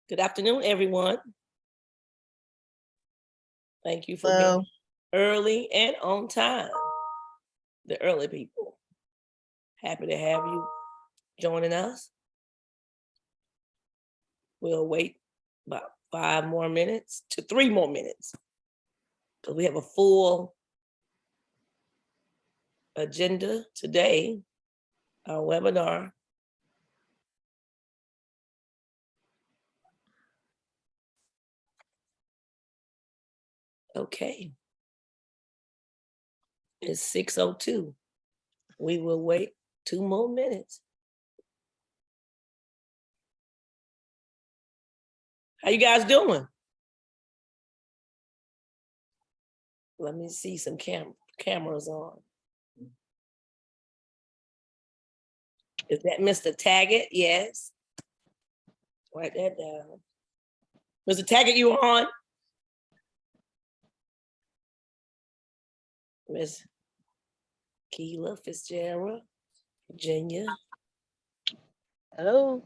Good afternoon, everyone. Thank you for Hello. being early and on time. The early people. Happy to have you joining us. We'll wait about 5 more minutes to 3 more minutes, because we have a full agenda today, our webinar. Okay. It's 6:02. We will wait 2 more minutes. How you guys doing? Let me see some cameras on. Is that Mr. Taggart? Yes. Write that down. Mr. Taggart, you on? Miss Keela Fitzgerald, Virginia. Hello.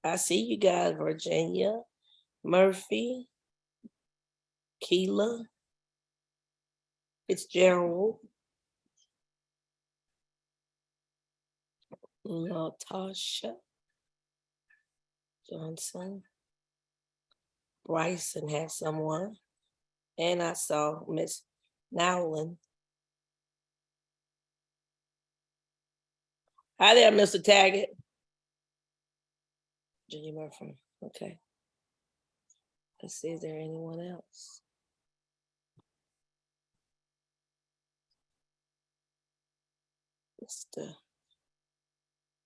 I see you guys, Virginia, Murphy, Keela, Fitzgerald, Natasha Johnson, Bryson had someone, and I saw Miss Nowlin. Hi there, Mr. Taggart. Virginia Murphy. Okay. Let's see, is there anyone else?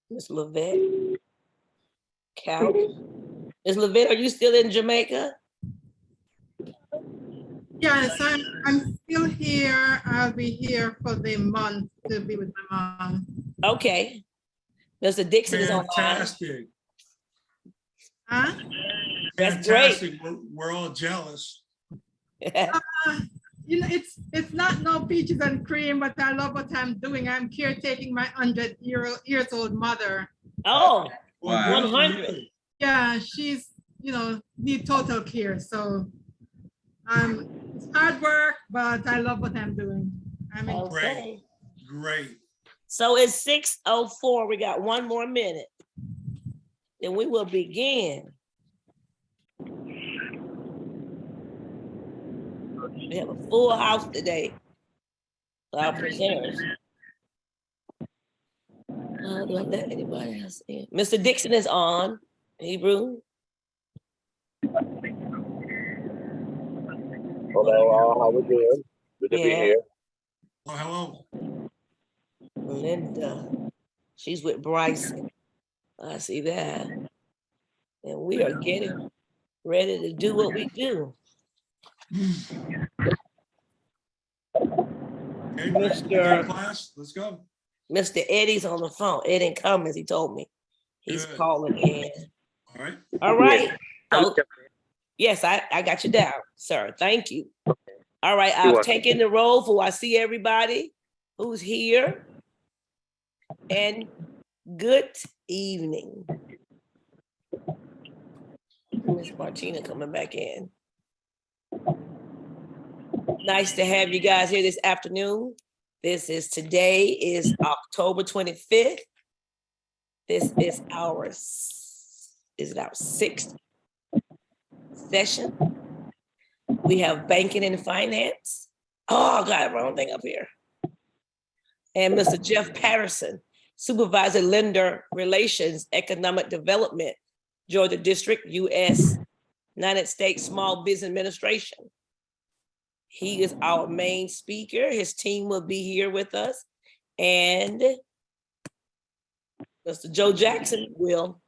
Miss Levette. Cal. Miss Levette, are you still in Jamaica? Yes, I'm still here. I'll be here for the month to be with my mom. Okay. Mr. Dixon is online. Fantastic. Huh? That's great. Fantastic. We're all jealous. You know, it's not no peaches and cream, but I love what I'm doing. I'm caretaking my 100-year-old mother. Oh, Wow. 100. Yeah, she's, need total care. So it's hard work, but I love what I'm doing. Okay. Great. So it's 6:04. We got 1 more minute. Then we will begin. We have a full house today. Our presenters. Do I let anybody else in? Mr. Dixon is on. Hebrew. Hello, how we doing? Good to be here. Oh, hello. Linda. She's with Bryson. I see that. And we are getting ready to do what we do. Okay, Mr. class, let's go. Mr. Eddie's on the phone. Ed ain't coming, he told me. He's Good. calling in. All right. All right. So, yes, I got you down, sir. Thank you. All right, I've taken the roll for I see everybody who's here. And good evening. Miss Martina coming back in. Nice to have you guys here this afternoon. Today is October 25th. This is our 6th session. We have banking and finance. Oh, I got the wrong thing up here. And Mr. Jeff Patterson, Supervisor Lender Relations, Economic Development, Georgia District, U.S., United States Small Business Administration. He is our main speaker. His team will be here with us. And Mr. Joe Jackson will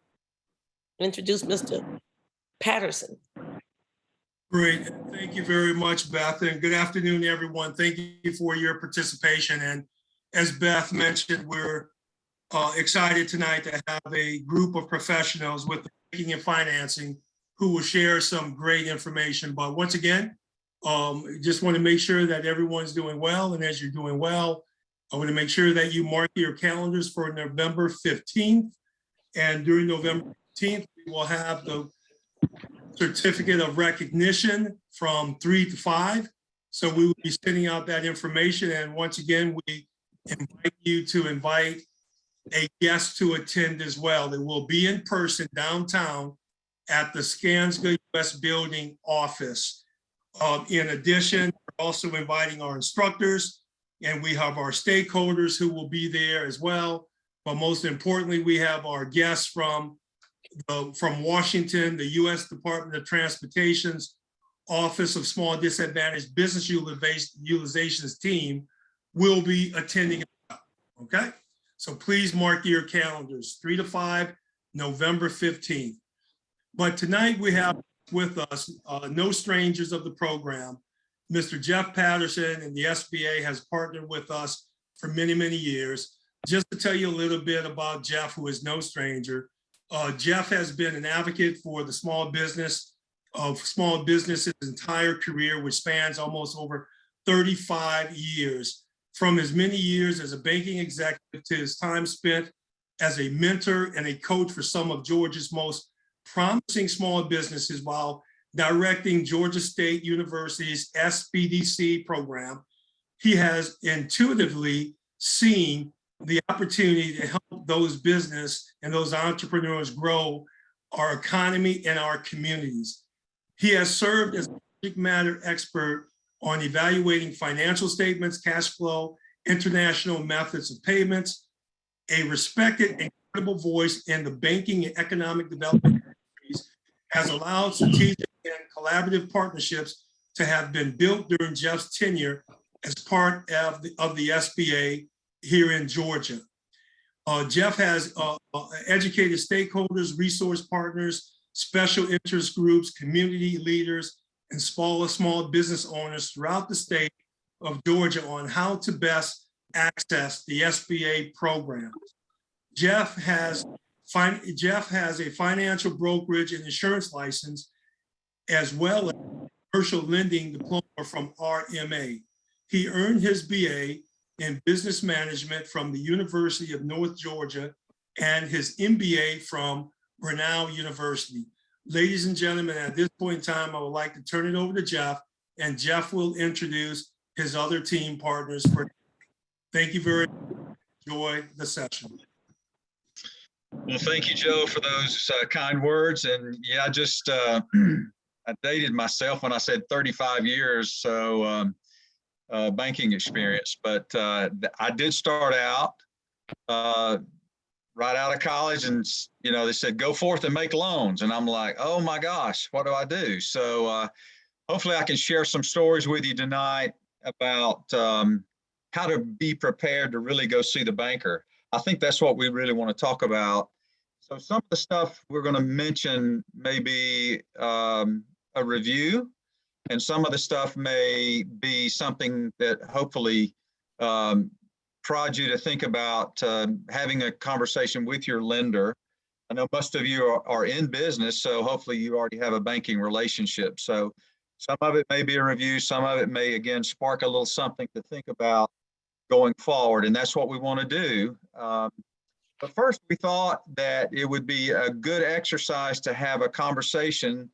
introduce Mr. Patterson. Great. Thank you very much, Beth. And good afternoon, everyone. Thank you for your participation. And as Beth mentioned, we're excited tonight to have a group of professionals with banking and financing who will share some great information. But once again, just want to make sure that everyone's doing well. And as you're doing well, I want to make sure that you mark your calendars for November 15th. And during November 15th, we will have the certificate of recognition from 3 to 5. So we will be sending out that information. And once again, we invite you to invite a guest to attend as well. It will be in person downtown at the Skanska US Building office. In addition, we're also inviting our instructors, and we have our stakeholders who will be there as well. But most importantly, we have our guests from Washington, the US Department of Transportation's Office of Small Disadvantaged Business Utilizations team will be attending. Okay, so please mark your calendars, 3 to 5, November 15th. But tonight we have with us no strangers of the program. Mr. Jeff Patterson and the SBA has partnered with us for many, many years. Just to tell you a little bit about Jeff, who is no stranger, Jeff has been an advocate for the small business's entire career, which spans almost over 35 years. From his many years as a banking executive to his time spent as a mentor and a coach for some of Georgia's most promising small businesses while directing Georgia State University's SBDC program, he has intuitively seen the opportunity to help those business and those entrepreneurs grow our economy and our communities. He has served as a subject matter expert on evaluating financial statements, cash flow, international methods of payments, a respected and credible voice in the banking and economic development industries, has allowed strategic and collaborative partnerships to have been built during Jeff's tenure as part of the SBA here in Georgia. Jeff has educated stakeholders, resource partners, special interest groups, community leaders, and small business owners throughout the state of Georgia on how to best access the SBA programs. Jeff has a financial brokerage and insurance license, as well as commercial lending diploma from RMA. He earned his BA in business management from the University of North Georgia and his MBA from Grinnell University. Ladies and gentlemen, at this point in time, I would like to turn it over to Jeff, and Jeff will introduce his other team partners. Thank you very much. Enjoy the session. Well, thank you, Joe, for those kind words. And yeah, I dated myself when I said 35 years, so banking experience. But I did start out right out of college, and they said go forth and make loans, and I'm like, oh my gosh, what do I do? So hopefully I can share some stories with you tonight about how to be prepared to really go see the banker. I think that's what we really want to talk about. So some of the stuff we're going to mention may be a review, and some of the stuff may be something that hopefully prod you to think about having a conversation with your lender. I know most of you are in business, so hopefully you already have a banking relationship. So some of it may be a review, some of it may, again, spark a little something to think about going forward, and that's what we want to do. But first, we thought that it would be a good exercise to have a conversation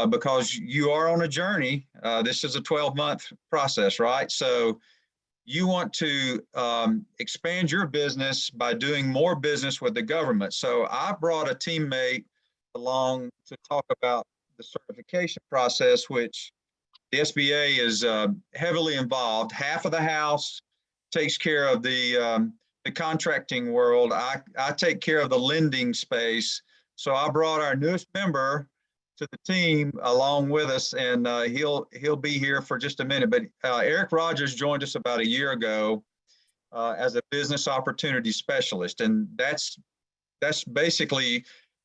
because you are on a journey. This is a 12-month process, right? So you want to expand your business by doing more business with the government. So I brought a teammate along to talk about the certification process, which the SBA is heavily involved. Half of the house takes care of the contracting world. I take care of the lending space. So I brought our newest member to the team along with us, and he'll be here for just a minute. But Eric Rogers joined us about a year ago as a business opportunity specialist, and that's basically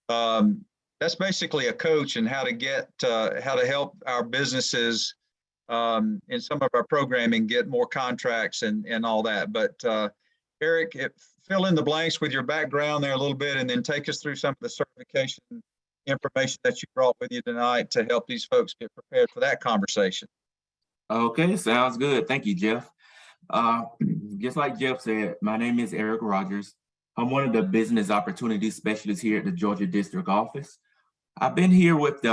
a coach in how to help our businesses in some of our programming get more contracts and all that. But Eric, fill in the blanks with your background there a little bit, and then take us through some of the certification information that you brought with you tonight to help these folks get prepared for that conversation. Okay, sounds good. Thank you, Jeff. Just like Jeff said, my name is Eric Rogers. I'm one of the business opportunity specialists here at the Georgia District Office. I've been here with the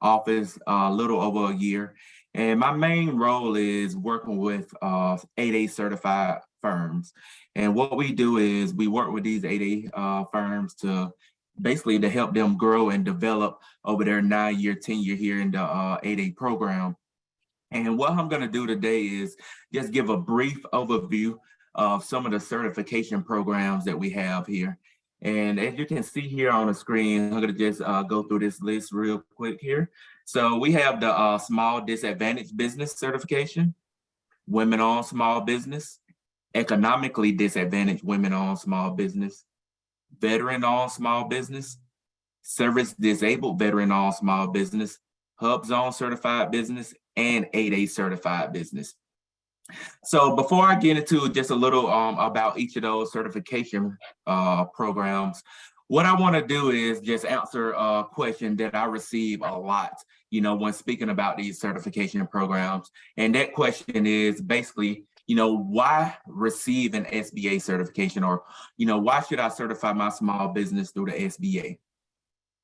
office a little over a year, and my main role is working with 8A certified firms. And what we do is we work with these 8A firms to basically to help them grow and develop over their 9-year tenure here in the 8A program. And what I'm going to do today is just give a brief overview of some of the certification programs that we have here. And as you can see here on the screen, I'm going to just go through this list real quick here. So we have the Small Disadvantaged Business Certification, Women-Owned Small Business, Economically Disadvantaged Women-Owned Small Business, Veteran-Owned Small Business, Service Disabled Veteran-Owned Small Business, Hub Zone Certified Business, and 8A Certified Business. So before I get into just a little about each of those certification programs, what I want to do is just answer a question that I receive a lot, when speaking about these certification programs. And that question is basically, why receive an SBA certification, or, why should I certify my small business through the SBA?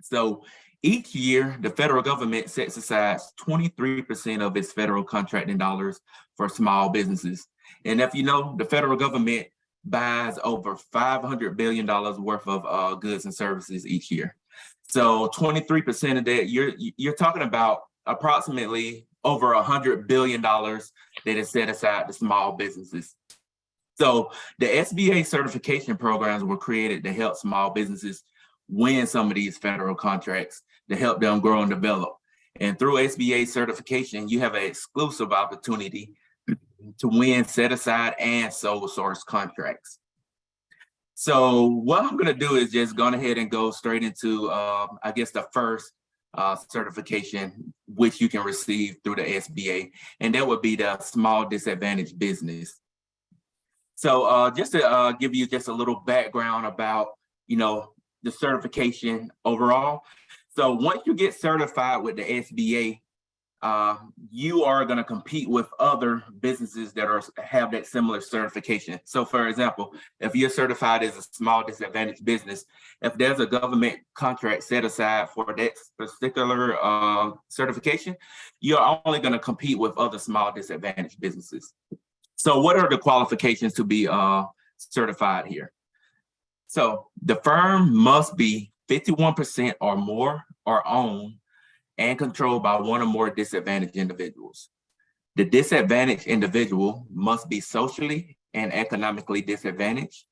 So each year, the federal government sets aside 23% of its federal contracting dollars for small businesses. And if you know, the federal government buys over $500 billion worth of goods and services each year. So 23% of that, you're talking about approximately over $100 billion that is set aside to small businesses. So the SBA certification programs were created to help small businesses win some of these federal contracts, to help them grow and develop. And through SBA certification, you have an exclusive opportunity to win set aside and sole source contracts. So what I'm going to do is just go ahead and go straight into, I guess, the first certification, which you can receive through the SBA, and that would be the Small Disadvantaged Business. So just to give you just a little background about, the certification overall. So once you get certified with the SBA, you are going to compete with other businesses that have that similar certification. So for example, if you're certified as a small disadvantaged business, if there's a government contract set aside for that particular certification, you're only going to compete with other small disadvantaged businesses. So what are the qualifications to be certified here? So the firm must be 51% or more or owned and controlled by one or more disadvantaged individuals. The disadvantaged individual must be socially and economically disadvantaged,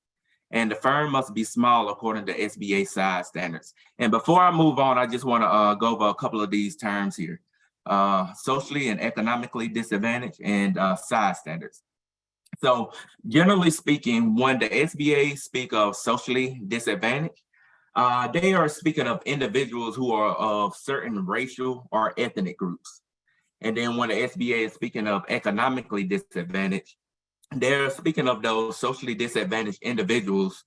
and the firm must be small according to SBA size standards. And before I move on, I just want to go over a couple of these terms here. Socially and economically disadvantaged and size standards. So generally speaking, when the SBA speak of socially disadvantaged, they are speaking of individuals who are of certain racial or ethnic groups. And then when the SBA is speaking of economically disadvantaged, they're speaking of those socially disadvantaged individuals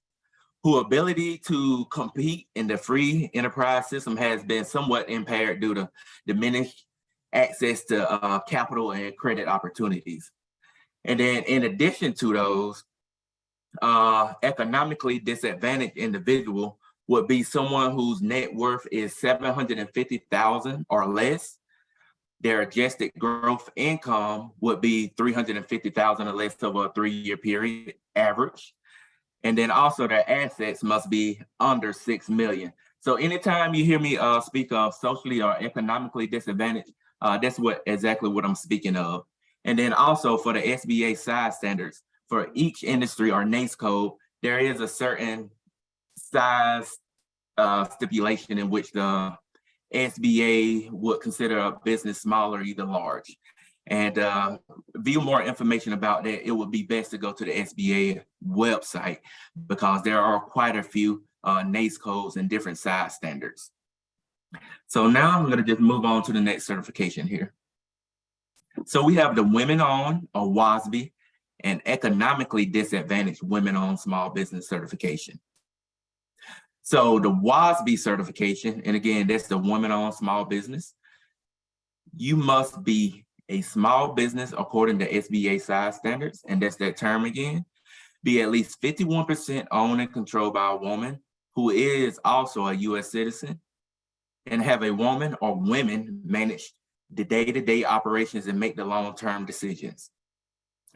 whose ability to compete in the free enterprise system has been somewhat impaired due to diminished access to capital and credit opportunities. And then in addition to those, economically disadvantaged individual would be someone whose net worth is $750,000 or less. Their adjusted gross income would be $350,000 or less over a 3-year period average. And then also their assets must be under $6 million. So anytime you hear me speak of socially or economically disadvantaged, that's exactly what I'm speaking of. And then also for the SBA size standards, for each industry or NAICS code, there is a certain size stipulation in which the SBA would consider a business small or either large. And view more information about that, it would be best to go to the SBA website because there are quite a few NAICS codes and different size standards. So now I'm going to just move on to the next certification here. So we have the Women-Owned or WOSB and Economically Disadvantaged Women-Owned Small Business Certification. So the WOSB certification, and again, that's the Women-Owned Small Business. You must be a small business according to SBA size standards, and that's that term again. Be at least 51% owned and controlled by a woman who is also a U.S. citizen. and have a woman or women manage the day-to-day operations and make the long-term decisions.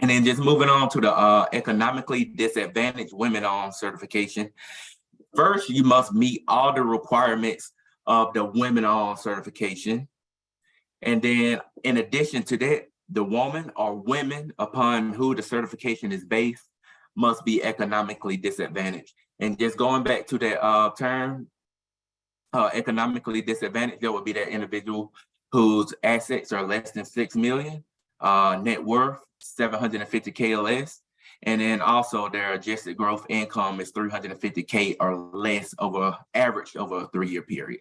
And then just moving on to the economically disadvantaged women-owned certification. First, you must meet all the requirements of the women-owned certification. And then in addition to that, the woman or women upon who the certification is based must be economically disadvantaged. And just going back to that term, economically disadvantaged, that would be that individual whose assets are less than 6 million, net worth 750K or less, and then also their adjusted gross income is 350K or less average over a 3-year period.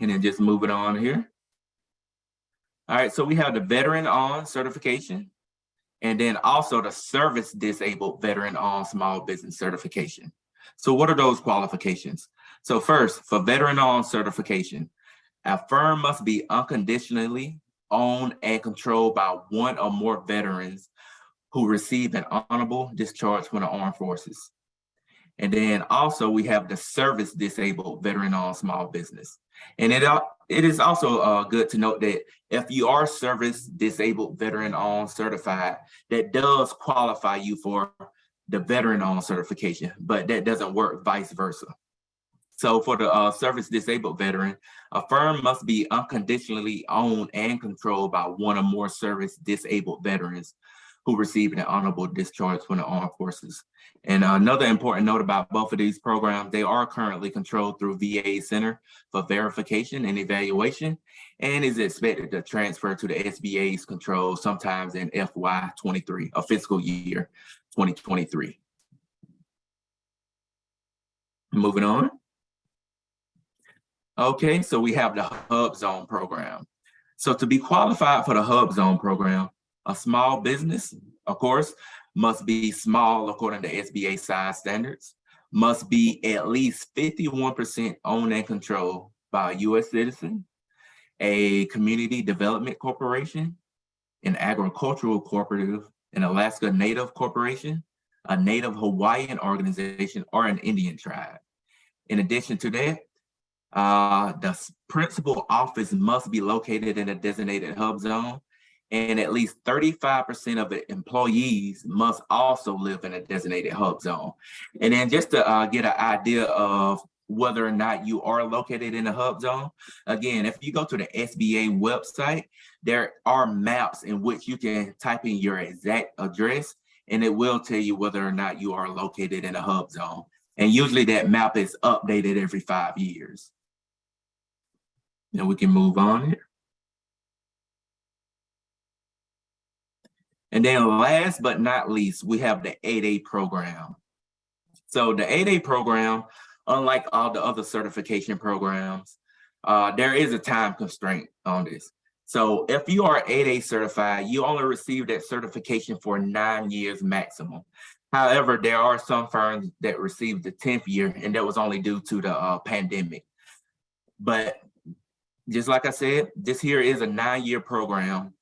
And then just moving on here. All right, so we have the veteran on certification, and then also the service disabled veteran on small business certification. So what are those qualifications? So first, for veteran on certification, a firm must be unconditionally owned and controlled by one or more veterans who receive an honorable discharge from the armed forces. And then also we have the service disabled veteran on small business. And it is also good to note that if you are service disabled veteran on certified, that does qualify you for the veteran on certification, but that doesn't work vice versa. So for the service disabled veteran, a firm must be unconditionally owned and controlled by one or more service disabled veterans who receive an honorable discharge from the armed forces. And another important note about both of these programs, they are currently controlled through VA Center for Verification and Evaluation, and is expected to transfer to the SBA's control sometimes in FY23, a fiscal year 2023. Moving on. Okay, so we have the Hub Zone program. So to be qualified for the Hub Zone program, a small business, of course, must be small according to SBA size standards, must be at least 51% owned and controlled by a US citizen, a community development corporation, an agricultural cooperative, an Alaska Native corporation, a Native Hawaiian organization, or an Indian tribe. In addition to that, the principal office must be located in a designated hub zone, and at least 35% of the employees must also live in a designated hub zone. And then just to get an idea of whether or not you are located in a hub zone, again, if you go to the SBA website, there are maps in which you can type in your exact address, and it will tell you whether or not you are located in a hub zone. And usually that map is updated every 5 years. Now we can move on here. And then last but not least, we have the 8A program. So the 8A program, unlike all the other certification programs, there is a time constraint on this. So if you are 8A certified, you only receive that certification for 9 years maximum. However, there are some firms that received the 10th year, and that was only due to the pandemic. But just like I said, this here is a 9-year program.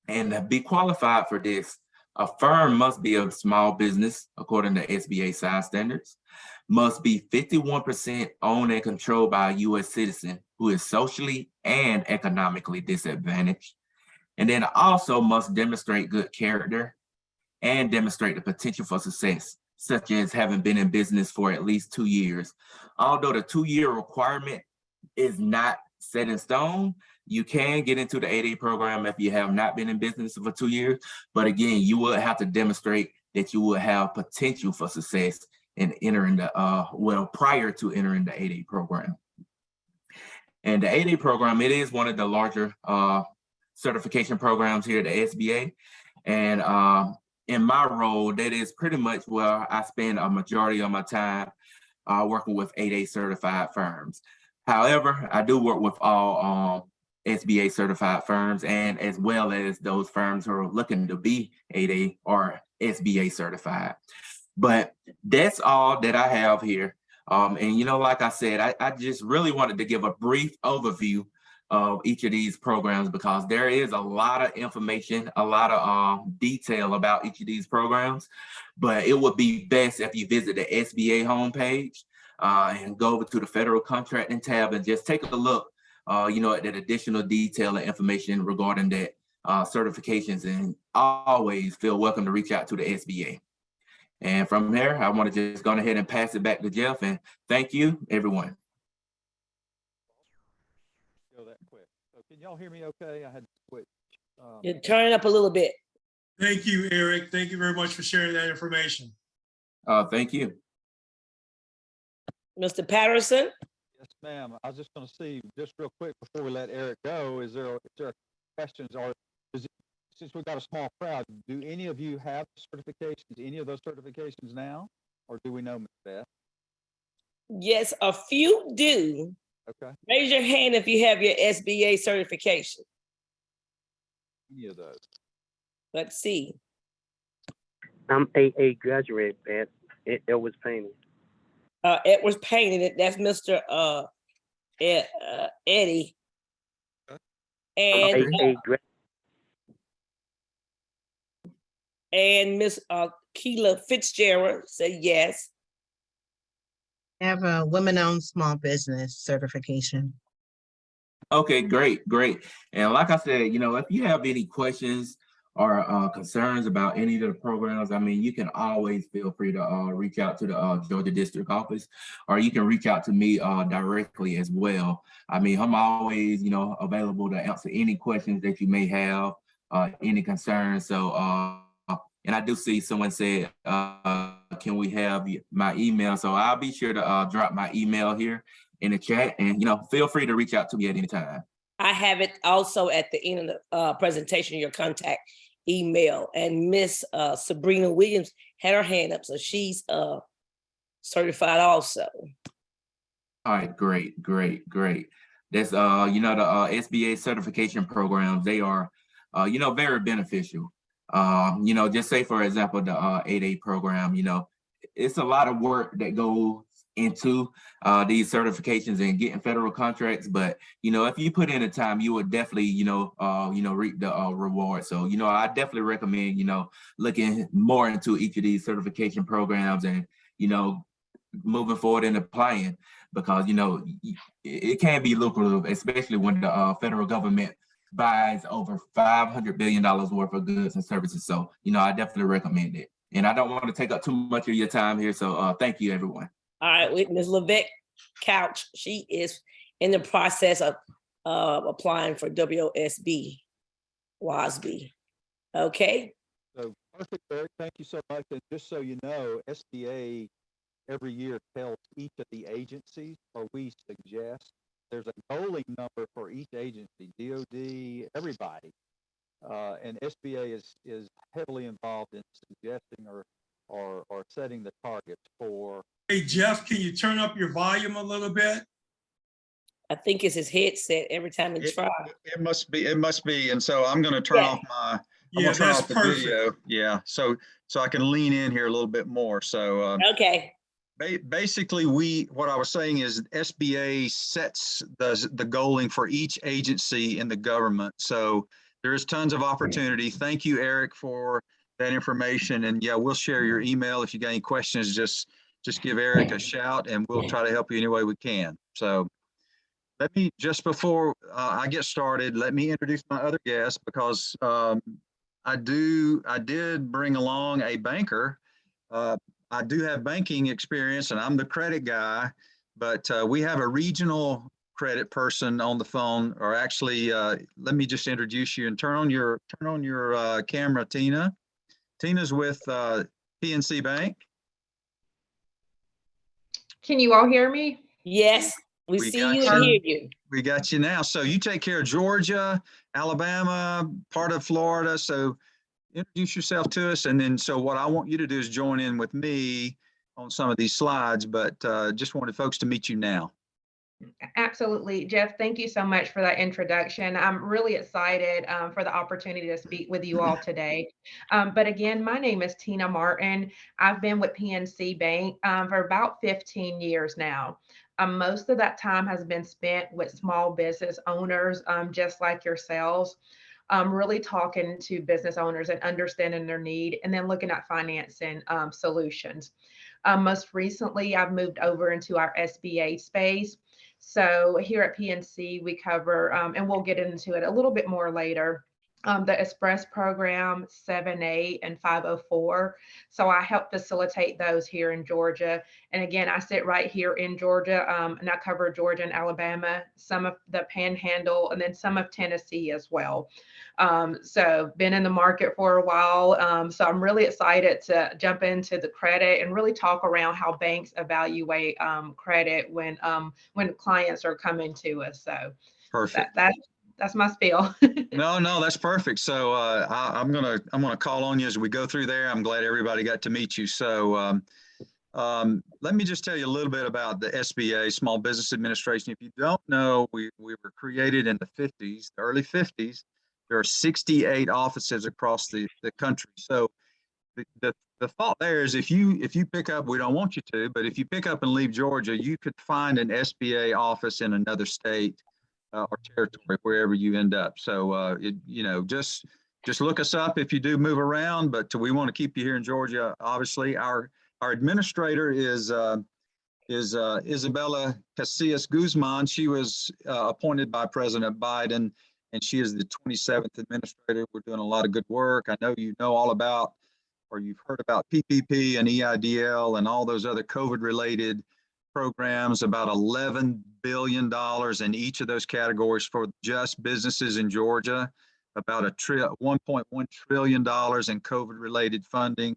And to be qualified for this, a firm must be a small business according to SBA size standards, must be 51% owned and controlled by a US citizen who is socially and economically disadvantaged, and then also must demonstrate good character and demonstrate the potential for success, such as having been in business for at least 2 years. Although the 2-year requirement is not set in stone, you can get into the 8A program if you have not been in business for 2 years. But again, you will have to demonstrate that you will have potential for success in entering the, prior to entering the 8A program. And the 8A program, it is one of the larger certification programs here at the SBA. And in my role, that is pretty much where I spend a majority of my time working with 8A certified firms. However, I do work with all SBA certified firms, and as well as those firms who are looking to be 8A or SBA certified. But that's all that I have here. And you know, like I said, I just really wanted to give a brief overview of each of these programs because there is a lot of information, a lot of detail about each of these programs. But it would be best if you visit the SBA homepage. and go over to the federal contracting tab and just take a look, at that additional detail and information regarding that certifications, and always feel welcome to reach out to the SBA. And from there, I want to just go ahead and pass it back to Jeff, and thank you, everyone. Go that quick. So can y'all hear me okay? I had to switch. You turn it up a little bit. Thank you, Eric. Thank you very much for sharing that information. Thank you. Mr. Patterson? Yes, ma'am. I was just going to see, just real quick before we let Eric go, is there questions, or since we've got a small crowd, do any of you have certifications, any of those certifications now, or do we know, Ms. Beth? Yes, a few do. Okay. Raise your hand if you have your SBA certification. Any of those? Let's see. I'm AA graduate at Edwards Painting. Edwards Painting, that's Mr. Eddie. And AA and Miss Keela Fitzgerald said yes. I have a women-owned small business certification. Okay, great. And like I said, if you have any questions or concerns about any of the programs, I mean, you can always feel free to reach out to the Georgia District Office, or you can reach out to me directly as well. I mean, I'm always, available to answer any questions that you may have, any concerns. So, and I do see someone said, can we have my email? So I'll be sure to drop my email here in the chat, and feel free to reach out to me at any time. I have it also at the end of the presentation, your contact email. And Miss Sabrina Williams had her hand up, so she's certified also. All right, great. That's the SBA certification programs. They are very beneficial. Just say for example the 8A program. It's a lot of work that goes into these certifications and getting federal contracts, but if you put in the time, you would definitely reap the reward. So I definitely recommend looking more into each of these certification programs and moving forward and applying, because it can be lucrative, especially when the federal government buys over $500 billion worth of goods and services. So I definitely recommend it. And I don't want to take up too much of your time here, so thank you, everyone. All right, with Ms. Levesque Couch, she is in the process of applying for WSB, WASB. Okay. So perfect, Eric. Thank you so much. And just so you know, SBA every year tells each of the agencies, or we suggest, there's a goaling number for each agency, DOD, everybody. And SBA is heavily involved in suggesting or setting the targets for. Hey, Jeff, can you turn up your volume a little bit? I think it's his headset every time he tries. It must be. And so I'm going to turn off my, That's perfect. video. Yeah. So I can lean in here a little bit more. So, Okay. Basically, what I was saying is SBA sets the goaling for each agency in the government. So there is tons of opportunity. Thank you, Eric, for that information. And yeah, we'll share your email. If you got any questions, just give Eric a shout and we'll try to help you any way we can. So let me, just before I get started, let me introduce my other guest, because I did bring along a banker. I do have banking experience and I'm the credit guy, but we have a regional credit person on the phone, or actually, let me just introduce you and turn on your camera, Tina. Tina's with PNC Bank. Can you all hear me? Yes, we see you and hear you. We got you now. So you take care of Georgia, Alabama, part of Florida. So introduce yourself to us. And then, so what I want you to do is join in with me on some of these slides, but just wanted folks to meet you now. Absolutely. Jeff, thank you so much for that introduction. I'm really excited for the opportunity to speak with you all today. But again, my name is Tina Martin. I've been with PNC Bank for about 15 years now. Most of that time has been spent with small business owners, just like yourselves, really talking to business owners and understanding their need, and then looking at financing solutions. Most recently, I've moved over into our SBA space. So here at PNC, we cover, and we'll get into it a little bit more later, the Express program, 7A and 504. So I help facilitate those here in Georgia. And again, I sit right here in Georgia, and I cover Georgia and Alabama, some of the Panhandle, and then some of Tennessee as well. So been in the market for a while. So I'm really excited to jump into the credit and really talk around how banks evaluate credit when clients are coming to us. So Perfect. that's my spiel. No, that's perfect. So I'm gonna call on you as we go through there. I'm glad everybody got to meet you. So let me just tell you a little bit about the SBA, Small Business Administration. If you don't know, we were created in the 50s, the early 50s. There are 68 offices across the country. So the thought there is if you pick up, we don't want you to, but if you pick up and leave Georgia, you could find an SBA office in another state or territory, wherever you end up. So, just look us up if you do move around, but we want to keep you here in Georgia. Obviously, our administrator is Isabella Casillas Guzman. She was appointed by President Biden, and she is the 27th administrator. We're doing a lot of good work. I know you know all about, or you've heard about PPP and EIDL and all those other COVID-related programs, about $11 billion in each of those categories for just businesses in Georgia, about $1.1 trillion in COVID-related funding,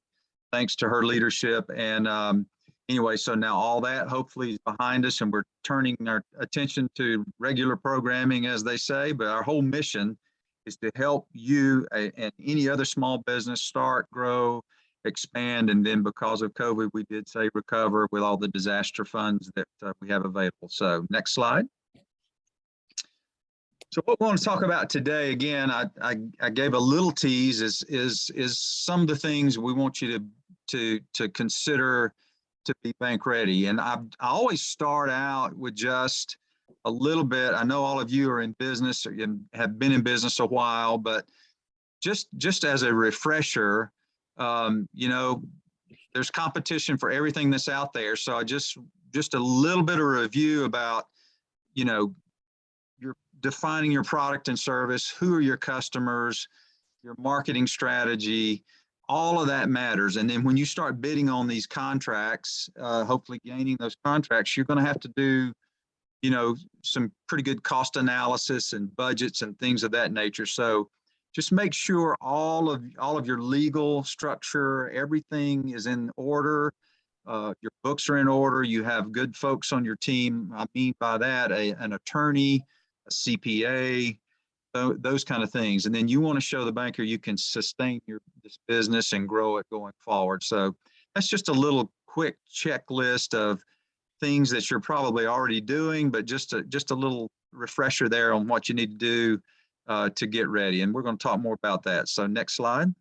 thanks to her leadership. And anyway, so now all that hopefully is behind us, and we're turning our attention to regular programming, as they say. But our whole mission is to help you and any other small business start, grow, expand, and then because of COVID, we did say recover with all the disaster funds that we have available. So next slide. So what we want to talk about today, again, I gave a little tease, is some of the things we want you to consider to be bank ready. And I always start out with just a little bit. I know all of you are in business and have been in business a while, but just as a refresher, there's competition for everything that's out there. So I just a little bit of review about, you're defining your product and service, who are your customers, your marketing strategy, all of that matters. And then when you start bidding on these contracts, hopefully gaining those contracts, you're going to have to do, some pretty good cost analysis and budgets and things of that nature. So just make sure all of your legal structure, everything is in order. Your books are in order. You have good folks on your team. I mean by that, an attorney, a CPA, those kind of things. And then you want to show the banker you can sustain this business and grow it going forward. So that's just a little quick checklist of things that you're probably already doing, but just a little refresher there on what you need to do to get ready. And we're going to talk more about that. So next slide.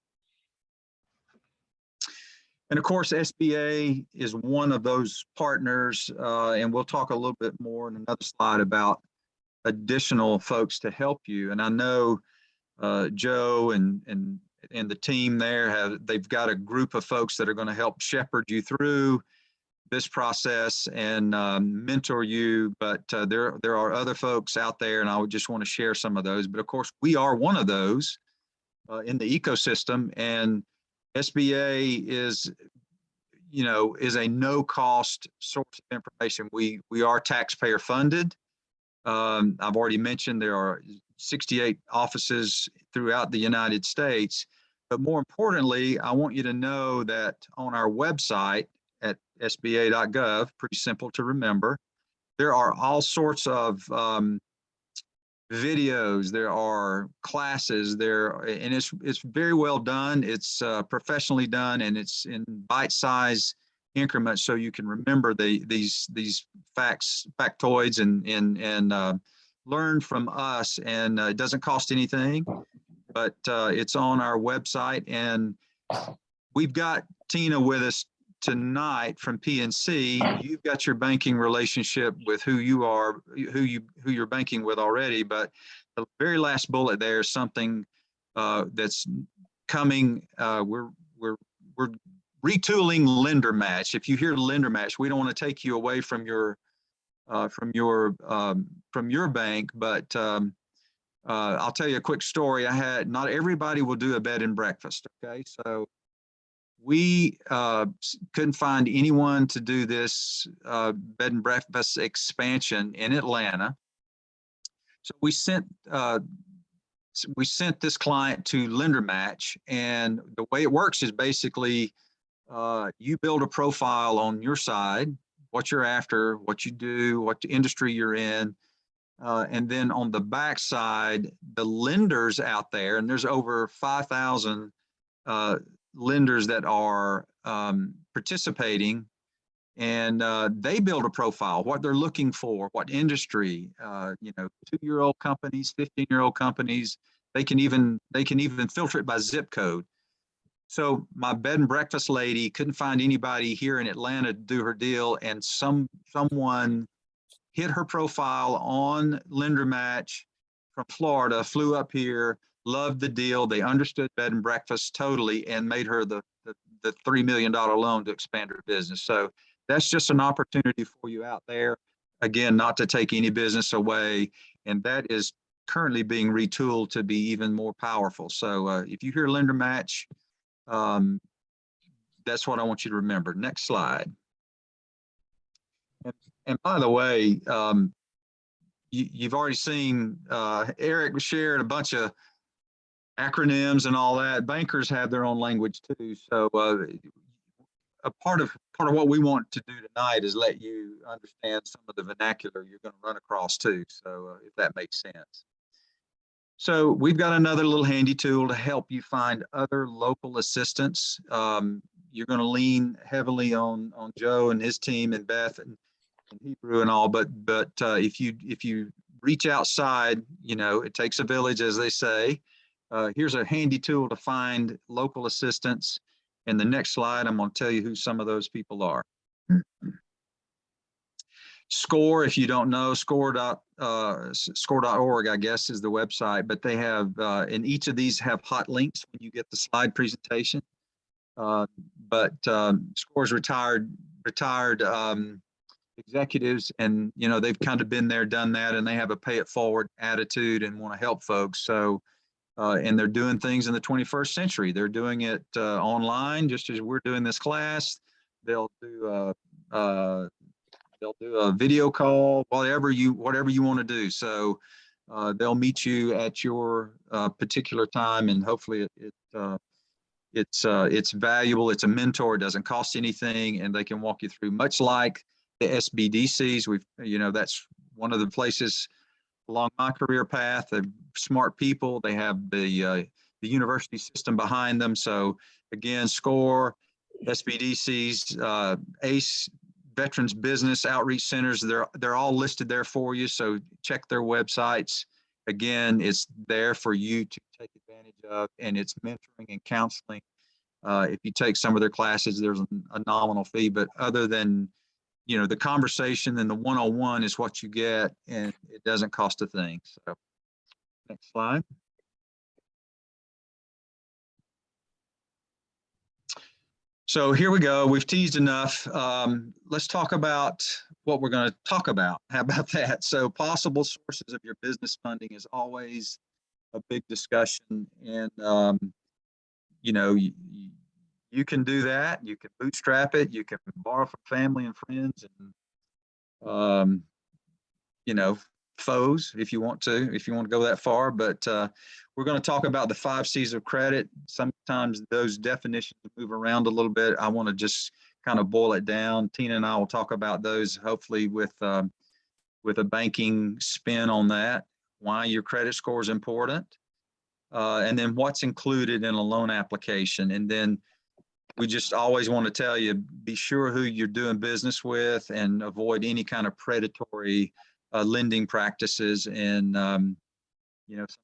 And of course, SBA is one of those partners, and we'll talk a little bit more in another slide about additional folks to help you. And I know Joe and the team there they've got a group of folks that are going to help shepherd you through this process and mentor you. But there are other folks out there, and I would just want to share some of those. But of course, we are one of those in the ecosystem, and SBA is a no-cost source of information. We are taxpayer funded. I've already mentioned there are 68 offices throughout the United States, but more importantly, I want you to know that on our website at sba.gov, pretty simple to remember, there are all sorts of videos, there are classes there, and it's very well done. It's professionally done, and it's in bite-sized increments, so you can remember these factoids and learn from us. And it doesn't cost anything, but it's on our website. And we've got Tina with us tonight from PNC. You've got your banking relationship with who you're banking with already, but the very last bullet there is something that's coming. We're retooling lender match. If you hear lender match, we don't want to take you away from your bank, but I'll tell you a quick story. Not everybody will do a bed and breakfast. Okay, so we couldn't find anyone to do this bed and breakfast expansion in Atlanta. So we sent this client to lender match, and the way it works is basically you build a profile on your side, what you're after, what you do, what industry you're in. And then on the back side, the lenders out there, and there's over 5,000 lenders that are participating, and they build a profile, what they're looking for, what industry, 2-year-old companies, 15-year-old companies, they can even filter it by zip code. So my bed and breakfast lady couldn't find anybody here in Atlanta to do her deal, and someone hit her profile on Lender Match from Florida, flew up here, loved the deal. They understood bed and breakfast totally, and made her the $3 million loan to expand her business. So that's just an opportunity for you out there. Again, not to take any business away, and that is currently being retooled to be even more powerful. So if you hear Lender Match, that's what I want you to remember. Next slide. And by the way, you've already seen Eric shared a bunch of acronyms and all that. Bankers have their own language too. So a part of what we want to do tonight is let you understand some of the vernacular you're going to run across too. So if that makes sense. So we've got another little handy tool to help you find other local assistance. You're going to lean heavily on Joe and his team and Beth and Hebrew and all, but if you reach outside, it takes a village, as they say. Here's a handy tool to find local assistance. In the next slide, I'm going to tell you who some of those people are. SCORE, if you don't know, score.org, I guess, is the website, but they have, and each of these have hot links when you get the slide presentation. But SCORE's retired executives, and they've kind of been there, done that, and they have a pay it forward attitude and want to help folks. So and they're doing things in the 21st century. They're doing it online, just as we're doing this class. They'll do a video call, whatever you want to do. So they'll meet you at your particular time, and hopefully it's valuable. It's a mentor. It doesn't cost anything, and they can walk you through, much like the SBDCs. That's one of the places along my career path. They're smart people. They have the university system behind them. So again, SCORE, SBDCs, ACE, Veterans Business Outreach Centers, they're all listed there for you. So check their websites. Again, it's there for you to take advantage of, and it's mentoring and counseling. If you take some of their classes, there's a nominal fee, but other than the conversation and the one-on-one is what you get, and it doesn't cost a thing. So next slide. So here we go. We've teased enough. Let's talk about what we're going to talk about. How about that? So possible sources of your business funding is always a big discussion, and you can do that. You can bootstrap it. You can borrow from family and friends, and foes if you want to go that far. But we're going to talk about the 5 C's of credit. Sometimes those definitions move around a little bit. I want to just kind of boil it down. Tina and I will talk about those, hopefully with a banking spin on that, why your credit score is important, and then what's included in a loan application. And then we just always want to tell you, be sure who you're doing business with and avoid any kind of predatory lending practices. And,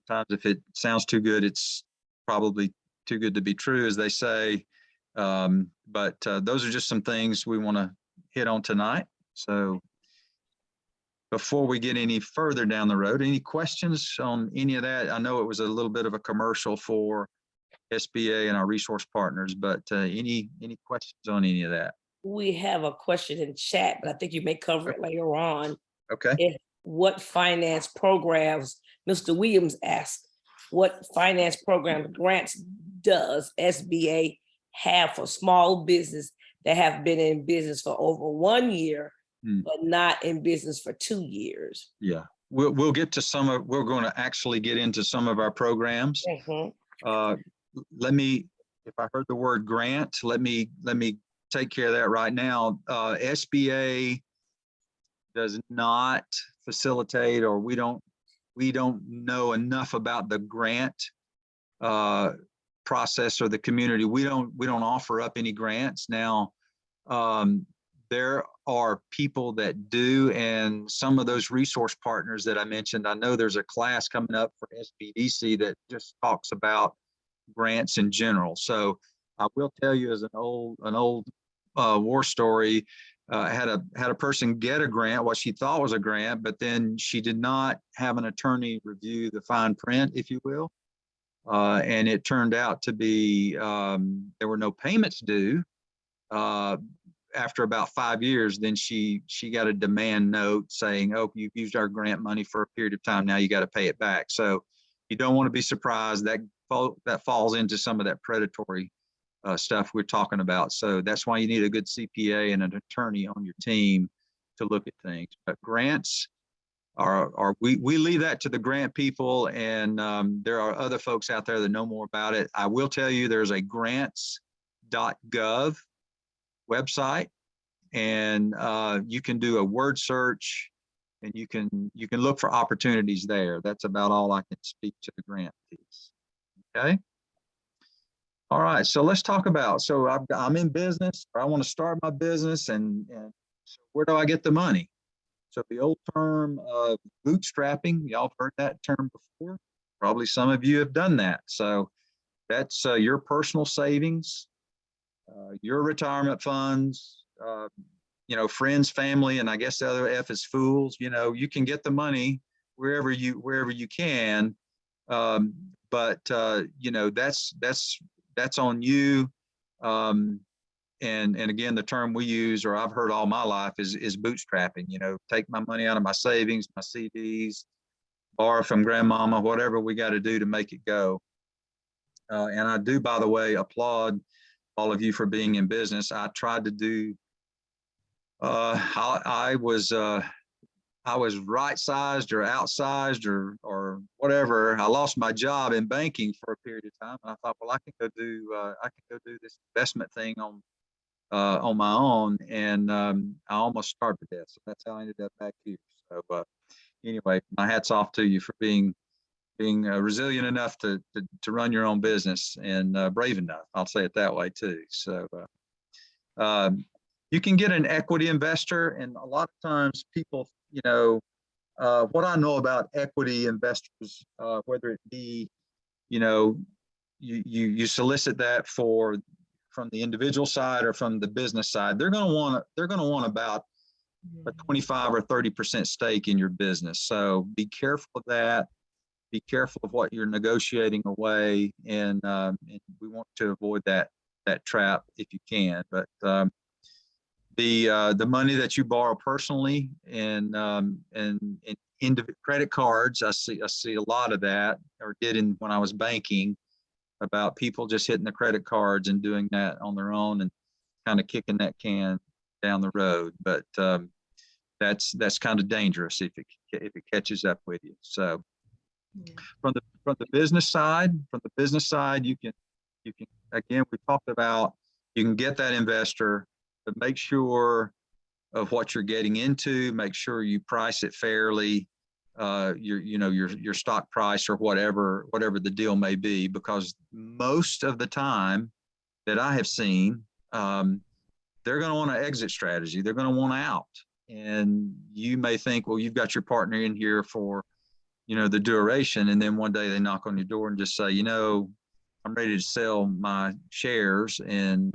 sometimes if it sounds too good, it's probably too good to be true, as they say. But those are just some things we want to hit on tonight. So before we get any further down the road, any questions on any of that? I know it was a little bit of a commercial for SBA and our resource partners. But any questions on any of that? We have a question in chat, but I think you may cover it later on. Okay. If what finance programs, Mr. Williams asked, what finance program grants does SBA have for small business that have been in business for over 1 year, but not in business for 2 years? Yeah, we'll get to some of, we're going to actually get into some of our programs. Let me, if I heard the word grant, let me take care of that right now. SBA does not facilitate, or we don't know enough about the grant process or the community. We don't offer up any grants now. There are people that do, and some of those resource partners that I mentioned, I know there's a class coming up for SBDC that just talks about grants in general. So I will tell you, as an old war story, had a person get a grant, what she thought was a grant, but then she did not have an attorney review the fine print, if you will. And it turned out to be, there were no payments due. After about 5 years, then she got a demand note saying, oh, you've used our grant money for a period of time, now you got to pay it back. So you don't want to be surprised that falls into some of that predatory stuff we're talking about. So that's why you need a good CPA and an attorney on your team to look at things. But grants we leave that to the grant people, and there are other folks out there that know more about it. I will tell you, there's a grants.gov website, and you can do a word search, and you can look for opportunities there. That's about all I can speak to the grant piece. Okay. All right, so let's talk about, so I'm in business, or I want to start my business, and so where do I get the money? So the old term of bootstrapping, y'all have heard that term before. Probably some of you have done that. So that's your personal savings, your retirement funds, friends, family, and I guess the other F is fools. You can get the money wherever you can, but that's on you. And again, the term we use, or I've heard all my life, is bootstrapping. Take my money out of my savings, my CDs, borrow from grandmama, whatever we got to do to make it go. And I do, by the way, applaud all of you for being in business. I tried to do, I was right-sized or outsized or whatever. I lost my job in banking for a period of time, and I thought, well, I can go do this investment thing on my own, and I almost starved to death. So that's how I ended up back here. So anyway, my hat's off to you for being resilient enough to run your own business, and brave enough. I'll say it that way too. So you can get an equity investor, and a lot of times people, what I know about equity investors, whether it be, you solicit that from the individual side or from the business side, they're going to want about a 25 or 30% stake in your business. So be careful of that. Be careful of what you're negotiating away, and we want to avoid that trap if you can. But the money that you borrow personally and into credit cards, I see a lot of that, or did when I was banking, about people just hitting the credit cards and doing that on their own and kind of kicking that can down the road. But that's kind of dangerous if it catches up with you. So from the business side, you can again, we talked about, you can get that investor, but make sure of what you're getting into. Make sure you price it fairly. Your stock price, or whatever the deal may be, because most of the time that I have seen, they're going to want an exit strategy. They're going to want out, and you may think, well, you've got your partner in here for, the duration, and then one day they knock on your door and just say, I'm ready to sell my shares, and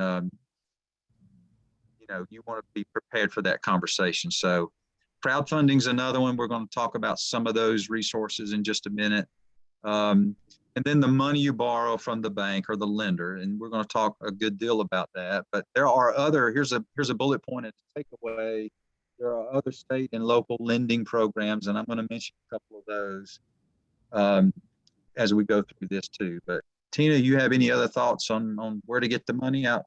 you want to be prepared for that conversation. So crowdfunding is another one. We're going to talk about some of those resources in just a minute. And and then the money you borrow from the bank or the lender. And we're going to talk a good deal about that. But there are other, here's a bullet point and takeaway. There are other state and local lending programs, and I'm going to mention a couple of those as we go through this too. But Tina, you have any other thoughts on where to get the money out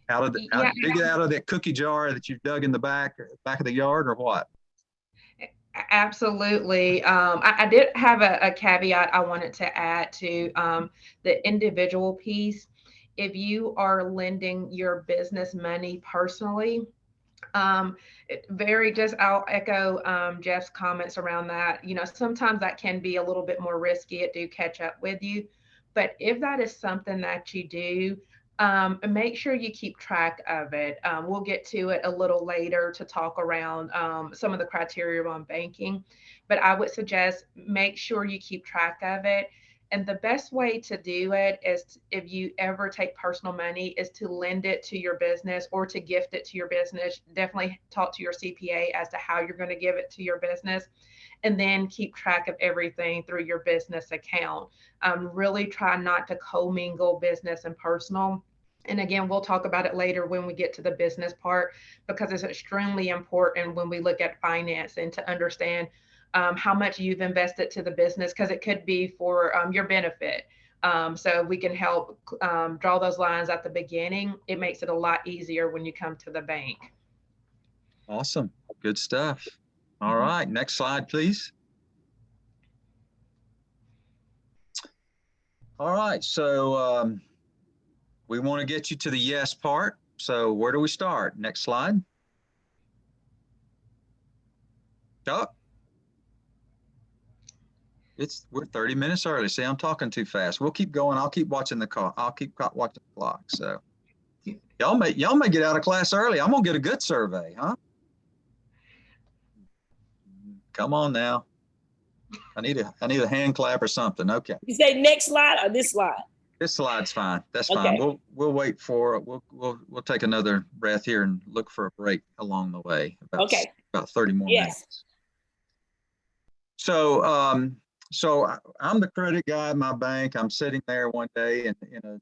of the, dig it out of that cookie jar that you dug in the back of the yard, or what? Absolutely. I did have a caveat I wanted to add to the individual piece. If you are lending your business money personally, I'll echo Jeff's comments around that. You know, sometimes that can be a little bit more risky. It do catch up with you. But if that is something that you do, make sure you keep track of it. We'll get to it a little later to talk around some of the criteria on banking, but I would suggest make sure you keep track of it. And the best way to do it is, if you ever take personal money, is to lend it to your business or to gift it to your business. Definitely talk to your CPA as to how you're going to give it to your business, and then keep track of everything through your business account. Really try not to commingle business and personal. And again, we'll talk about it later when we get to the business part, because it's extremely important when we look at finance and to understand how much you've invested to the business, because it could be for your benefit. So we can help draw those lines at the beginning. It makes it a lot easier when you come to the bank. Awesome. Good stuff. All right. Next slide, please. All right. So we want to get you to the yes part. So where do we start? Next slide. Oh. We're 30 minutes early. See, I'm talking too fast. We'll keep going. I'll keep watching the call. I'll keep watching the clock. So y'all may get out of class early. I'm gonna get a good survey, huh? Come on now. I need a hand clap or something. Okay. You say next slide or this slide? This slide's fine. That's Okay. fine. We'll wait for we'll take another breath here and look for a break along the way. About 30 more minutes. So so I'm the credit guy at my bank. I'm sitting there one day, and a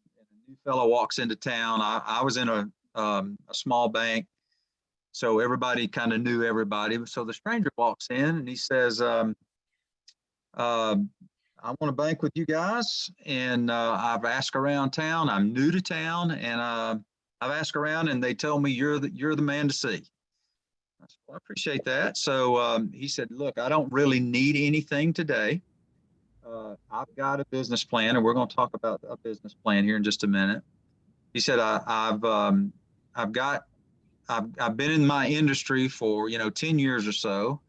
new fellow walks into town. I was in a small bank, so everybody kind of knew everybody. So the stranger walks in and he says, I want to bank with you guys, and I've asked around town. I'm new to town, and I've asked around, and they tell me you're the man to see. I said, well, I appreciate that. So he said, look, I don't really need anything today. I've got a business plan, and we're going to talk about a business plan here in just a minute. He said, I've been in my industry for 10 years or so,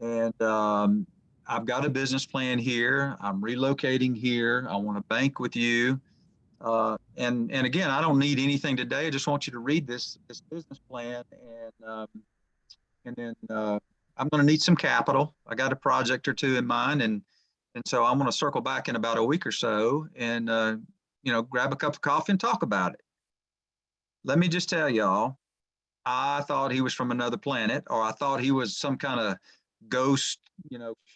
and I've got a business plan here. I'm relocating here. I want to bank with you, and again, I don't need anything today. I just want you to read this business plan, and then I'm going to need some capital. I got a project or two in mind, and so I'm going to circle back in about a week or so, and grab a cup of coffee and talk about it. Let me just tell y'all, I thought he was from another planet, or I thought he was some kind of ghost,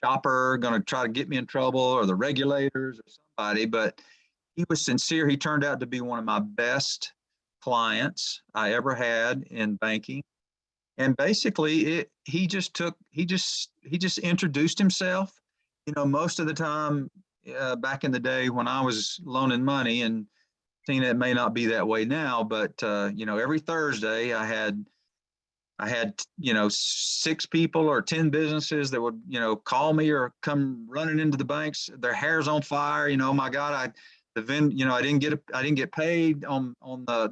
shopper going to try to get me in trouble, or the regulators or somebody. But he was sincere. He turned out to be one of my best clients I ever had in banking. And basically he just introduced himself. Most of the time back in the day when I was loaning money, and Tina, it may not be that way now, but every Thursday I had 6 people or 10 businesses that would call me or come running into the banks. Their hair's on fire. My God, I didn't get paid on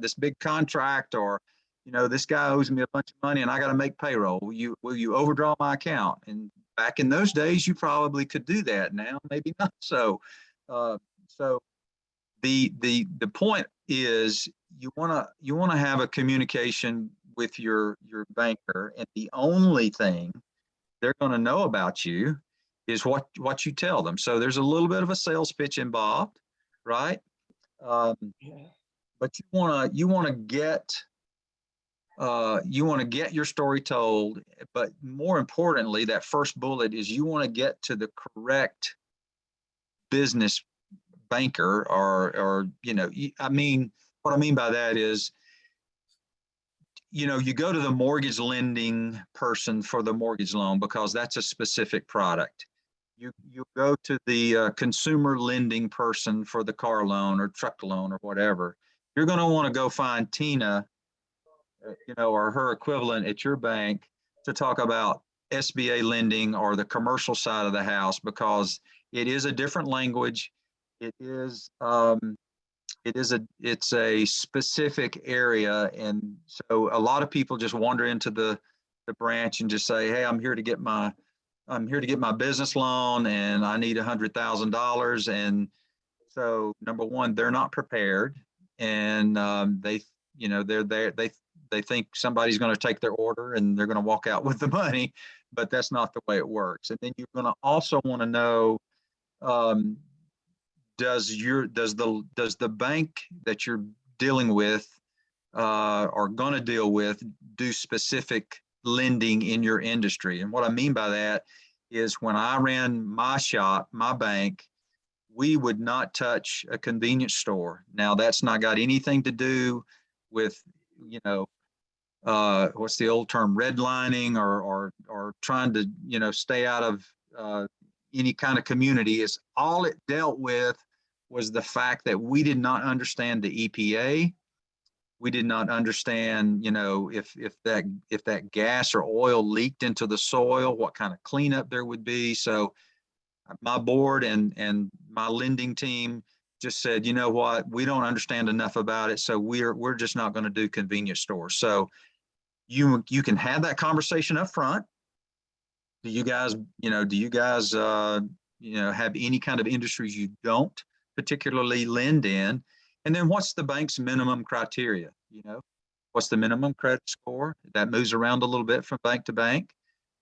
this big contract, or this guy owes me a bunch of money and I got to make payroll. Will you overdraw my account? And back in those days, you probably could do that. Now, maybe not. So the point is, you want to have a communication with your banker, and the only thing they're going to know about you is what you tell them. So there's a little bit of a sales pitch involved, right? But you want to get your story told. But more importantly, that first bullet is you want to get to the correct business banker or, you know, I mean, what I mean by that is, you know, you go to the mortgage lending person for the mortgage loan because that's a specific product. You go to the consumer lending person for the car loan or truck loan or whatever. You're going to want to go find Tina, you know, or her equivalent at your bank to talk about SBA lending or the commercial side of the house, because it is a different language. It is it's a specific area, and so a lot of people just wander into the branch and just say, hey, I'm here to get my business loan and I need $100,000. And so number one, they're not prepared, and they, you know, they're there, they think somebody's going to take their order and they're going to walk out with the money, but that's not the way it works. And then you're going to also want to know, does the bank that you're dealing with or going to deal with do specific lending in your industry? And what I mean by that is, when I ran my shop, my bank, we would not touch a convenience store. Now, that's not got anything to do with, you know, what's the old term, redlining or trying to, you know, stay out of any kind of community. Is all it dealt with was the fact that we did not understand the EPA. We did not understand, you know, if that gas or oil leaked into the soil, what kind of cleanup there would be. So my board and my lending team just said, you know what, we don't understand enough about it, so we're just not going to do convenience stores. So you can have that conversation up front. Do you guys have any kind of industries you don't particularly lend in? And then what's the bank's minimum criteria? You know, what's the minimum credit score? That moves around a little bit from bank to bank.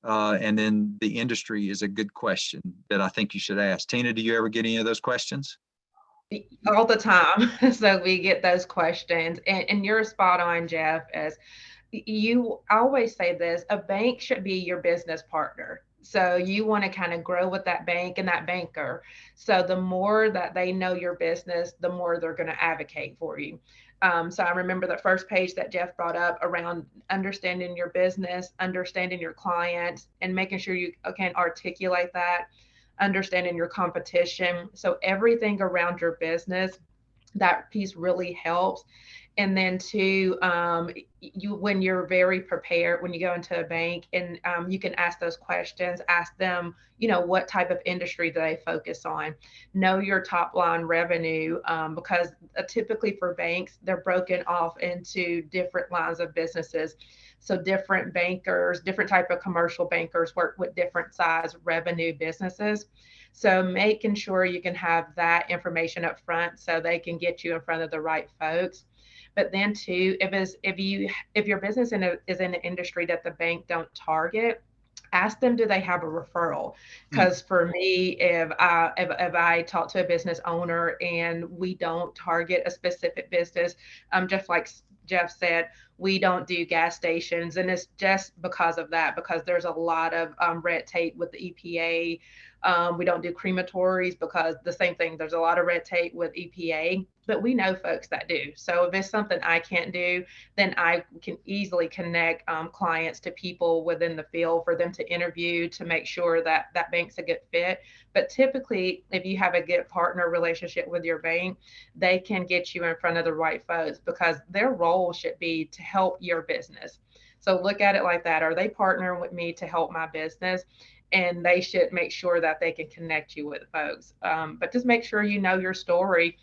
And then the industry is a good question that I think you should ask. Tina, do you ever get any of those questions? All the time. So we get those questions, and you're spot on, Jeff, as you always say this, a bank should be your business partner. So you want to kind of grow with that bank and that banker. So the more that they know your business, the more they're going to advocate for you. So I remember the first page that Jeff brought up around understanding your business, understanding your clients, and making sure you can articulate that, understanding your competition. So everything around your business, that piece really helps. And then two, when you're very prepared, when you go into a bank, and you can ask those questions, ask them, you know, what type of industry do they focus on? Know your top line revenue, because typically for banks, they're broken off into different lines of businesses. So different bankers, different type of commercial bankers work with different size revenue businesses. So making sure you can have that information up front so they can get you in front of the right folks. But then too, if your business is in an industry that the bank don't target, ask them, do they have a referral? Because for me, if I talk to a business owner and we don't target a specific business, just like Jeff said, we don't do gas stations, and it's just because of that, because there's a lot of red tape with the EPA. We don't do crematories because the same thing, there's a lot of red tape with EPA, but we know folks that do. So if it's something I can't do, then I can easily connect clients to people within the field for them to interview to make sure that that bank's a good fit. But typically, if you have a good partner relationship with your bank, they can get you in front of the right folks, because their role should be to help your business. So look at it like that. Are they partnering with me to help my business? And they should make sure that they can connect you with folks. But just make sure you know your story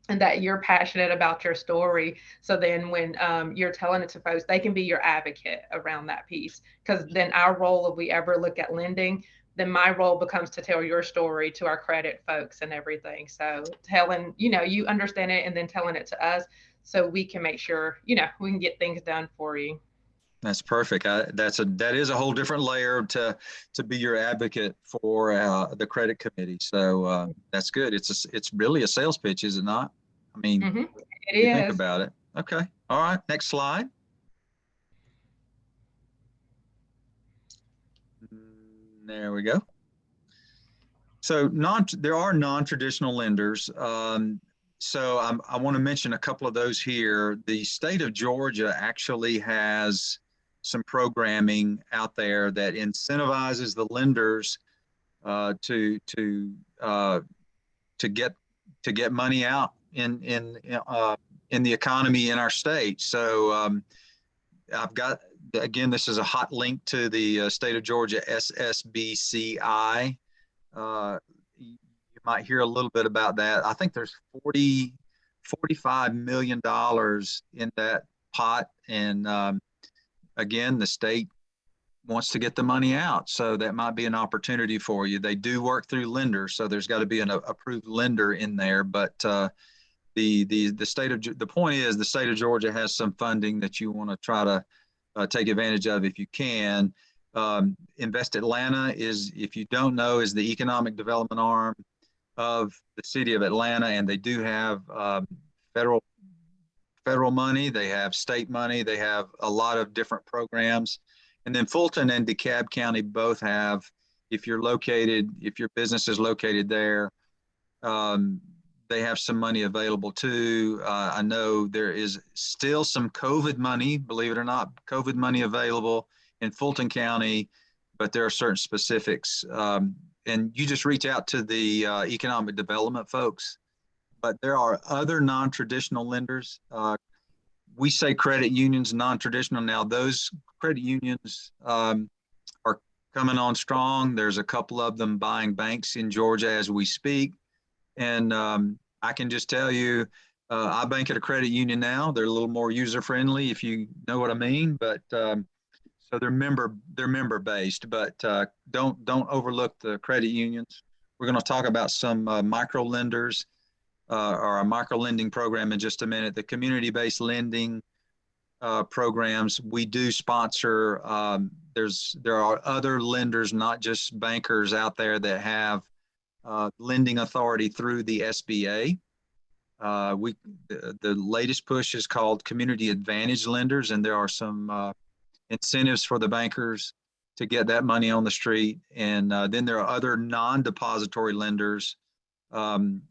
and that you're passionate about your story. So then when you're telling it to folks, they can be your advocate around that piece. Because then our role, if we ever look at lending, then my role becomes to tell your story to our credit folks and everything. So telling, you understand it, and then telling it to us so we can make sure, we can get things done for you. That's perfect. That is a whole different layer to be your advocate for the credit committee. So that's good. It's really a sales pitch, is it not? I mean, it is. Think about it. Okay. All right. Next slide. There we go. So there are non-traditional lenders. So I want to mention a couple of those here. The state of Georgia actually has some programming out there that incentivizes the lenders to get money out in the economy in our state. So I've got, again, this is a hot link to the state of Georgia SSBCI. You might hear a little bit about that. I think there's $45 million in that pot. And again, the state wants to get the money out. So that might be an opportunity for you. They do work through lenders, so there's got to be an approved lender in there. But the point is the state of Georgia has some funding that you want to try to take advantage of if you can. Invest Atlanta is, if you don't know, is the economic development arm of the city of Atlanta, and they do have federal money, they have state money, they have a lot of different programs. And then Fulton and DeKalb County both have, if your business is located there, they have some money available too. I know there is still some COVID money, believe it or not, COVID money available in Fulton County, but there are certain specifics. And you just reach out to the economic development folks. But there are other non-traditional lenders. We say credit unions, non-traditional. Now, those credit unions are coming on strong. There's a couple of them buying banks in Georgia as we speak. And I can just tell you, I bank at a credit union now. They're a little more user-friendly, if you know what I mean. But so they're member based. But don't overlook the credit unions. We're going to talk about some micro lenders or a micro lending program in just a minute. The community-based lending programs we do sponsor. There are other lenders, not just bankers, out there that have lending authority through the SBA. The latest push is called Community Advantage Lenders, and there are some incentives for the bankers to get that money on the street. And then there are other non-depository lenders,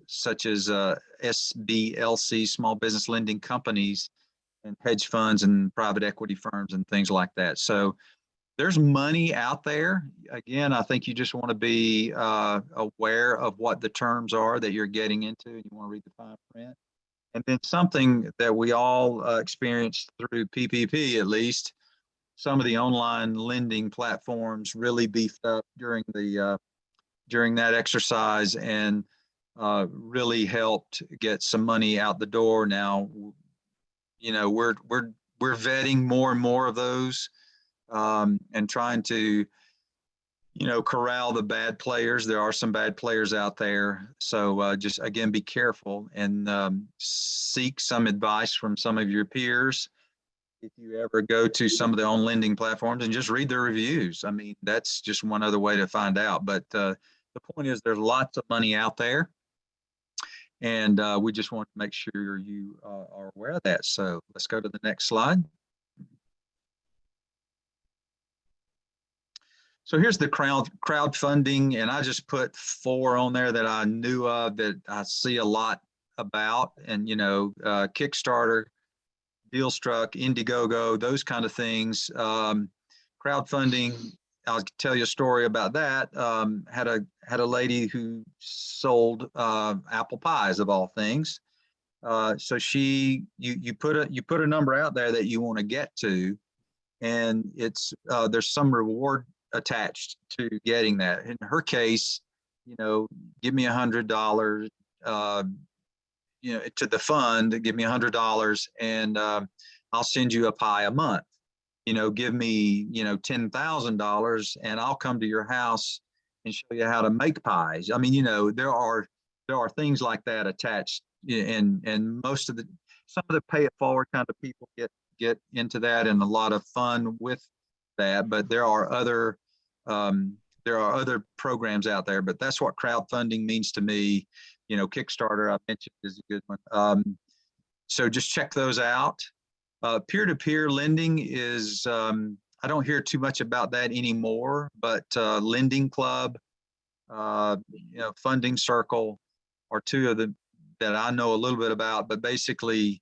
such as SBLC, small business lending companies, and hedge funds and private equity firms and things like that. So there's money out there. Again, I think you just want to be aware of what the terms are that you're getting into, and you want to read the fine print. And then something that we all experienced through PPP, at least, some of the online lending platforms really beefed up during that exercise and really helped get some money out the door. Now, we're vetting more and more of those. And trying to, corral the bad players. There are some bad players out there. So just, again, be careful and seek some advice from some of your peers. If you ever go to some of the on lending platforms and just read their reviews. I mean, that's just one other way to find out. But the point is there's lots of money out there. And we just want to make sure you are aware of that. So let's go to the next slide. So here's the crowdfunding, and I just put 4 on there that I knew of that I see a lot about, and Kickstarter, Dealstruck, Indiegogo, those kind of things. Crowdfunding, I'll tell you a story about that. Had a lady who sold apple pies, of all things. So you put a number out there that you want to get to, and there's some reward attached to getting that. In her case, give me $100, to the fund, give me $100, and I'll send you a pie a month. Give me, $10,000, and I'll come to your house and show you how to make pies. I mean, there are things like that attached, and some of the pay it forward kind of people get into that, and a lot of fun with that. But there are other programs out there. But that's what crowdfunding means to me. Kickstarter, I mentioned, is a good one. So just check those out. Peer-to-peer lending is, I don't hear too much about that anymore, but Lending Club Funding Circle are two of the that I know a little bit about, but basically,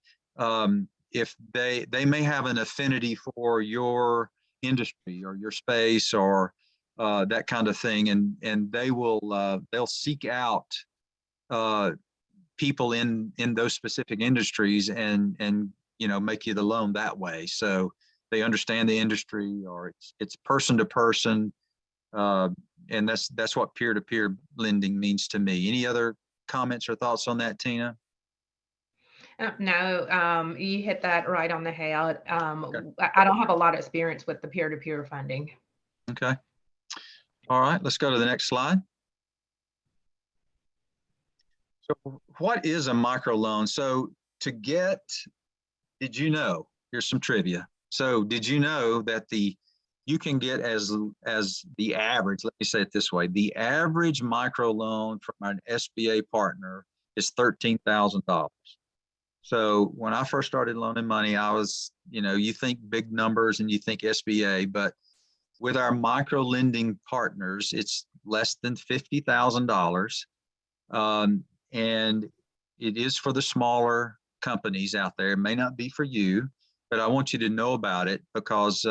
if they may have an affinity for your industry or your space or that kind of thing, and they'll seek out people in those specific industries and make you the loan that way. So they understand the industry, or it's person to person, and that's what peer-to-peer lending means to me. Any other comments or thoughts on that, Tina? No, you hit that right on the head. Okay. I don't have a lot of experience with the peer-to-peer funding. Okay. All right, let's go to the next slide. So what is a microloan? So did you know, here's some trivia. So did you know that you can get as the average, let me say it this way, the average microloan from an SBA partner is $13,000. So when I first started loaning money, I was, you think big numbers and you think SBA, but with our micro lending partners, it's less than $50,000. And it is for the smaller companies out there. It may not be for you, but I want you to know about it because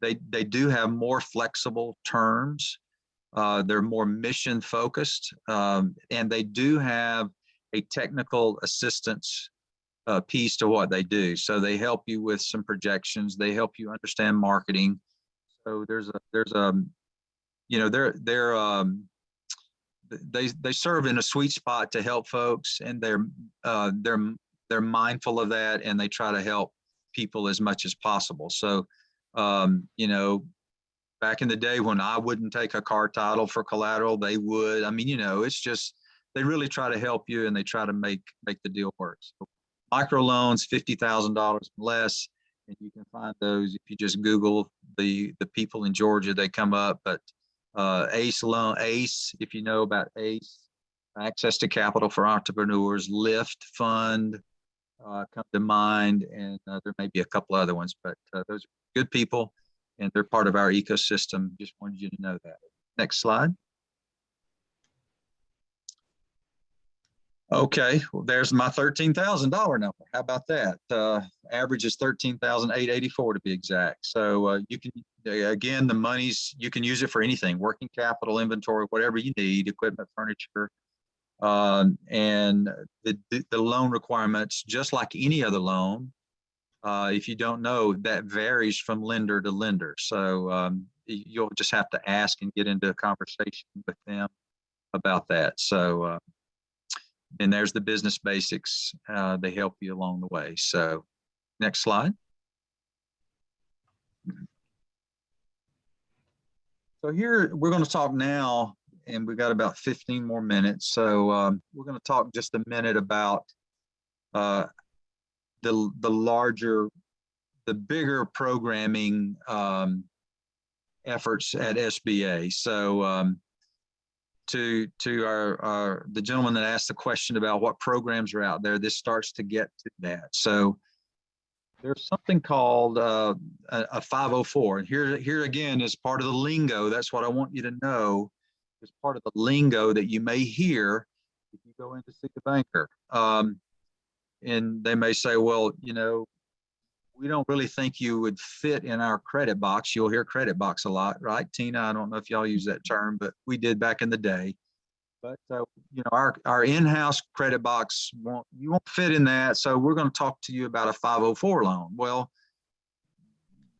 they do have more flexible terms. They're more mission focused, and they do have a technical assistance piece to what they do. So they help you with some projections. They help you understand marketing. So they serve in a sweet spot to help folks, and they're mindful of that, and they try to help people as much as possible. So back in the day when I wouldn't take a car title for collateral, they would. I mean, it's just they really try to help you, and they try to make the deal work. So microloans, $50,000 less, and you can find those if you just Google the people in Georgia. They come up, but ACE, if you know about ACE, Access to Capital for Entrepreneurs, Lift Fund come to mind, and there may be a couple other ones, but those are good people, and they're part of our ecosystem. Just wanted you to know that. Next slide. Okay, well, there's my $13,000 number. How about that? Average is $13,884 to be exact. So you can, again, the money's, you can use it for anything, working capital, inventory, whatever you need, equipment, furniture. And the loan requirements, just like any other loan, if you don't know, that varies from lender to lender. So you'll just have to ask and get into a conversation with them about that. So, and there's the business basics. They help you along the way. So next slide. So here we're going to talk now, and we've got about 15 more minutes. So we're going to talk just a minute about the bigger programming efforts at SBA. So to the gentleman that asked the question about what programs are out there, this starts to get to that. So there's something called a 504, and here again is part of the lingo. That's what I want you to know. Is part of the lingo that you may hear if you go in to see the banker. And they may say, well, we don't really think you would fit in our credit box. You'll hear credit box a lot, right? Tina, I don't know if y'all use that term, but we did back in the day. But our in-house credit box, you won't fit in that. So we're going to talk to you about a 504 loan. Well,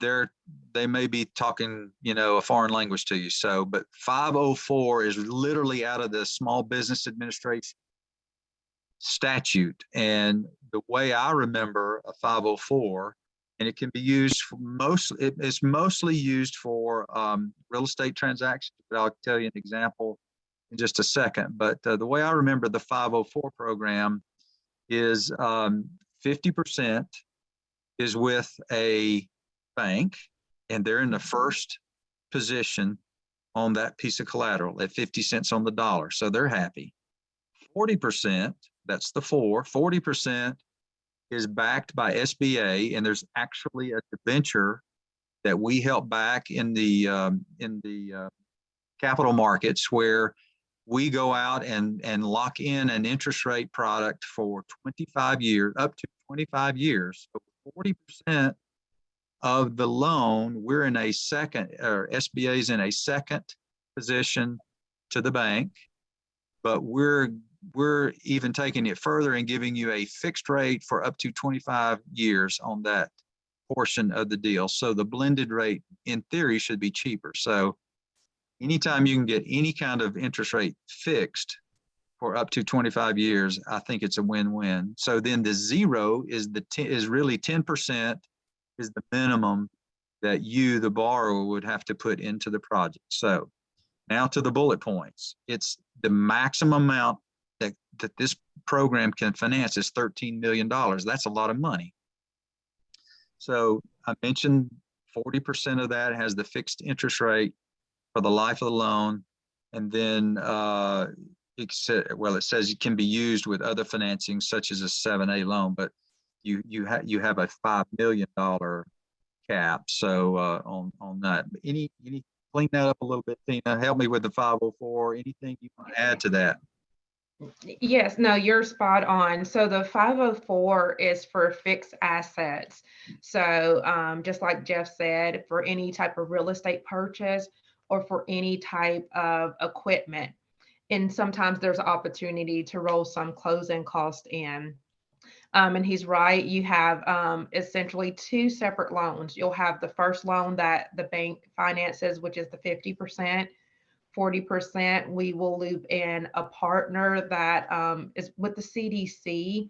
they may be talking, a foreign language to you. So, but 504 is literally out of the Small Business Administration statute. And the way I remember a 504, and it can be used for it's mostly used for real estate transactions, but I'll tell you an example in just a second. But the way I remember the 504 program is 50% is with a bank, and they're in the first position on that piece of collateral at 50 cents on the dollar. So they're happy. 40%, that's the 40% is backed by SBA, and there's actually a debenture that we help back in the capital markets where we go out and lock in an interest rate product for 25 years, up to 25 years. So 40% of the loan, we're in a second, or SBA is in a second position to the bank, but we're even taking it further and giving you a fixed rate for up to 25 years on that portion of the deal. So the blended rate in theory should be cheaper. So anytime you can get any kind of interest rate fixed for up to 25 years, I think it's a win-win. So then the zero is really 10% is the minimum that you, the borrower, would have to put into the project. So now to the bullet points. It's the maximum amount that this program can finance is $13 million. That's a lot of money. So I mentioned 40% of that has the fixed interest rate for the life of the loan. And then it says it can be used with other financing such as a 7A loan, but you have a $5 million cap. So on that, any clean that up a little bit, Tina. Help me with the 504. Anything you want to add to that? Yes, no, you're spot on. So the 504 is for fixed assets. So just like Jeff said, for any type of real estate purchase or for any type of equipment. And sometimes there's opportunity to roll some closing cost in. And he's right, you have essentially two separate loans. You'll have the first loan that the bank finances, which is the 50%. 40%, we will loop in a partner that is with the CDC,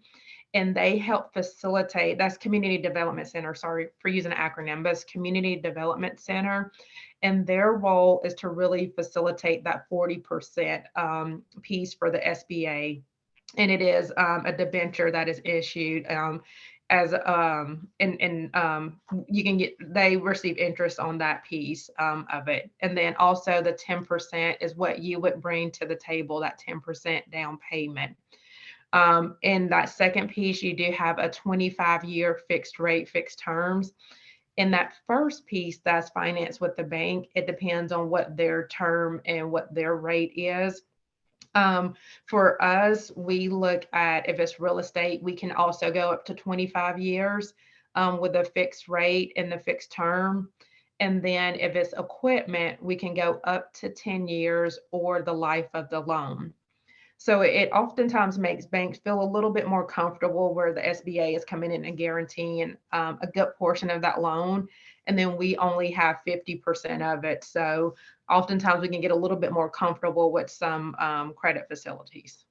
and they help facilitate, that's Community Development Center, sorry for using an acronym, but it's Community Development Center. And their role is to really facilitate that 40% piece for the SBA. And it is a debenture that is issued as you can get, they receive interest on that piece of it. And then also the 10% is what you would bring to the table, that 10% down payment. In that second piece, you do have a 25-year fixed rate, fixed terms. In that first piece that's financed with the bank, it depends on what their term and what their rate is. For us, we look at, if it's real estate, we can also go up to 25 years with a fixed rate and the fixed term. And then if it's equipment, we can go up to 10 years or the life of the loan. So it oftentimes makes banks feel a little bit more comfortable where the SBA is coming in and guaranteeing a good portion of that loan. And then we only have 50% of it. So oftentimes we can get a little bit more comfortable with some credit facilities.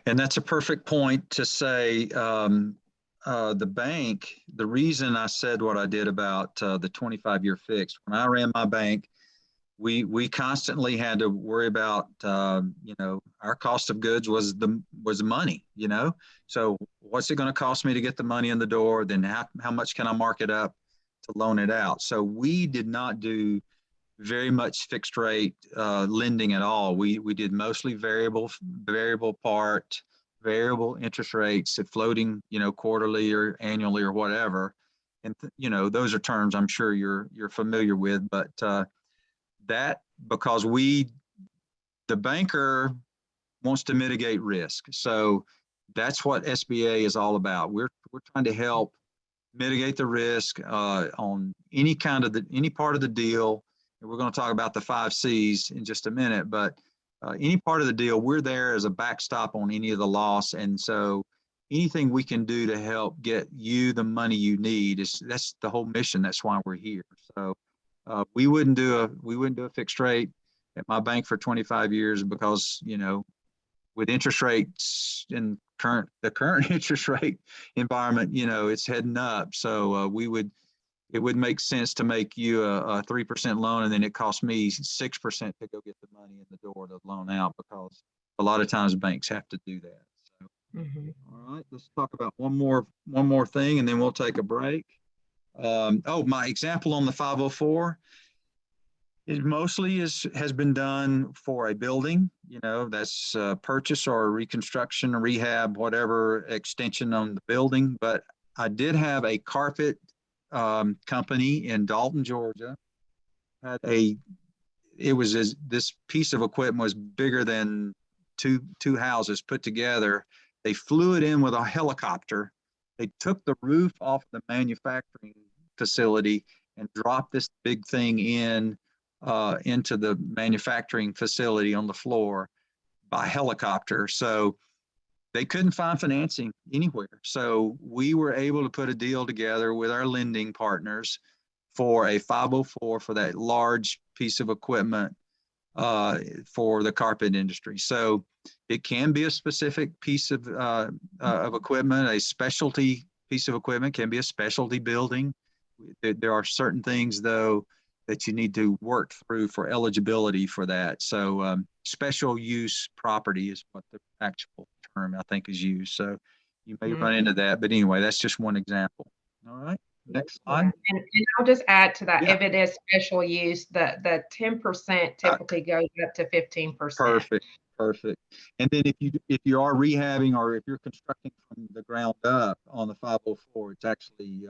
And that's a perfect point to say the bank, the reason I said what I did about the 25-year fixed, when I ran my bank, we constantly had to worry about, our cost of goods was money, so what's it going to cost me to get the money in the door? Then how much can I mark it up to loan it out? So we did not do very much fixed rate lending at all. We did mostly variable part, variable interest rates at floating, quarterly or annually or whatever. And, those are terms I'm sure you're familiar with, but that because the banker wants to mitigate risk. So that's what SBA is all about. We're trying to help mitigate the risk on any part of the deal. And we're going to talk about the 5 C's in just a minute, but any part of the deal, we're there as a backstop on any of the loss. And so anything we can do to help get you the money you need that's the whole mission. That's why we're here. So we wouldn't do a fixed rate at my bank for 25 years because, with interest rates in the current interest rate environment, it's heading up. So it would make sense to make you a 3% loan, and then it costs me 6% to go get the money in the door to loan out, because a lot of times banks have to do that. So, All right, let's talk about one more thing, and then we'll take a break. My example on the 504, it mostly has been done for a building, that's purchase or reconstruction, rehab, whatever extension on the building. But I did have a carpet company in Dalton, Georgia. this piece of equipment was bigger than two houses put together. They flew it in with a helicopter. They took the roof off the manufacturing facility and dropped this big thing into the manufacturing facility on the floor by helicopter. So they couldn't find financing anywhere. So we were able to put a deal together with our lending partners for a 504 for that large piece of equipment for the carpet industry. So it can be a specific piece of equipment. A specialty piece of equipment can be a specialty building. There are certain things, though, that you need to work through for eligibility for that. So special use property is what the actual term I think is used. So you may run into that, but anyway, that's just one example. All right, next slide. Yeah. And I'll just add to that, Yeah. if it is special use, the 10% typically goes up to 15%. Perfect. And then if you are rehabbing or if you're constructing from the ground up on the 504, it's actually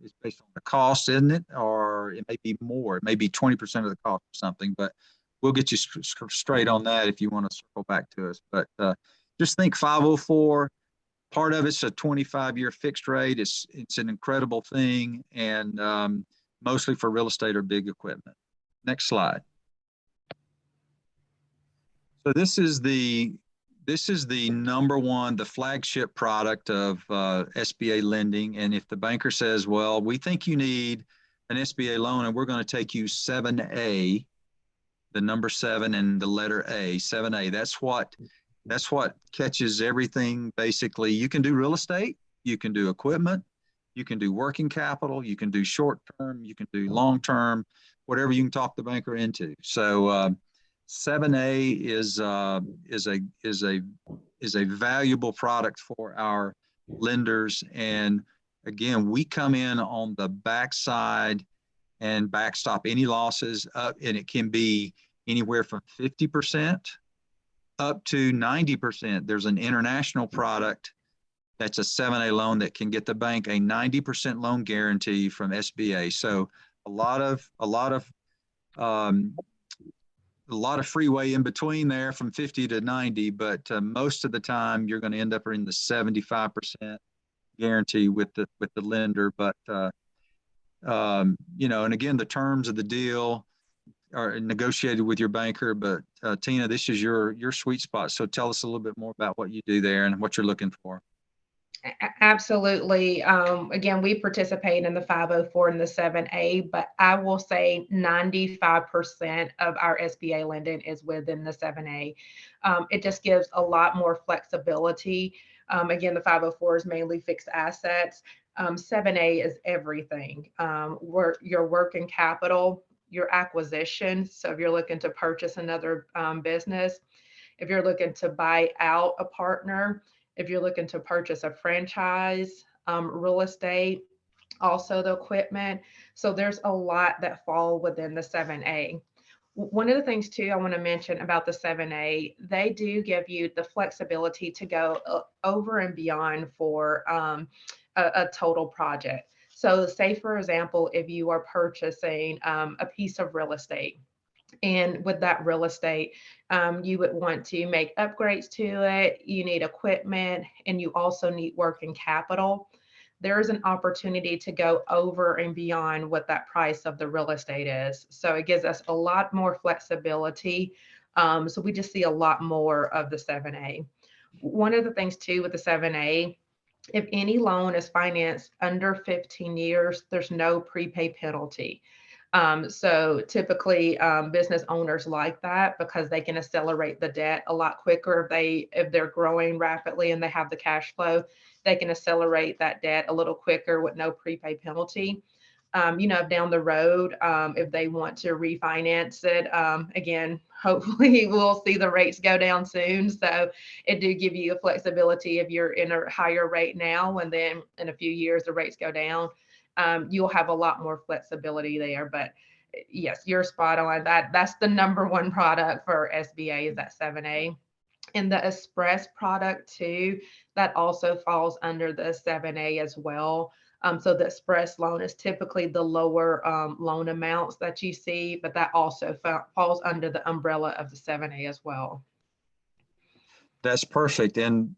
it's based on the cost, isn't it? Or it may be more. It may be 20% of the cost or something. But we'll get you straight on that if you want to circle back to us. But just think 504. Part of it's a 25-year fixed rate. It's an incredible thing, and mostly for real estate or big equipment. Next slide. So this is the number one, the flagship product of SBA lending. And if the banker says, well, we think you need an SBA loan and we're going to take you 7A, the number 7 and the letter A, 7A, that's what catches everything. Basically, you can do real estate, you can do equipment, you can do working capital, you can do short term, you can do long term, whatever you can talk the banker into. So 7A is a valuable product for our lenders. And again, we come in on the backside and backstop any losses up, and it can be anywhere from 50% up to 90%. There's an international product that's a 7A loan that can get the bank a 90% loan guarantee from SBA. So a lot of freeway in between there from 50 to 90, but most of the time you're going to end up in the 75% guarantee with the lender. But and again, the terms of the deal are negotiated with your banker. But Tina, this is your sweet spot. So tell us a little bit more about what you do there and what you're looking for. Absolutely. Again, we participate in the 504 and the 7A, but I will say 95% of our SBA lending is within the 7A. It just gives a lot more flexibility. Again, the 504 is mainly fixed assets. 7A is everything. Your working capital, your acquisition. So if you're looking to purchase another business, if you're looking to buy out a partner, if you're looking to purchase a franchise, real estate, also the equipment. So there's a lot that fall within the 7A. One of the things too I want to mention about the 7A, they do give you the flexibility to go over and beyond for a total project. So say, for example, if you are purchasing a piece of real estate, and with that real estate, you would want to make upgrades to it, you need equipment, and you also need working capital. There is an opportunity to go over and beyond what that price of the real estate is. So it gives us a lot more flexibility. So we just see a lot more of the 7A. One of the things too with the 7A, if any loan is financed under 15 years, there's no prepay penalty. So typically business owners like that because they can accelerate the debt a lot quicker. If they're growing rapidly and they have the cash flow, they can accelerate that debt a little quicker with no prepay penalty. Down the road, if they want to refinance it, again, hopefully we'll see the rates go down soon. So it do give you a flexibility if you're in a higher rate now, and then in a few years the rates go down. You'll have a lot more flexibility there. But yes, you're spot on. That's the number one product for SBA is that 7A. And the Express product too, that also falls under the 7A as well. So the express loan is typically the lower loan amounts that you see, but that also falls under the umbrella of the 7A as well. That's perfect. And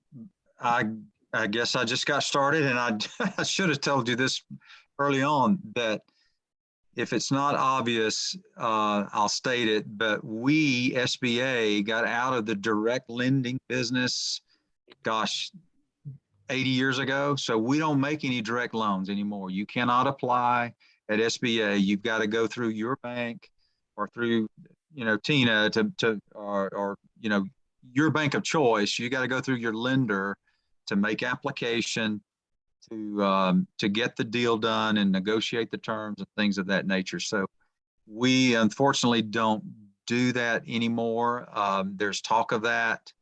I, I guess I just got started, and I should have told you this early on, that if it's not obvious, I'll state it, but we, SBA, got out of the direct lending business, gosh, 80 years ago. So we don't make any direct loans anymore. You cannot apply at SBA. You've got to go through your bank or through, Tina or your bank of choice. You got to go through your lender to make application, to get the deal done and negotiate the terms and things of that nature. So we unfortunately don't do that anymore. There's talk of that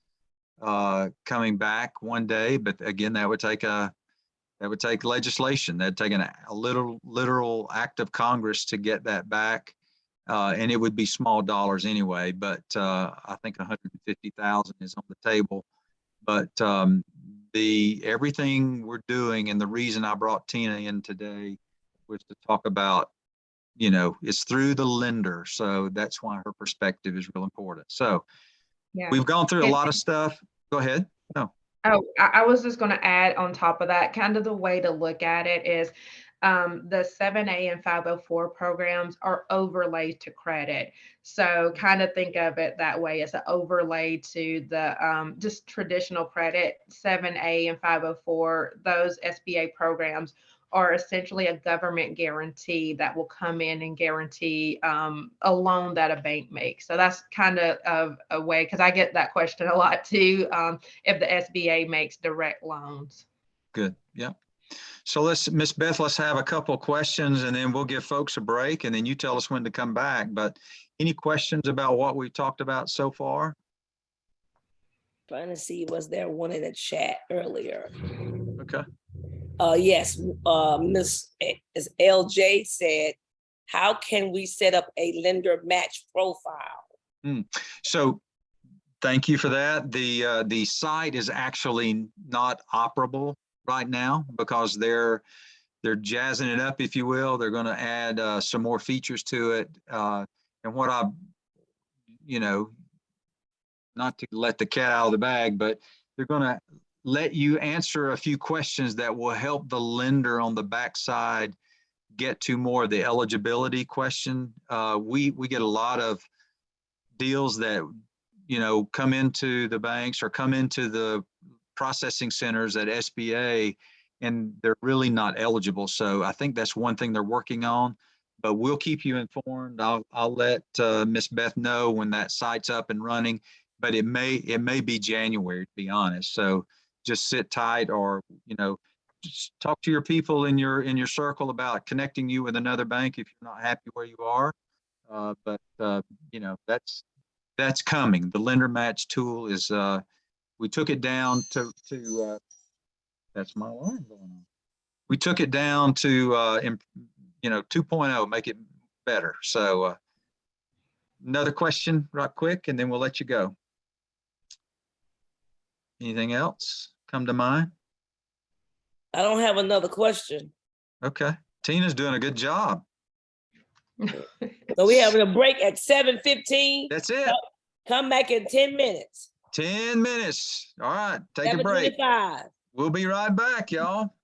coming back one day, but again, that would take legislation. That'd take a literal act of Congress to get that back. And it would be small dollars anyway, but I think 150,000 is on the table. But everything we're doing, and the reason I brought Tina in today was to talk about, it's through the lender. So that's why her perspective is real important. So Yeah. we've gone through a lot of stuff. Go ahead. No. Oh, I was just going to add on top of that, kind of the way to look at it is the 7A and 504 programs are overlaid to credit. So kind of think of it that way, as an overlay to the just traditional credit. 7A and 504, those SBA programs are essentially a government guarantee that will come in and guarantee a loan that a bank makes. So that's kind of a way, because I get that question a lot too, if the SBA makes direct loans. Good. Yeah. So Miss Beth, let's have a couple of questions, and then we'll give folks a break, and then you tell us when to come back. But any questions about what we talked about so far? Trying to see, was there one in the chat earlier? Okay. Yes, Miss LJ said, how can we set up a lender match profile? So thank you for that. The site is actually not operable right now because they're jazzing it up, if you will. They're going to add some more features to it. And what not to let the cat out of the bag, but they're going to let you answer a few questions that will help the lender on the backside get to more of the eligibility question. We get a lot of deals that, come into the banks or come into the processing centers at SBA, and they're really not eligible. So I think that's one thing they're working on, but we'll keep you informed. I'll let Miss Beth know when that site's up and running, but it may be January, to be honest. So just sit tight, or, just talk to your people in your circle about connecting you with another bank if you're not happy where you are. But that's coming. The lender match tool is, we took it down to that's my alarm going on. We took it down to 2.0, make it better. So another question right quick, and then we'll let you go. Anything else come to mind? I don't have another question. Okay. Tina's doing a good job. So we're having a break at 7:15. That's it. Come back in 10 minutes. 10 minutes. All right. Take a break. 7:25. We'll be right back, y'all.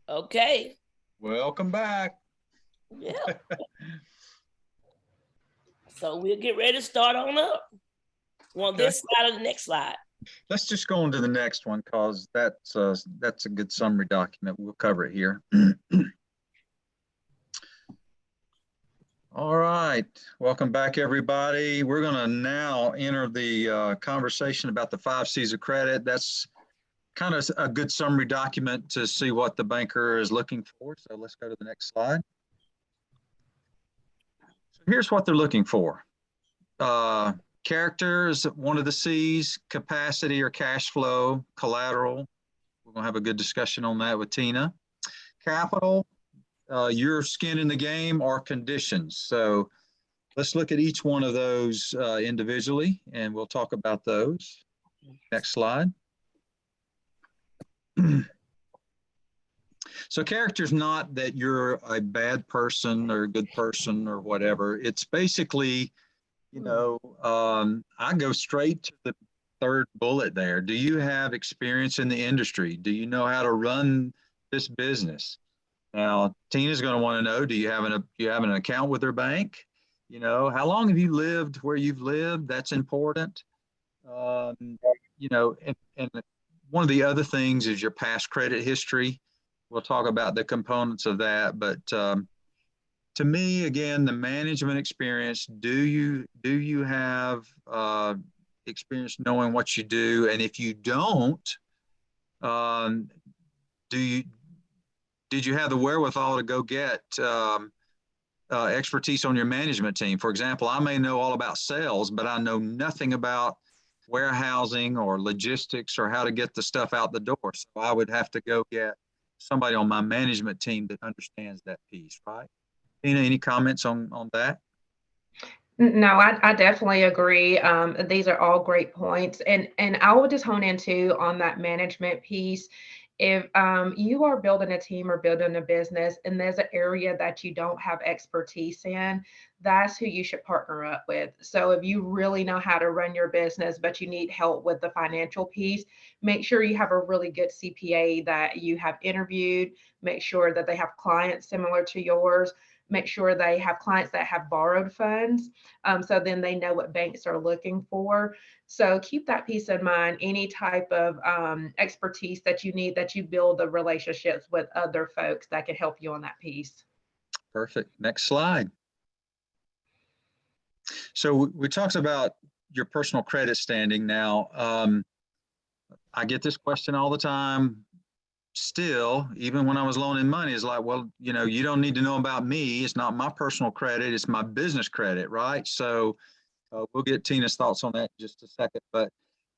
Okay. Welcome back. Yeah. So we'll get ready to start on up. On this side of the next slide. Let's just go on to the next one because that's a good summary document. We'll cover it here. All right, welcome back, everybody. We're going to now enter the conversation about the 5 C's of credit. That's kind of a good summary document to see what the banker is looking for. So let's go to the next slide. So here's what they're looking for. Character is one of the C's, capacity or cash flow, collateral. We're going to have a good discussion on that with Tina. Capital, your skin in the game, or conditions. So let's look at each one of those individually, and we'll talk about those. Next slide. So character is not that you're a bad person or a good person or whatever. It's basically, you know, I go straight to the third bullet there. Do you have experience in the industry? Do you know how to run this business? Now, Tina's going to want to know, do you have an account with their bank? You know, how long have you lived where you've lived? That's important. You know, and one of the other things is your past credit history. We'll talk about the components of that, but to me, again, the management experience, do you have experience knowing what you do? And if you don't, did you have the wherewithal to go get expertise on your management team? For example, I may know all about sales, but I know nothing about warehousing or logistics or how to get the stuff out the door. So I would have to go get somebody on my management team that understands that piece, right? Tina, any comments on that? No, I definitely agree. These are all great points. And I will just hone in too on that management piece. If you are building a team or building a business and there's an area that you don't have expertise in, that's who you should partner up with. So if you really know how to run your business, but you need help with the financial piece, make sure you have a really good CPA that you have interviewed, make sure that they have clients similar to yours. Make sure they have clients that have borrowed funds. So then they know what banks are looking for. So keep that piece in mind. Any type of expertise that you need, that you build the relationships with other folks that can help you on that piece. Perfect. Next slide. So we talked about your personal credit standing. Now, I get this question all the time. Still, even when I was loaning money, it's like, well, you know, you don't need to know about me. It's not my personal credit. It's my business credit, right? So we'll get Tina's thoughts on that in just a second. But,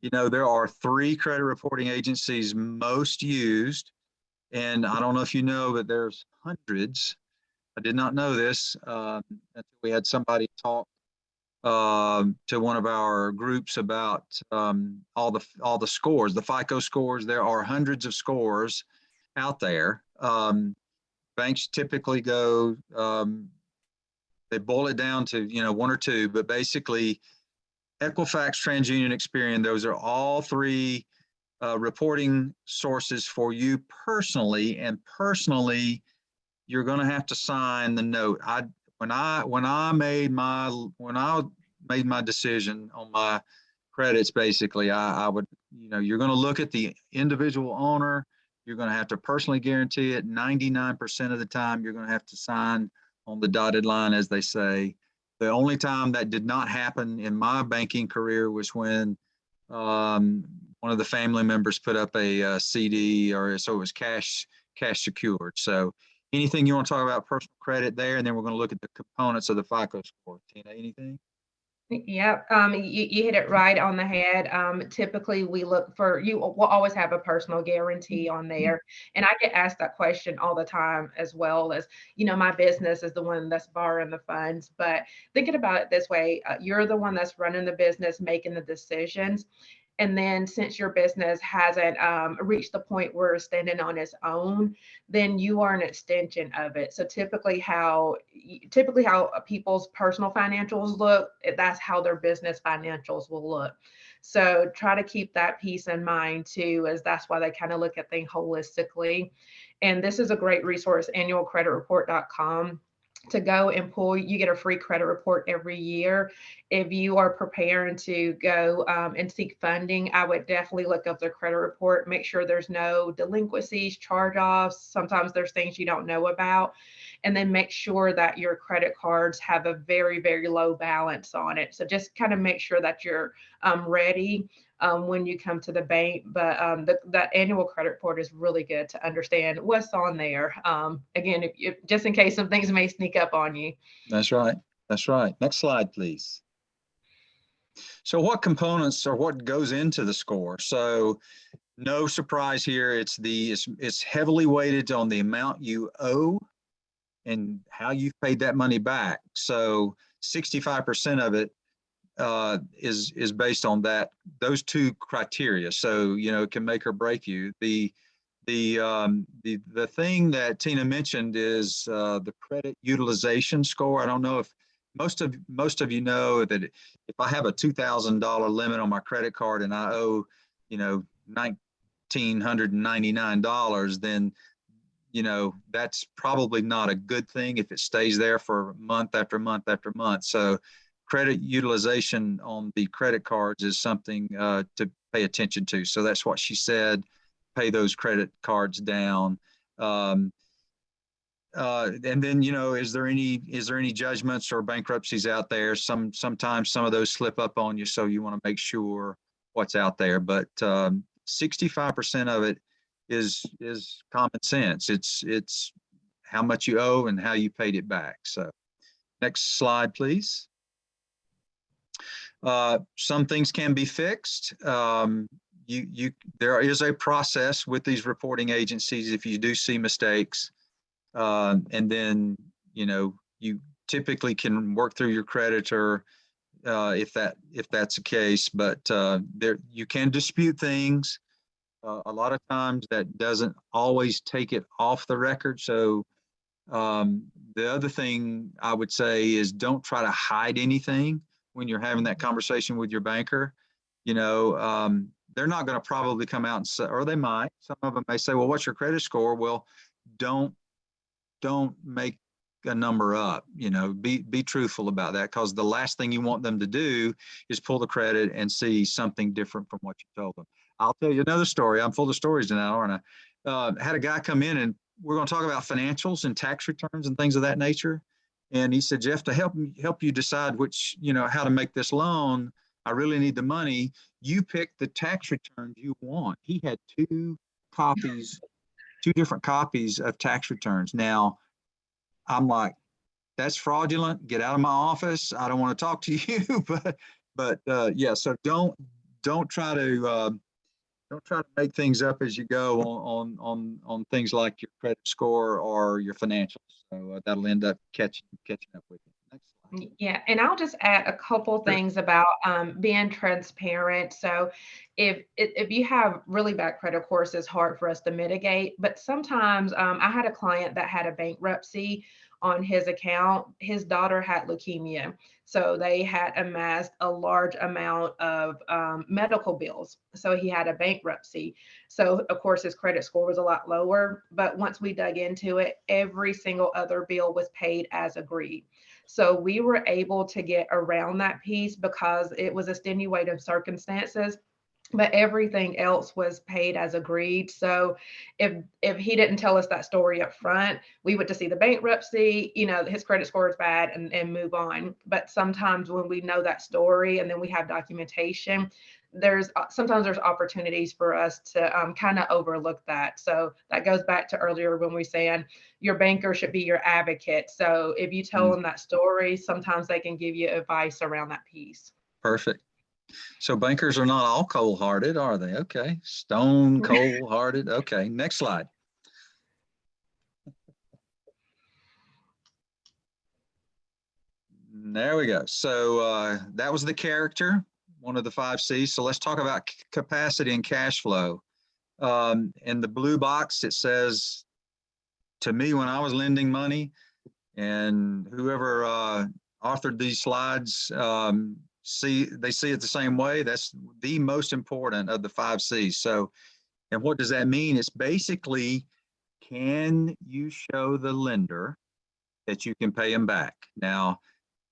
you know, there are 3 credit reporting agencies most used. And I don't know if you know, but there's hundreds. I did not know this until we had somebody talk to one of our groups about all the scores, the FICO scores. There are hundreds of scores out there. Banks typically go, they boil it down to 1 or 2, but basically Equifax, TransUnion, Experian, those are all 3 reporting sources for you personally, and personally, you're going to have to sign the note. When I made my decision on my credits, basically, I would, you're going to look at the individual owner. You're going to have to personally guarantee it. 99% of the time, you're going to have to sign on the dotted line, as they say. The only time that did not happen in my banking career was when one of the family members put up a CD, or so it was cash secured. So anything you want to talk about personal credit there, and then we're going to look at the components of the FICO score. Tina, anything? Yep, you hit it right on the head. Typically, we look for, you will always have a personal guarantee on there. And I get asked that question all the time, as well as, my business is the one that's borrowing the funds. But thinking about it this way, you're the one that's running the business, making the decisions. And then since your business hasn't reached the point where it's standing on its own, then you are an extension of it. So typically how people's personal financials look, that's how their business financials will look. So try to keep that piece in mind too, as that's why they kind of look at things holistically. And this is a great resource, annualcreditreport.com, to go and pull. You get a free credit report every year. If you are preparing to go and seek funding, I would definitely look up their credit report, make sure there's no delinquencies, charge-offs. Sometimes there's things you don't know about. And then make sure that your credit cards have a very, very low balance on it. So just kind of make sure that you're ready when you come to the bank. But that annual credit report is really good to understand what's on there. Again, if just in case some things may sneak up on you. That's right. That's right. Next slide, please. So what components or what goes into the score? So no surprise here. It's heavily weighted on the amount you owe and how you've paid that money back. So 65% of it is based on those two criteria. So, you know, it can make or break you. The thing that Tina mentioned is the credit utilization score. I don't know if most of you know that if I have a $2,000 limit on my credit card and I owe, you know, $1,999, then, you know, that's probably not a good thing if it stays there for month after month after month. So credit utilization on the credit cards is something to pay attention to. So that's what she said, pay those credit cards down. And then, you know, is there any judgments or bankruptcies out there? Sometimes some of those slip up on you, so you want to make sure what's out there. But 65% of it is common sense. It's how much you owe and how you paid it back. So next slide, please. Some things can be fixed. There is a process with these reporting agencies if you do see mistakes. And then, you know, you typically can work through your creditor if that's the case, but you can dispute things. A lot of times that doesn't always take it off the record. So the other thing I would say is don't try to hide anything when you're having that conversation with your banker. You know, they're not going to probably come out and say, or they might, some of them may say, well, what's your credit score? Well, don't make a number up, you know, be truthful about that, because the last thing you want them to do is pull the credit and see something different from what you told them. I'll tell you another story. I'm full of stories now, aren't I? Had a guy come in and we're going to talk about financials and tax returns and things of that nature. And he said, Jeff, to help you decide which, you know, how to make this loan, I really need the money. You pick the tax returns you want. He had two different copies of tax returns. Now, I'm like, that's fraudulent. Get out of my office. I don't want to talk to you. but yeah, so don't try to make things up as you go on things like your credit score or your financials. So that'll end up catching up with you. Next slide. Yeah, and I'll just add a couple things about being transparent. So if you have really bad credit, of course, it's hard for us to mitigate. But sometimes I had a client that had a bankruptcy on his account. His daughter had leukemia. So they had amassed a large amount of medical bills. So he had a bankruptcy. So of course his credit score was a lot lower, but once we dug into it, every single other bill was paid as agreed. So we were able to get around that piece because it was extenuating circumstances, but everything else was paid as agreed. So if he didn't tell us that story up front, we would just see the bankruptcy, you know, his credit score is bad and move on. But sometimes when we know that story and then we have documentation, sometimes there's opportunities for us to kind of overlook that. So that goes back to earlier when we saying your banker should be your advocate. So if you tell them that story, sometimes they can give you advice around that piece. Perfect. So bankers are not all cold-hearted, are they? Okay. Stone cold-hearted. Okay. Next slide. There we go. So that was the character, one of the 5 C's. So let's talk about capacity and cash flow. In the blue box, it says, to me, when I was lending money, and whoever authored these slides they see it the same way. That's the most important of the 5 C's. So, and what does that mean? It's basically, can you show the lender that you can pay them back? Now,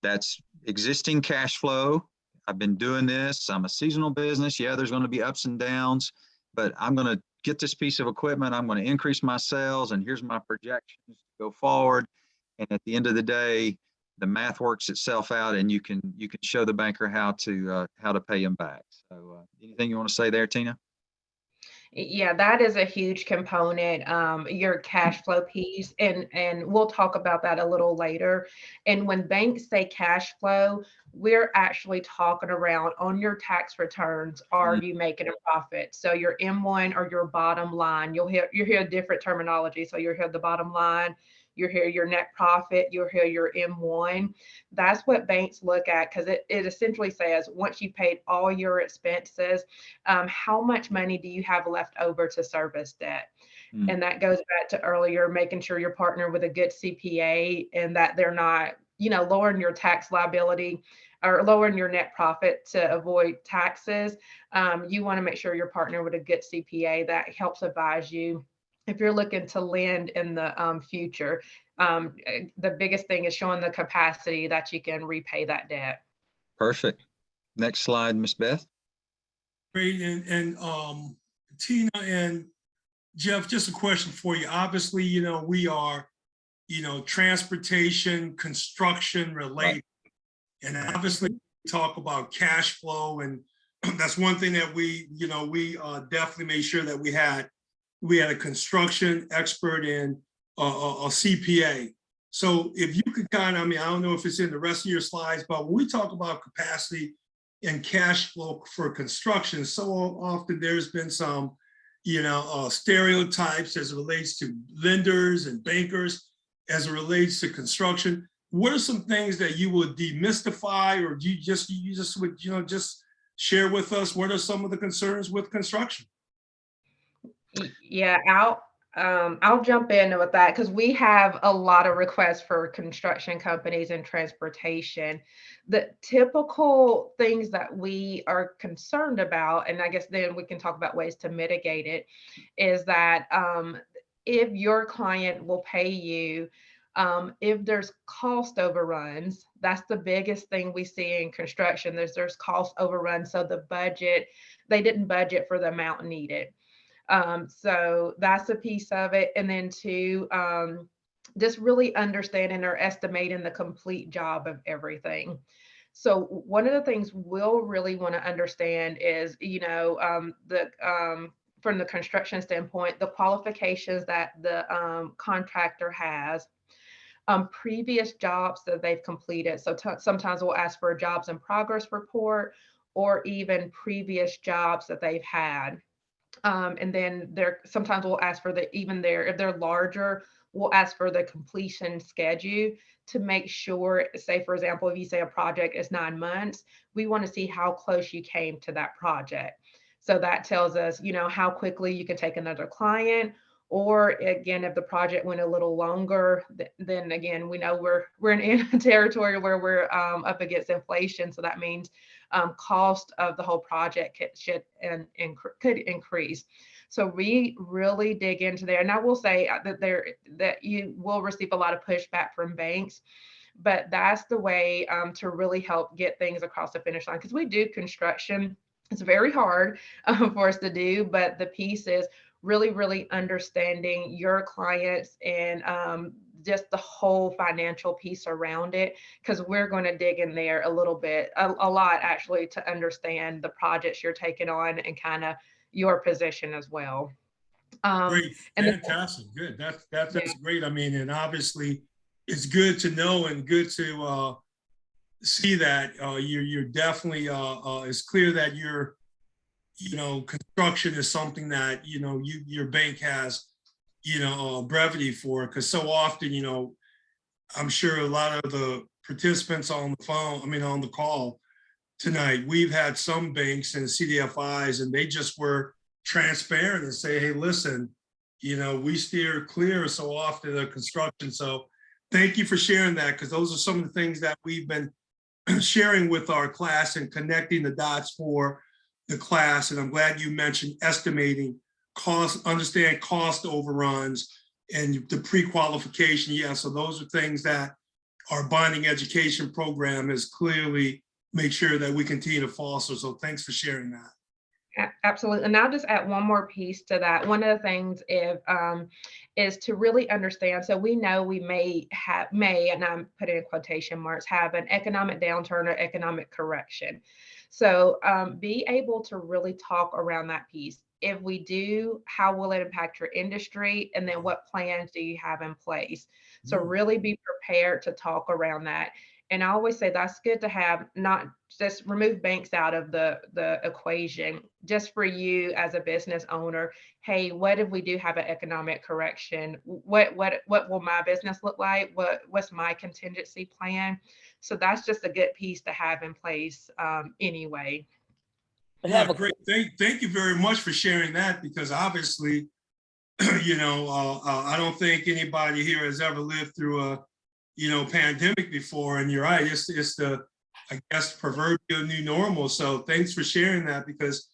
that's existing cash flow. I've been doing this. I'm a seasonal business. Yeah, there's going to be ups and downs, but I'm going to get this piece of equipment. I'm going to increase my sales, and here's my projections to go forward. And at the end of the day, the math works itself out, and you can show the banker how to pay them back. So, anything you want to say there, Tina? Yeah, that is a huge component, your cash flow piece, and we'll talk about that a little later. And when banks say cash flow, we're actually talking around on your tax returns, are you making a profit? So your M1 or your bottom line, you'll hear different terminology. So you'll hear the bottom line, you'll hear your net profit, you'll hear your M1. That's what banks look at, because it essentially says once you paid all your expenses, how much money do you have left over to service debt? And that goes back to earlier, making sure you're partnered with a good CPA and that they're not, lowering your tax liability or lowering your net profit to avoid taxes. You want to make sure you're partnered with a good CPA that helps advise you if you're looking to lend in the future. The biggest thing is showing the capacity that you can repay that debt. Perfect. Next slide, Ms. Beth. Great, and Tina and Jeff, just a question for you. Obviously, we are, transportation, construction related. And obviously we talk about cash flow, and that's one thing that we definitely made sure that we had a construction expert and a CPA. So if you could I don't know if it's in the rest of your slides, but when we talk about capacity and cash flow for construction, so often there's been some, stereotypes as it relates to lenders and bankers, as it relates to construction. What are some things that you would demystify, or do you just would, just share with us? What are some of the concerns with construction? Yeah, I'll jump in with that, because we have a lot of requests for construction companies and transportation. The typical things that we are concerned about, and I guess then we can talk about ways to mitigate it, is that if your client will pay you, if there's cost overruns, that's the biggest thing we see in construction. There's cost overruns. So they didn't budget for the amount needed. So that's a piece of it. And then two, just really understanding or estimating the complete job of everything. So one of the things we'll really want to understand is, from the construction standpoint, the qualifications that the contractor has, previous jobs that they've completed. So sometimes we'll ask for a jobs in progress report, or even previous jobs that they've had. And then sometimes we'll ask for if they're larger, we'll ask for the completion schedule to make sure, say, for example, if you say a project is 9 months, we want to see how close you came to that project. So that tells us, how quickly you can take another client, or again, if the project went a little longer, then again, we know we're in a territory where we're up against inflation. So that means cost of the whole project could increase. So we really dig into there. And I will say that you will receive a lot of pushback from banks, but that's the way to really help get things across the finish line. Because we do construction. It's very hard for us to do, but the piece is really, really understanding your clients and just the whole financial piece around it, because we're going to dig in there a little bit, a lot actually, to understand the projects you're taking on and kind of your position as well. Great, fantastic, good. That's great. I mean, and obviously it's good to know and good to see that you're definitely, it's clear that you're, construction is something that, your bank has, brevity for, because so often, I'm sure a lot of the participants on the call tonight, we've had some banks and CDFIs, and they just were transparent and say, hey, listen, we steer clear so often of construction. So thank you for sharing that, because those are some of the things that we've been sharing with our class and connecting the dots for the class. And I'm glad you mentioned estimating cost, understand cost overruns and the pre-qualification. Yeah, so those are things that our bonding education program is clearly make sure that we continue to foster. So thanks for sharing that. Absolutely. And I'll just add one more piece to that. One of the things is to really understand. So we know we may, and I'm putting in quotation marks, have an economic downturn or economic correction. So be able to really talk around that piece. If we do, how will it impact your industry? And then what plans do you have in place? So really be prepared to talk around that. And I always say that's good to have, not just remove banks out of the equation, just for you as a business owner. Hey, what if we do have an economic correction? What will my business look like? What's my contingency plan? So that's just a good piece to have in place anyway. Yeah, great. Thank you very much for sharing that, because obviously, you know, I don't think anybody here has ever lived through a pandemic before, and you're right, it's the, I guess, proverbial new normal. So thanks for sharing that, because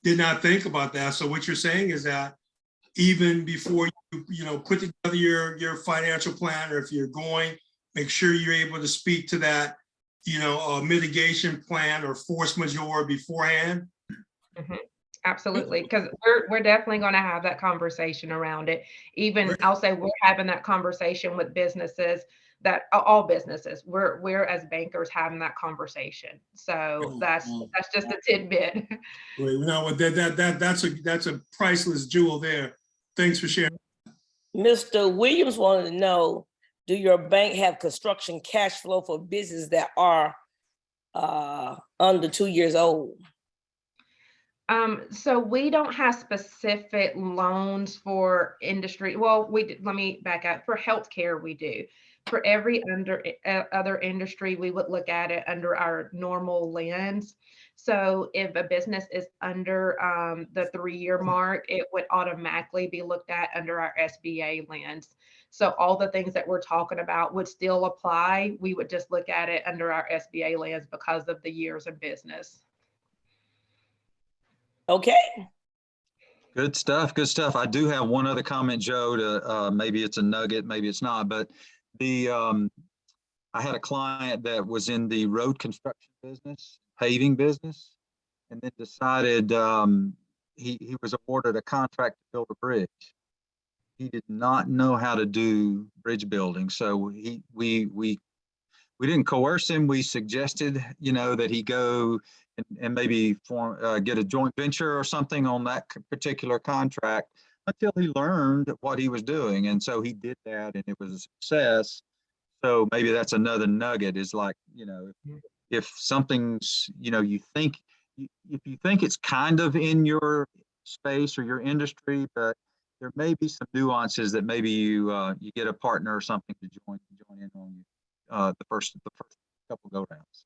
did not think about that. So what you're saying is that even before you put together your financial plan, or if you're going, make sure you're able to speak to that mitigation plan or force majeure beforehand. Absolutely, because we're definitely going to have that conversation around it. Even I'll say we're having that conversation with businesses, that all businesses, we're as bankers having that conversation. So that's just a tidbit. Great. No, that's a priceless jewel there. Thanks for sharing. Mr. Williams wanted to know, do your bank have construction cash flow for businesses that are under 2 years old? So we don't have specific loans for industry. Well, let me back up. For healthcare, we do. For every other industry, we would look at it under our normal lens. So if a business is under the 3-year mark, it would automatically be looked at under our SBA lens. So all the things that we're talking about would still apply. We would just look at it under our SBA lens because of the years of business. Okay. Good stuff. Good stuff. I do have one other comment, Joe, to maybe it's a nugget, maybe it's not, but I had a client that was in the road construction business, paving business, and then decided he was awarded a contract to build a bridge. He did not know how to do bridge building, so we didn't coerce him. We suggested, that he go and maybe get a joint venture or something on that particular contract until he learned what he was doing. And so he did that, and it was a success. So maybe that's another nugget, is like, if something's, if you think it's kind of in your space or your industry, but there may be some nuances that maybe you get a partner or something to join in on you. The first couple go rounds.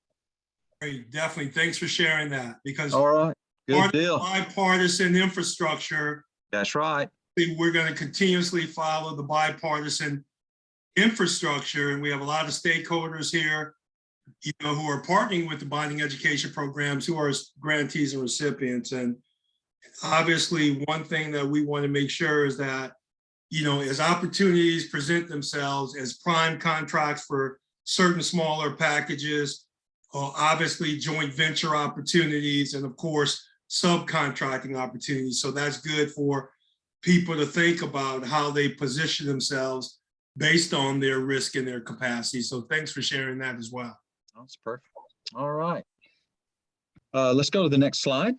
Great, definitely. Thanks for sharing that, because all right, good deal. Bipartisan infrastructure. That's right. We're going to continuously follow the bipartisan infrastructure, and we have a lot of stakeholders here, who are partnering with the bonding education programs, who are grantees and recipients. And obviously, one thing that we want to make sure is that, as opportunities present themselves as prime contracts for certain smaller packages, obviously joint venture opportunities, and of course, subcontracting opportunities. So that's good for people to think about how they position themselves based on their risk and their capacity. So thanks for sharing that as well. That's perfect. All right. Let's go to the next slide.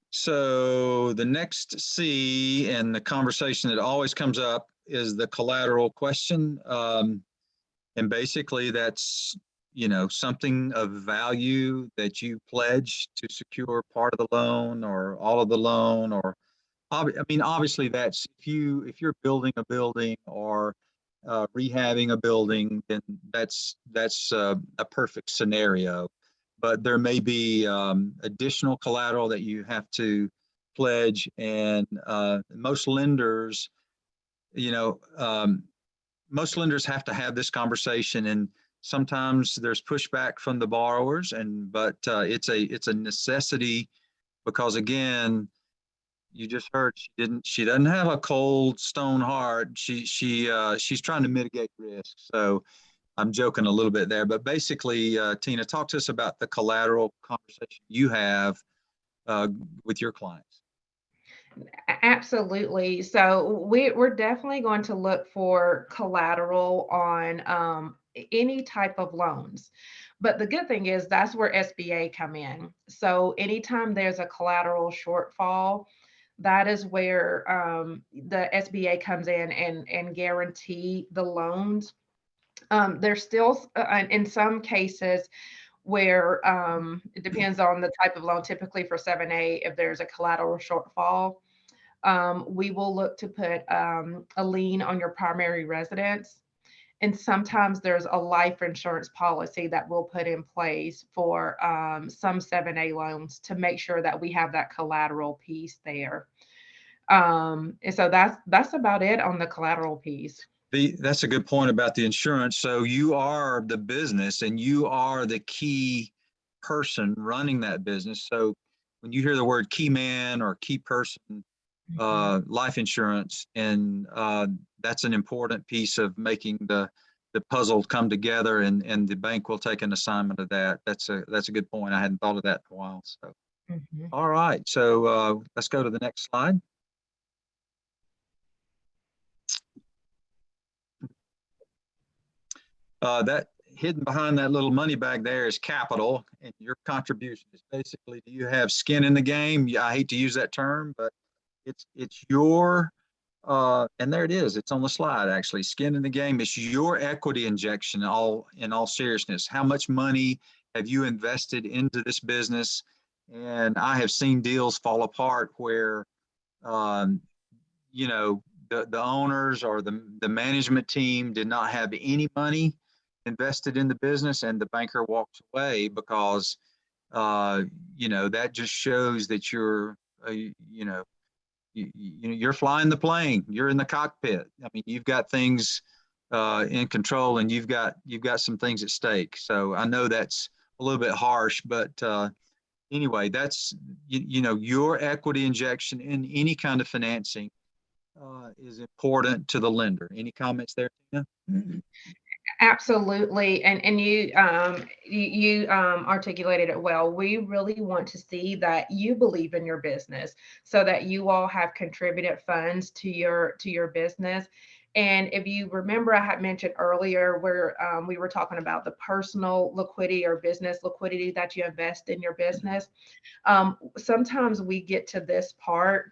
So the next C, and the conversation that always comes up, is the collateral question. And basically that's, something of value that you pledge to secure part of the loan or all of the loan, or obviously that's if you're building a building or rehabbing a building, then that's a perfect scenario. But there may be additional collateral that you have to pledge, and most lenders, most lenders have to have this conversation, and sometimes there's pushback from the borrowers, but it's a necessity, because again, you just heard she doesn't have a cold stone heart. She's trying to mitigate risk. So I'm joking a little bit there, but basically, Tina, talk to us about the collateral conversation you have with your clients. Absolutely. So we're definitely going to look for collateral on any type of loans. But the good thing is that's where SBA come in. So anytime there's a collateral shortfall, that is where the SBA comes in and guarantee the loans. There's still, in some cases, where it depends on the type of loan. Typically for 7A, if there's a collateral shortfall, we will look to put a lien on your primary residence. And sometimes there's a life insurance policy that we'll put in place for some 7A loans to make sure that we have that collateral piece there. And so that's about it on the collateral piece. That's a good point about the insurance. So you are the business and you are the key person running that business. So when you hear the word key man or key person, life insurance, and that's an important piece of making the puzzle come together, and the bank will take an assignment of that. That's a good point. I hadn't thought of that in a while. So, all right. So let's go to the next slide. That hidden behind that little money bag there is capital, and your contribution is basically, do you have skin in the game? I hate to use that term, but it's your, and there it is. It's on the slide, actually. Skin in the game. It's your equity injection, in all seriousness. How much money have you invested into this business? And I have seen deals fall apart where, you know, the owners or the management team did not have any money invested in the business, and the banker walks away because, you know, that just shows that you're, you know, you're flying the plane. You're in the cockpit. I mean, you've got things in control, and you've got some things at stake. So I know that's a little bit harsh, but anyway, that's you know, your equity injection in any kind of financing is important to the lender. Any comments there, Tina? Absolutely. And you articulated it well. We really want to see that you believe in your business, so that you all have contributed funds to your business. And if you remember, I had mentioned earlier where we were talking about the personal liquidity or business liquidity that you invest in your business. Sometimes we get to this part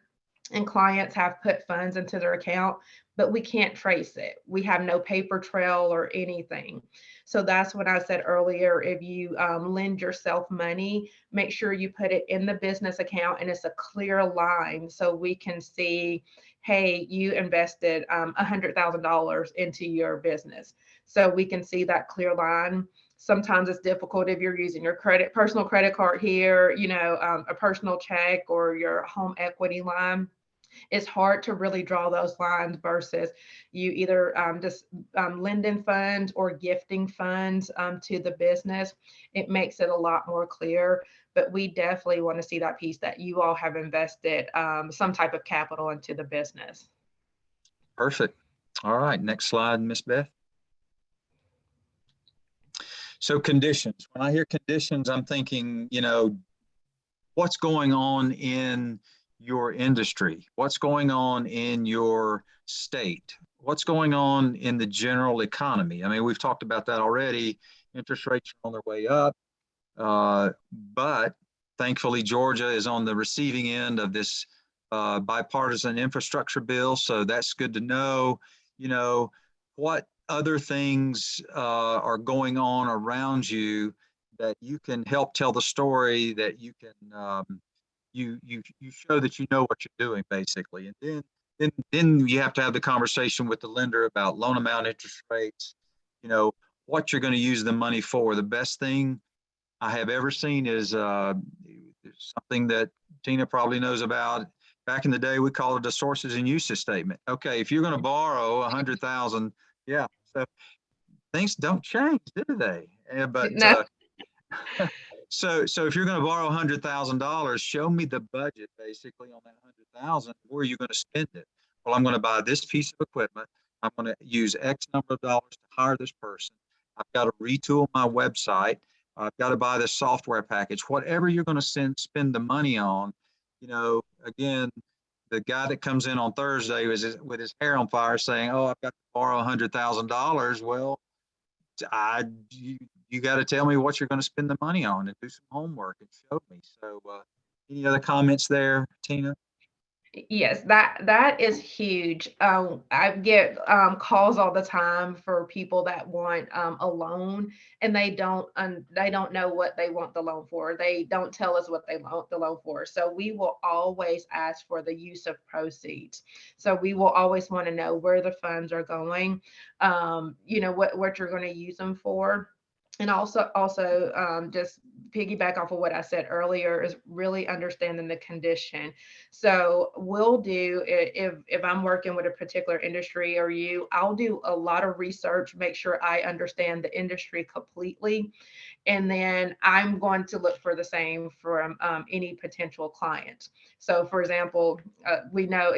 and clients have put funds into their account, but we can't trace it. We have no paper trail or anything. So that's what I said earlier. If you lend yourself money, make sure you put it in the business account and it's a clear line so we can see, hey, you invested $100,000 into your business. So we can see that clear line. Sometimes it's difficult if you're using your personal credit card here, you know, a personal check or your home equity line. It's hard to really draw those lines versus you either just lending funds or gifting funds to the business. It makes it a lot more clear, but we definitely want to see that piece that you all have invested some type of capital into the business. Perfect. All right, next slide, Miss Beth. So conditions. When I hear conditions, I'm thinking, you know, what's going on in your industry? What's going on in your state? What's going on in the general economy? I mean, we've talked about that already. Interest rates are on their way up, but thankfully Georgia is on the receiving end of this bipartisan infrastructure bill, so that's good to know. You know, what other things are going on around you that you can help tell the story, that you can you show that you know what you're doing, basically. And then you have to have the conversation with the lender about loan amount, interest rates, you know, what you're going to use the money for. The best thing I have ever seen is something that Tina probably knows about. Back in the day, we called it a sources and uses statement. Okay, if you're going to borrow $100,000, Yeah. So things don't change, do they? But No. so if you're going to borrow $100,000, show me the budget basically on that 100,000. Where are you going to spend it? Well, I'm going to buy this piece of equipment. I'm going to use X number of dollars to hire this person. I've got to retool my website. I've got to buy this software package. Whatever you're going to spend the money on, again, the guy that comes in on Thursday with his hair on fire saying, "Oh, I've got to borrow $100,000." Well, you got to tell me what you're going to spend the money on and do some homework and show me. So, any other comments there, Tina? Yes, that is huge. I get calls all the time for people that want a loan, and they don't know what they want the loan for. They don't tell us what they want the loan for. So we will always ask for the use of proceeds. So we will always want to know where the funds are going, what you're going to use them for. And also just piggyback off of what I said earlier is really understanding the condition. So we'll do, if I'm working with a particular industry or I'll do a lot of research, make sure I understand the industry completely. And then I'm going to look for the same from any potential client. So for example, we know,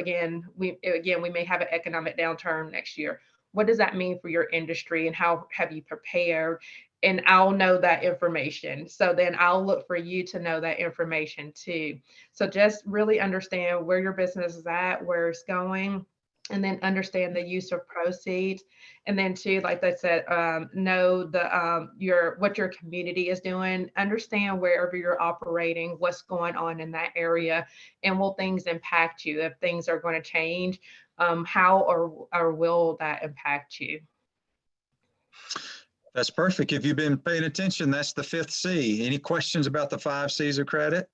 we may have an economic downturn next year. What does that mean for your industry, and how have you prepared? And I'll know that information. So then I'll look for you to know that information too. So just really understand where your business is at, where it's going, and then understand the use of proceeds. And then too, like I said, know what your community is doing, understand wherever you're operating, what's going on in that area, and will things impact you? If things are going to change, how or will that impact you? That's perfect. If you've been paying attention, that's the 5th C. Any questions about the 5 C's of credit?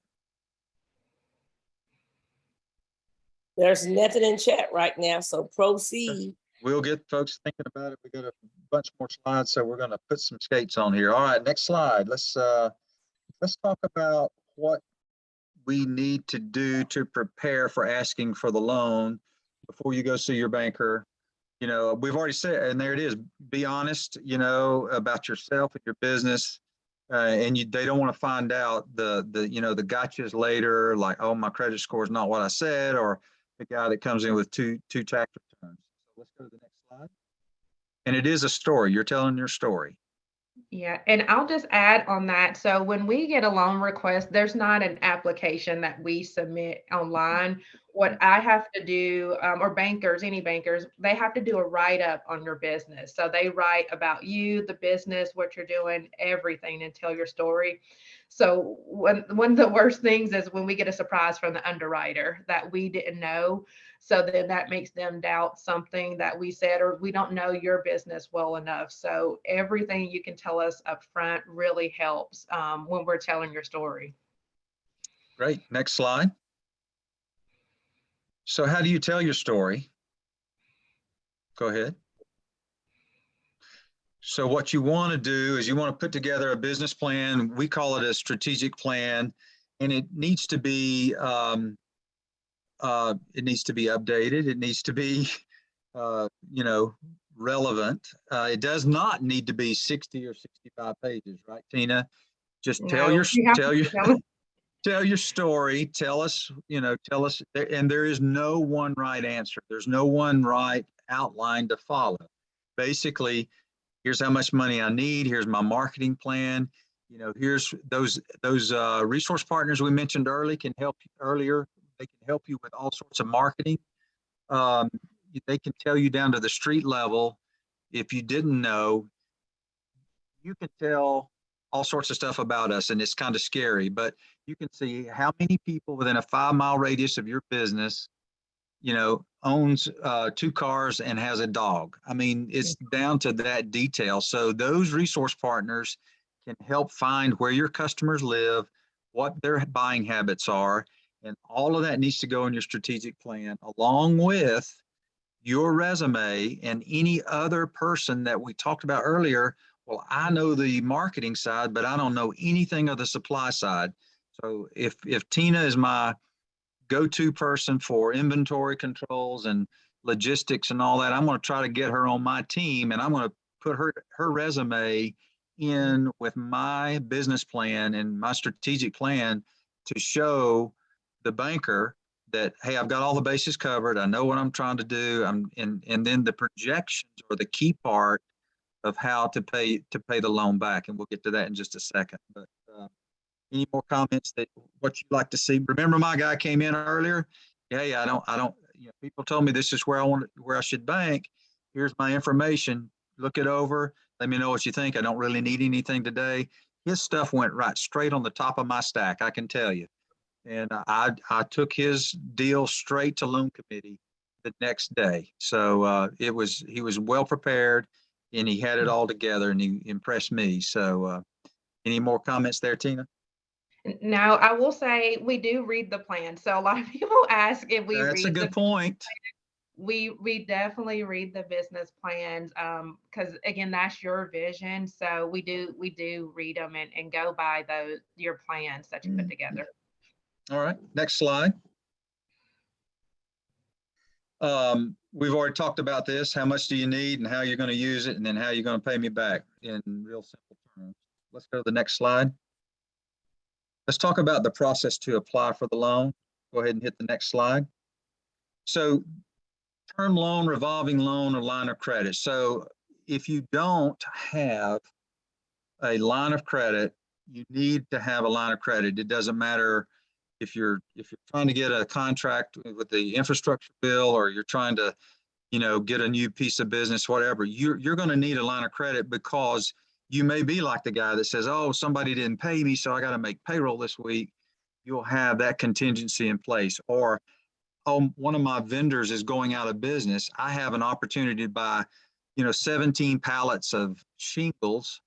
There's nothing in chat right now, so proceed. We'll get folks thinking about it. We got a bunch more slides, so we're going to put some skates on here. All right, next slide. Let's talk about what we need to do to prepare for asking for the loan before you go see your banker. We've already said, and there it is, be honest, about yourself and your business. And they don't want to find out the gotchas later, like, oh, my credit score is not what I said, or the guy that comes in with two tax returns. So let's go to the next slide. And it is a story. You're telling your story. Yeah, and I'll just add on that. So when we get a loan request, there's not an application that we submit online. What I have to do, or bankers, any bankers, they have to do a write-up on your business. So they write about you, the business, what you're doing, everything, and tell your story. So one of the worst things is when we get a surprise from the underwriter that we didn't know. So then that makes them doubt something that we said, or we don't know your business well enough. So everything you can tell us up front really helps when we're telling your story. Great. Next slide. So how do you tell your story? Go ahead. So what you want to do is you want to put together a business plan. We call it a strategic plan, and it needs to be updated. It needs to be relevant. It does not need to be 60 or 65 pages, right, Tina? Just tell your story. Tell us, and there is no one right answer. There's no one right outline to follow. Basically, here's how much money I need. Here's my marketing plan. Here's those resource partners we mentioned earlier can help you with all sorts of marketing. They can tell you down to the street level. If you didn't know, you can tell all sorts of stuff about us, and it's kind of scary, but you can see how many people within a 5-mile radius of your business, owns 2 cars and has a dog. I mean, it's down to that detail. So those resource partners can help find where your customers live, what their buying habits are, and all of that needs to go in your strategic plan, along with your resume and any other person that we talked about earlier. Well, I know the marketing side, but I don't know anything of the supply side. So if Tina is my go-to person for inventory controls and logistics and all that. I'm going to try to get her on my team, and I'm going to put her resume in with my business plan and my strategic plan to show the banker that, hey, I've got all the bases covered. I know what I'm trying to do. And then the projections are the key part of how to pay the loan back. And we'll get to that in just a second. But any more comments that what you'd like to see? Remember, my guy came in earlier. Hey, I don't, people told me this is where I should bank. Here's my information. Look it over. Let me know what you think. I don't really need anything today. His stuff went right straight on the top of my stack, I can tell you. And I took his deal straight to loan committee the next day. So he was well prepared, and he had it all together, and he impressed me. So any more comments there, Tina? Now, I will say we do read the plan. So a lot of people ask if we That's a read good point. we definitely read the business plans, because again, that's your vision. So we do read them and go by your plans that you put together. All right, next slide. We've already talked about this. How much do you need and how you're going to use it, and then how you're going to pay me back in real simple terms. Let's go to the next slide. Let's talk about the process to apply for the loan. Go ahead and hit the next slide. So term loan, revolving loan, or line of credit. So if you don't have a line of credit, you need to have a line of credit. It doesn't matter if you're trying to get a contract with the infrastructure bill, or you're trying to, get a new piece of business, whatever, you're going to need a line of credit, because you may be like the guy that says, oh, somebody didn't pay me, so I got to make payroll this week. You'll have that contingency in place. Or, oh, one of my vendors is going out of business. I have an opportunity to buy, 17 pallets of shingles,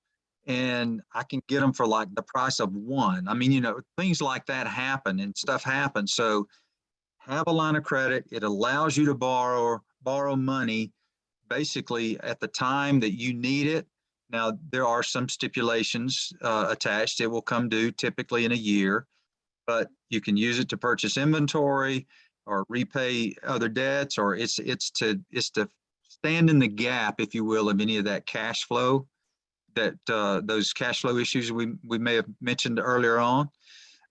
and I can get them for like the price of one. I mean, things like that happen, and stuff happens. So have a line of credit. It allows you to borrow money basically at the time that you need it. Now, there are some stipulations attached. It will come due typically in a year, but you can use it to purchase inventory or repay other debts, or it's to stand in the gap, if you will, of any of that cash flow, that those cash flow issues we may have mentioned earlier on.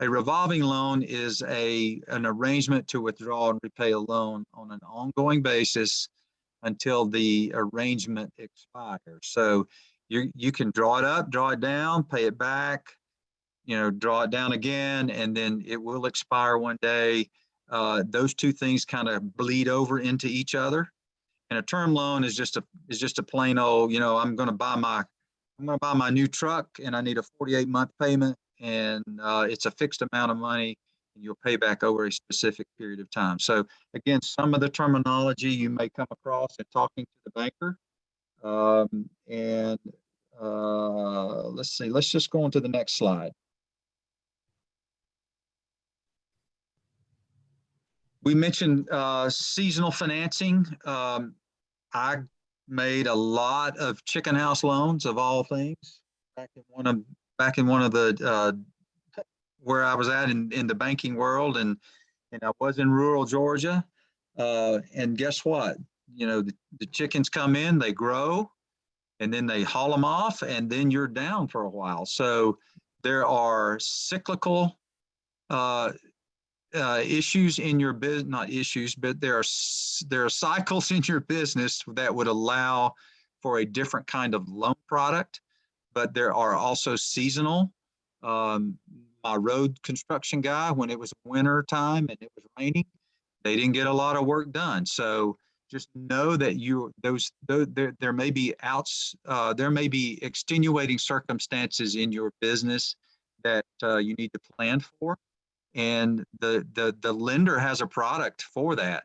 A revolving loan is an arrangement to withdraw and repay a loan on an ongoing basis until the arrangement expires. So you can draw it up, draw it down, pay it back, draw it down again, and then it will expire one day. Those two things kind of bleed over into each other. And a term loan is just a plain old, I'm going to buy my new truck, and I need a 48-month payment, and it's a fixed amount of money, and you'll pay back over a specific period of time. So again, some of the terminology you may come across in talking to the banker. Let's see, let's just go on to the next slide. We mentioned seasonal financing. I made a lot of chicken house loans, of all things, back in one of the where I was at in the banking world, and I was in rural Georgia. And guess what? The chickens come in, they grow, and then they haul them off, and then you're down for a while. So there are cyclical issues in your business, not issues, but there are cycles in your business that would allow for a different kind of loan product, but there are also seasonal. My road construction guy, when it was winter time and it was raining, they didn't get a lot of work done. So just know that there may be extenuating circumstances in your business that you need to plan for, and the lender has a product for that.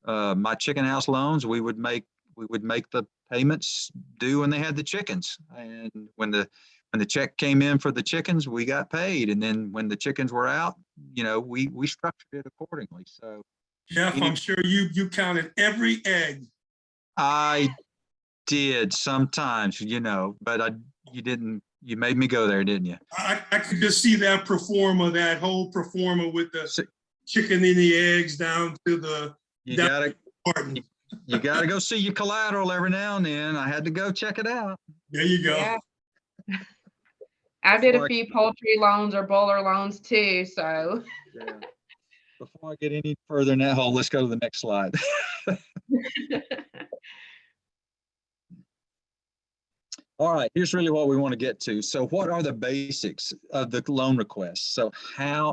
My chicken house loans, we would make the payments due when they had the chickens, and when the check came in for the chickens, we got paid, and then when the chickens were out, we structured it accordingly. So Jeff, I'm sure you counted every egg. I did sometimes, but you didn't. You made me go there, didn't you? I could just see that whole performer with the chicken and the eggs down to the Martin. You got to go see your collateral every now and then. I had to go check it out. There you go. Yeah. I did a Before few poultry loans or bowler loans too, so. Yeah. Before I get any further in that hole, let's go to the next slide. All right, here's really what we want to get to. So what are the basics of the loan request? So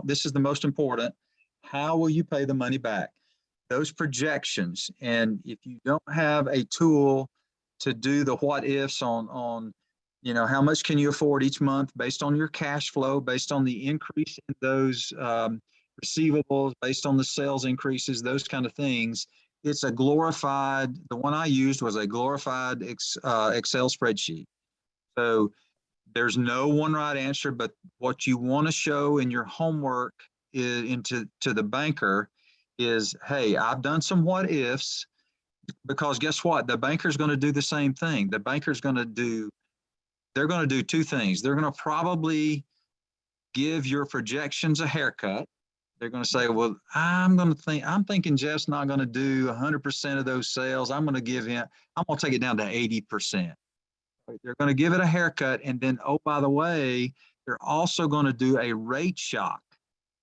this is the most important, how will you pay the money back? Those projections, and if you don't have a tool to do the what ifs on how much can you afford each month based on your cash flow, based on the increase in those receivables, based on the sales increases, those kind of things, it's a glorified, the one I used was a glorified Excel spreadsheet. So there's no one right answer, but what you want to show in your homework to the banker is, hey, I've done some what ifs, because guess what? The banker's going to do the same thing. The banker's going to do, they're going to do two things. They're going to probably give your projections a haircut. They're going to say, well, I'm thinking Jeff's not going to do 100% of those sales. I'm going to take it down to 80%. They're going to give it a haircut. And then, oh, by the way, they're also going to do a rate shock.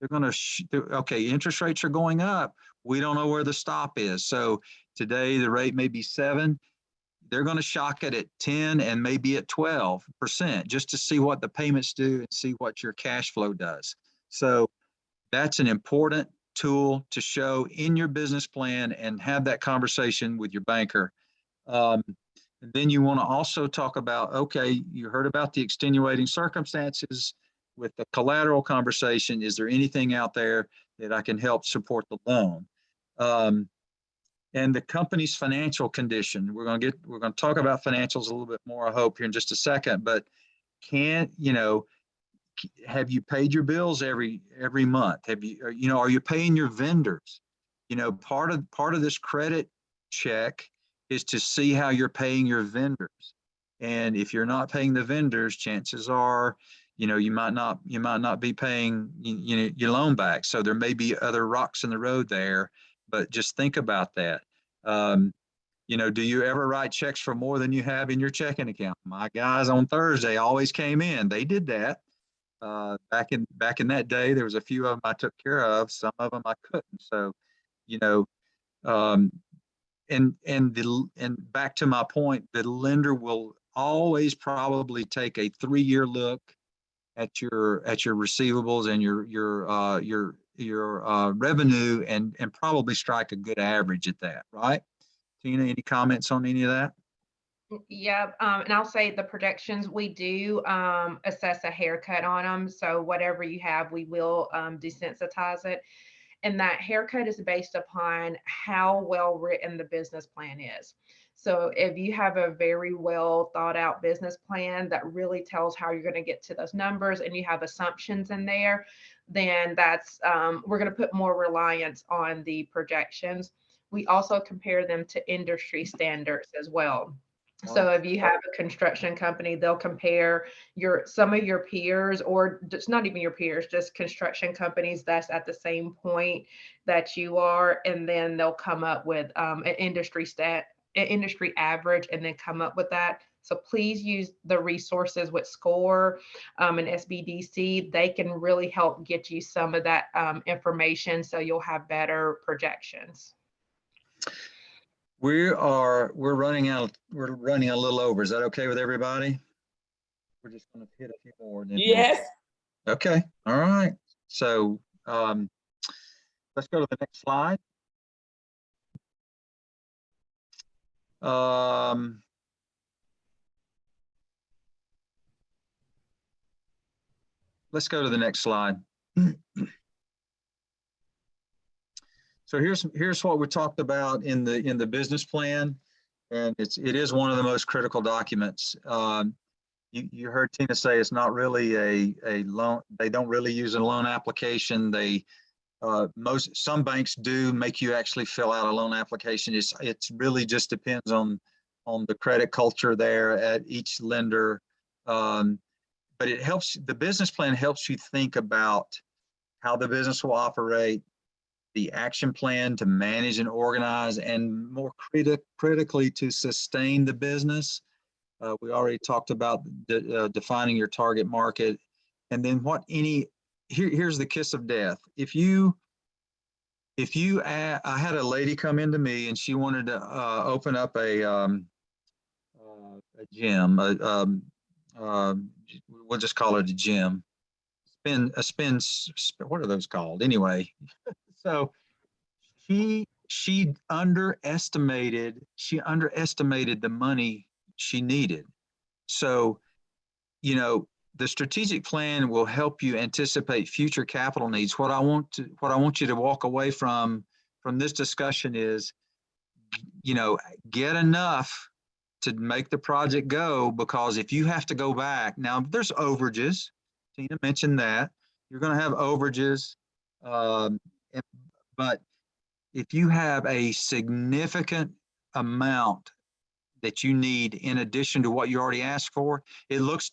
They're going to, okay, interest rates are going up. We don't know where the stop is. So today the rate may be 7. They're going to shock it at 10 and maybe at 12% just to see what the payments do and see what your cash flow does. So that's an important tool to show in your business plan and have that conversation with your banker. And then you want to also talk about, okay, you heard about the extenuating circumstances with the collateral conversation. Is there anything out there that I can help support the loan? And the company's financial condition. We're going to talk about financials a little bit more, I hope, here in just a second, but have you paid your bills every month? Are you paying your vendors? Part of this credit check is to see how you're paying your vendors. And if you're not paying the vendors, chances are, you might not be paying your loan back. So there may be other rocks in the road there, but just think about that. Do you ever write checks for more than you have in your checking account? My guys on Thursday always came in. They did that. Back in that day, there was a few of them I took care of. Some of them I couldn't. So, and back to my point, the lender will always probably take a 3-year look at your receivables and your revenue and probably strike a good average at that, right? Tina, any comments on any of that? Yeah, and I'll say the projections, we do assess a haircut on them. So whatever you have, we will desensitize it. And that haircut is based upon how well written the business plan is. So if you have a very well thought out business plan that really tells how you're going to get to those numbers and you have assumptions in there, then that's we're going to put more reliance on the projections. We also compare them to industry standards as well. So if you have a construction company, they'll compare some of your peers, or just not even your peers, just construction companies that's at the same point that you are, and then they'll come up with an industry average, and then come up with that. So please use the resources with SCORE and SBDC. They can really help get you some of that information, so you'll have better projections. We're running a little over. Is that okay with everybody? We're just going to hit a few more. Yes. Okay. All right. So let's go to the next slide. Let's go to the next slide. So here's what we talked about in the business plan, and it is one of the most critical documents. You heard Tina say it's not really a loan. They don't really use a loan application. Some banks do make you actually fill out a loan application. It's really just depends on the credit culture there at each lender. But the business plan helps you think about how the business will operate, the action plan to manage and organize, and more critically to sustain the business. We already talked about defining your target market, and then here's the kiss of death. I had a lady come into me and she wanted to open up a gym. We'll just call it a gym. What are those called? Anyway, so she underestimated the money she needed. So, the strategic plan will help you anticipate future capital needs. What I want you to walk away from this discussion is, get enough to make the project go, because if you have to go back, now there's overages. Tina mentioned that. You're going to have overages. But if you have a significant amount that you need in addition to what you already asked for, it looks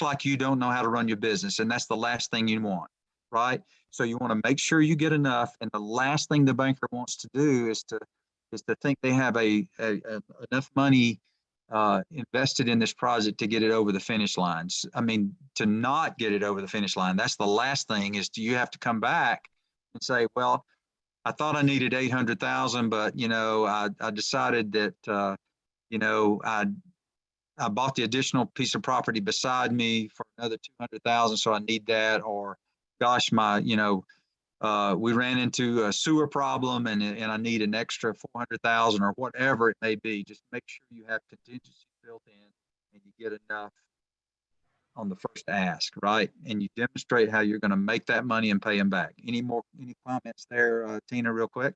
like you don't know how to run your business, and that's the last thing you want, right? So you want to make sure you get enough, and the last thing the banker wants to do is to think they have enough money invested in this project to get it over the finish lines. I mean, to not get it over the finish line, that's the last thing. Is you have to come back and say, well, I thought I needed 800,000, but I decided that I bought the additional piece of property beside me for another 200,000, so I need that. Or, gosh, we ran into a sewer problem and I need an extra 400,000, or whatever it may be. Just make sure you have contingency built in and you get enough on the first ask, right? And you demonstrate how you're going to make that money and pay them back. Any comments there, Tina, real quick?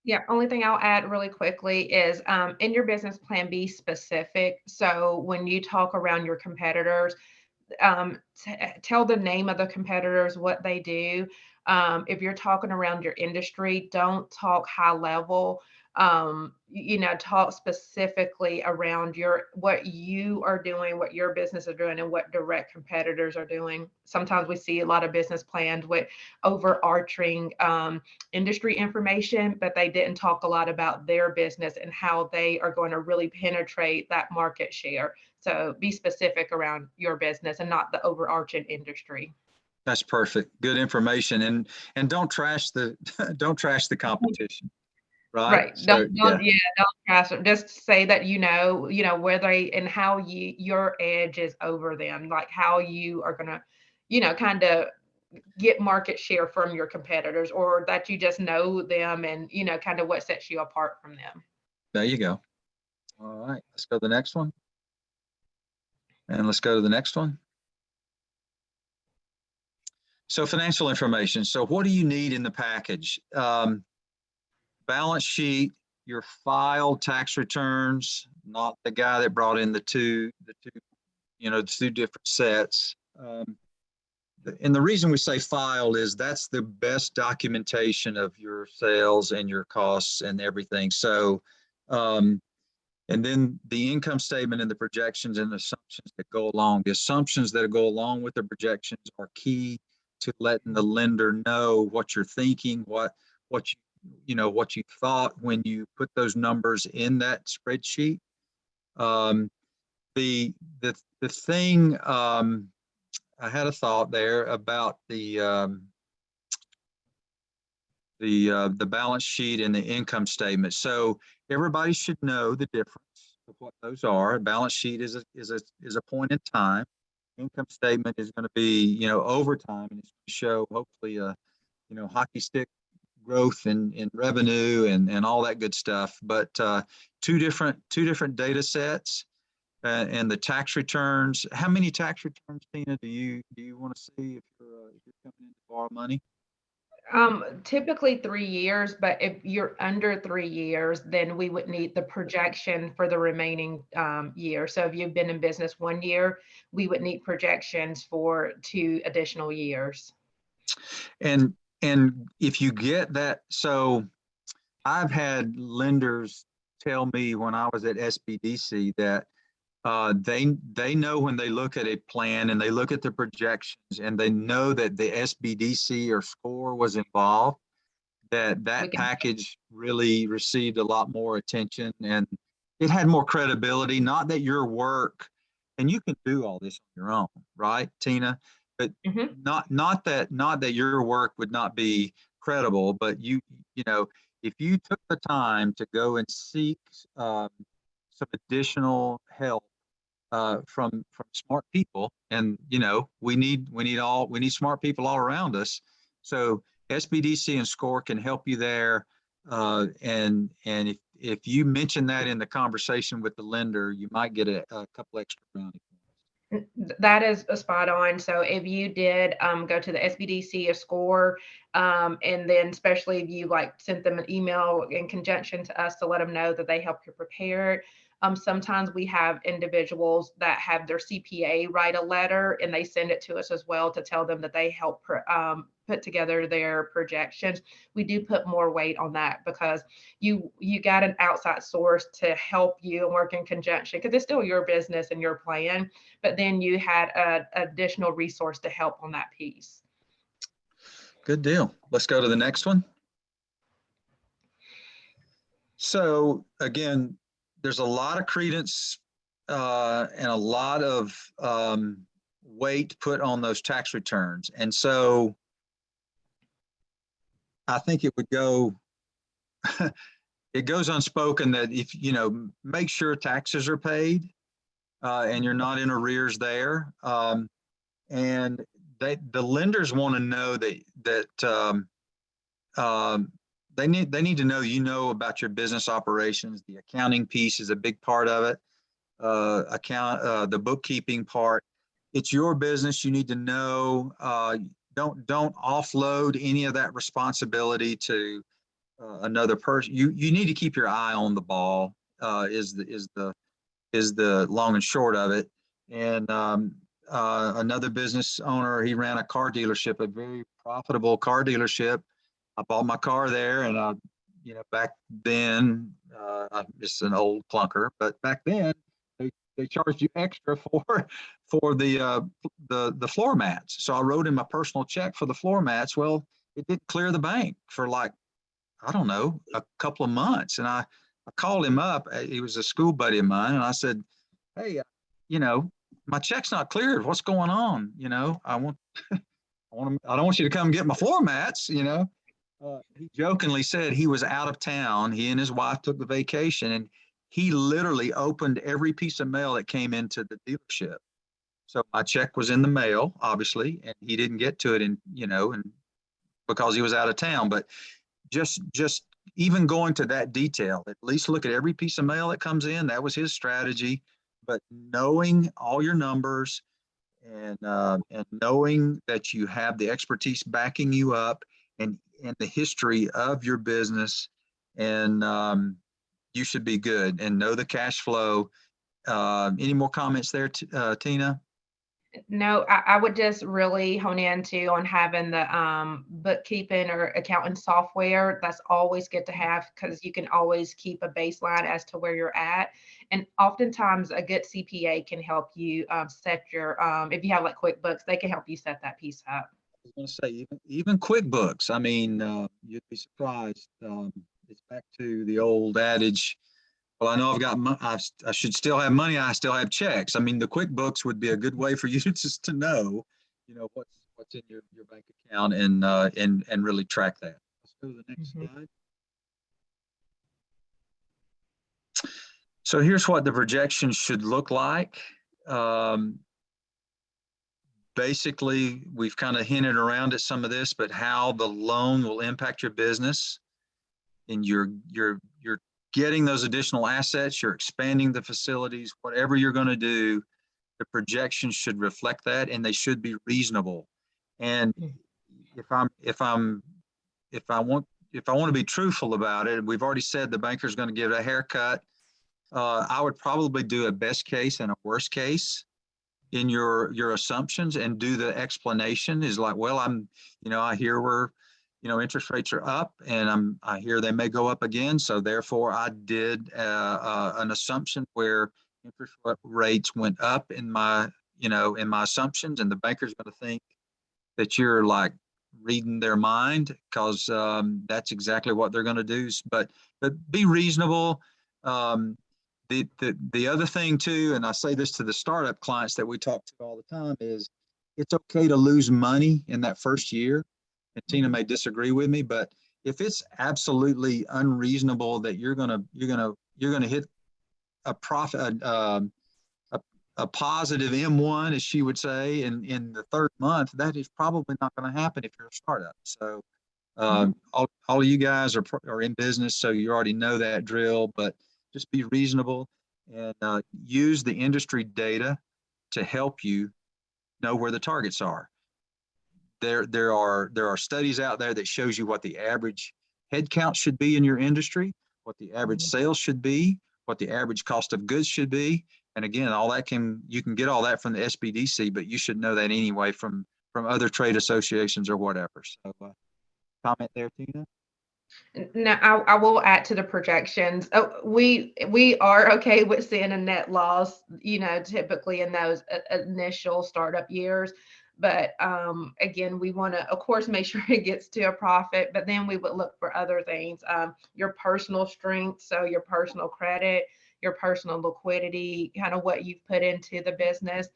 Yeah, only thing I'll add really quickly is in your business plan, be specific. So when you talk around your competitors, tell the name of the competitors, what they do. If you're talking around your industry, don't talk high level. Talk specifically around what you are doing, what your business is doing, and what direct competitors are doing. Sometimes we see a lot of business plans with overarching industry information, but they didn't talk a lot about their business and how they are going to really penetrate that market share. So be specific around your business and not the overarching industry. That's perfect. Good information, and don't trash the competition. Right. Don't trash it. Just say that where they and how your edge is over them, like how you are gonna, kind of get market share from your competitors, or that you just know them and kind of what sets you apart from them. There you go. All right, let's go to the next one. And let's go to the next one. So financial information. So what do you need in the package? Balance sheet, your filed tax returns, not the guy that brought in the two different sets. And the reason we say filed is that's the best documentation of your sales and your costs and everything. So, and then the income statement and the projections and assumptions that go along. The assumptions that go along with the projections are key to letting the lender know what you're thinking, what you thought when you put those numbers in that spreadsheet. The thing, I had a thought there about the balance sheet and the income statement. So everybody should know the difference of what those are. A balance sheet is a point in time. Income statement is going to be over time, and it's going to show hopefully a hockey stick growth in revenue and all that good stuff. But two different data sets, and the tax returns. How many tax returns, Tina, do you want to see if you're coming in to borrow money? Typically 3 years, but if you're under 3 years, then we would need the projection for the remaining year. So if you've been in business 1 year, we would need projections for 2 additional years. And if you get that, so I've had lenders tell me when I was at SBDC that they know when they look at a plan and they look at the projections and they know that the SBDC or score was involved, that We can- package really received a lot more attention and it had more credibility. Not that your work, and you can do all this on your own, right, Tina? But Mhm. not that your work would not be credible, but you know, if you took the time to go and seek some additional help from smart people, and you know, we need smart people all around us. So SBDC and SCORE can help you there. And if you mention that in the conversation with the lender, you might get a couple extra brownie points. That is a spot on. So if you did go to the SBDC, a score, and then especially if you like sent them an email in conjunction to us to let them know that they help you prepare it. Sometimes we have individuals that have their CPA write a letter and they send it to us as well to tell them that they help put together their projections. We do put more weight on that because you got an outside source to help you and work in conjunction because it's still your business and your plan, but then you had an additional resource to help on that piece. Good deal. Let's go to the next one. So again, there's a lot of credence and a lot of weight put on those tax returns. And so I think it would go, it goes unspoken that if, you know, make sure taxes are paid and you're not in arrears there. And the lenders want to know they need to know, you know, about your business operations. The accounting piece is a big part of it. The bookkeeping part. It's your business. You need to know. Don't offload any of that responsibility to another person. You need to keep your eye on the ball. Is the long and short of it. And another business owner, he ran a car dealership, a very profitable car dealership. I bought my car there, and you know, back then, it's an old clunker, but back then they charged you extra for the floor mats. So I wrote him a personal check for the floor mats. Well, it didn't clear the bank for like, I don't know, a couple of months. And I called him up. He was a school buddy of mine, and I said, "Hey, you know, my check's not cleared. What's going on? You know, I don't want you to come get my floor mats, you know." He jokingly said he was out of town. He and his wife took the vacation, and he literally opened every piece of mail that came into the dealership. So my check was in the mail, obviously, and he didn't get to it, and because he was out of town. But just even going to that detail, at least look at every piece of mail that comes in. That was his strategy. But knowing all your numbers and knowing that you have the expertise backing you up and the history of your business, and you should be good and know the cash flow. Any more comments there, Tina? No, I would just really hone into on having the bookkeeping or accounting software. That's always good to have because you can always keep a baseline as to where you're at. And oftentimes a good CPA can help you set your, if you have like QuickBooks, they can help you set that piece up. I was going to say, even QuickBooks. I mean, you'd be surprised. It's back to the old adage. Well, I know I've got I should still have money. I still have checks. I mean, the QuickBooks would be a good way for you just to know, you know, what's in your bank account and really track that. Let's go to the next slide. So here's what the projection should look like. Basically, we've kind of hinted around at some of this, but how the loan will impact your business, and you're getting those additional assets, you're expanding the facilities, whatever you're going to do, the projections should reflect that, and they should be reasonable. And if I want to be truthful about it, we've already said the banker's going to give a haircut. I would probably do a best case and a worst case in your assumptions, and do the explanation is like, well, I hear we're, interest rates are up, and I hear they may go up again. So therefore I did an assumption where interest rates went up in my assumptions, and the banker's going to think that you're like reading their mind, because that's exactly what they're going to do. But be reasonable. The other thing too, and I say this to the startup clients that we talk to all the time, is it's okay to lose money in that first year. And Tina may disagree with me, but if it's absolutely unreasonable that you're gonna hit a profit, a positive M1, as she would say, in the third month, that is probably not going to happen if you're a startup. So all of you guys are in business, so you already know that drill, but just be reasonable and use the industry data to help you know where the targets are. There are studies out there that shows you what the average headcount should be in your industry, what the average sales should be, what the average cost of goods should be. And again, you can get all that from the SBDC, but you should know that anyway from other trade associations or whatever. So comment there, Tina? No, I will add to the projections. We are okay with seeing a net loss, typically in those initial startup years. But again, we want to, of course, make sure it gets to a profit, but then we would look for other things, your personal strength, so your personal credit, your personal liquidity, kind of what you've put into the business.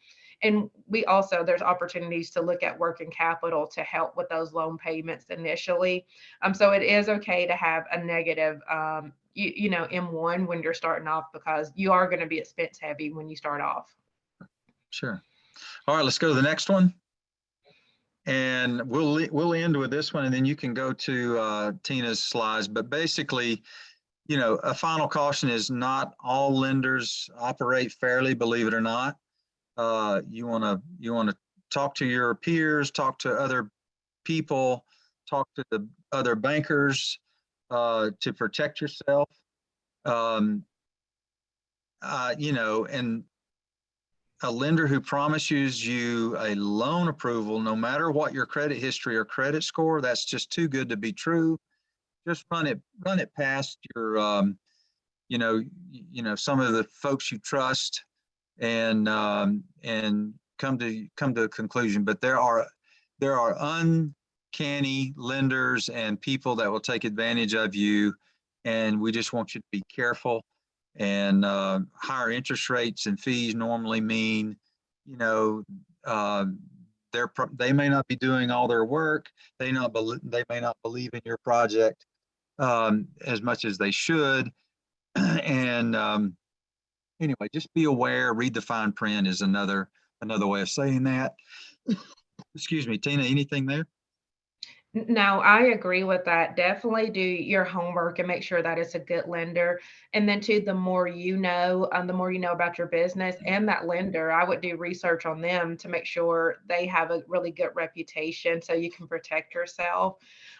And there's opportunities to look at working capital to help with those loan payments initially. So it is okay to have a negative, M1 when you're starting off, because you are going to be expense heavy when you start off. Sure. All right, let's go to the next one. And we'll end with this one, and then you can go to Tina's slides. But basically, a final caution is not all lenders operate fairly, believe it or not. You want to talk to your peers, talk to other people, talk to the other bankers to protect yourself. And a lender who promises you a loan approval, no matter what your credit history or credit score, that's just too good to be true. Just run it past your, some of the folks you trust, and come to a conclusion. But there are uncanny lenders and people that will take advantage of you, and we just want you to be careful. And higher interest rates and fees normally mean, they may not be doing all their work. They may not believe in your project as much as they should. And anyway, just be aware. Read the fine print is another way of saying that. Excuse me, Tina. Anything there? No, I agree with that. Definitely do your homework and make sure that it's a good lender. And then too, the more you know about your business and that lender, I would do research on them to make sure they have a really good reputation so you can protect yourself.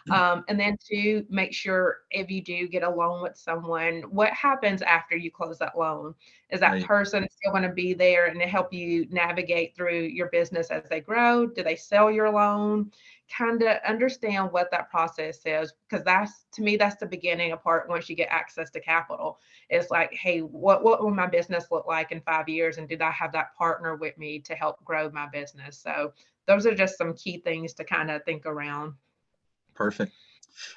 And then to make sure if you do get a loan with someone, what happens after you close that loan? Is that person still going to be there and to help you navigate through your business as they grow? Do they sell your loan? Kind of understand what that process is, because to me, that's the beginning of part. Once you get access to capital, it's like, hey, what will my business look like in 5 years? And did I have that partner with me to help grow my business? So those are just some key things to kind of think around. Perfect.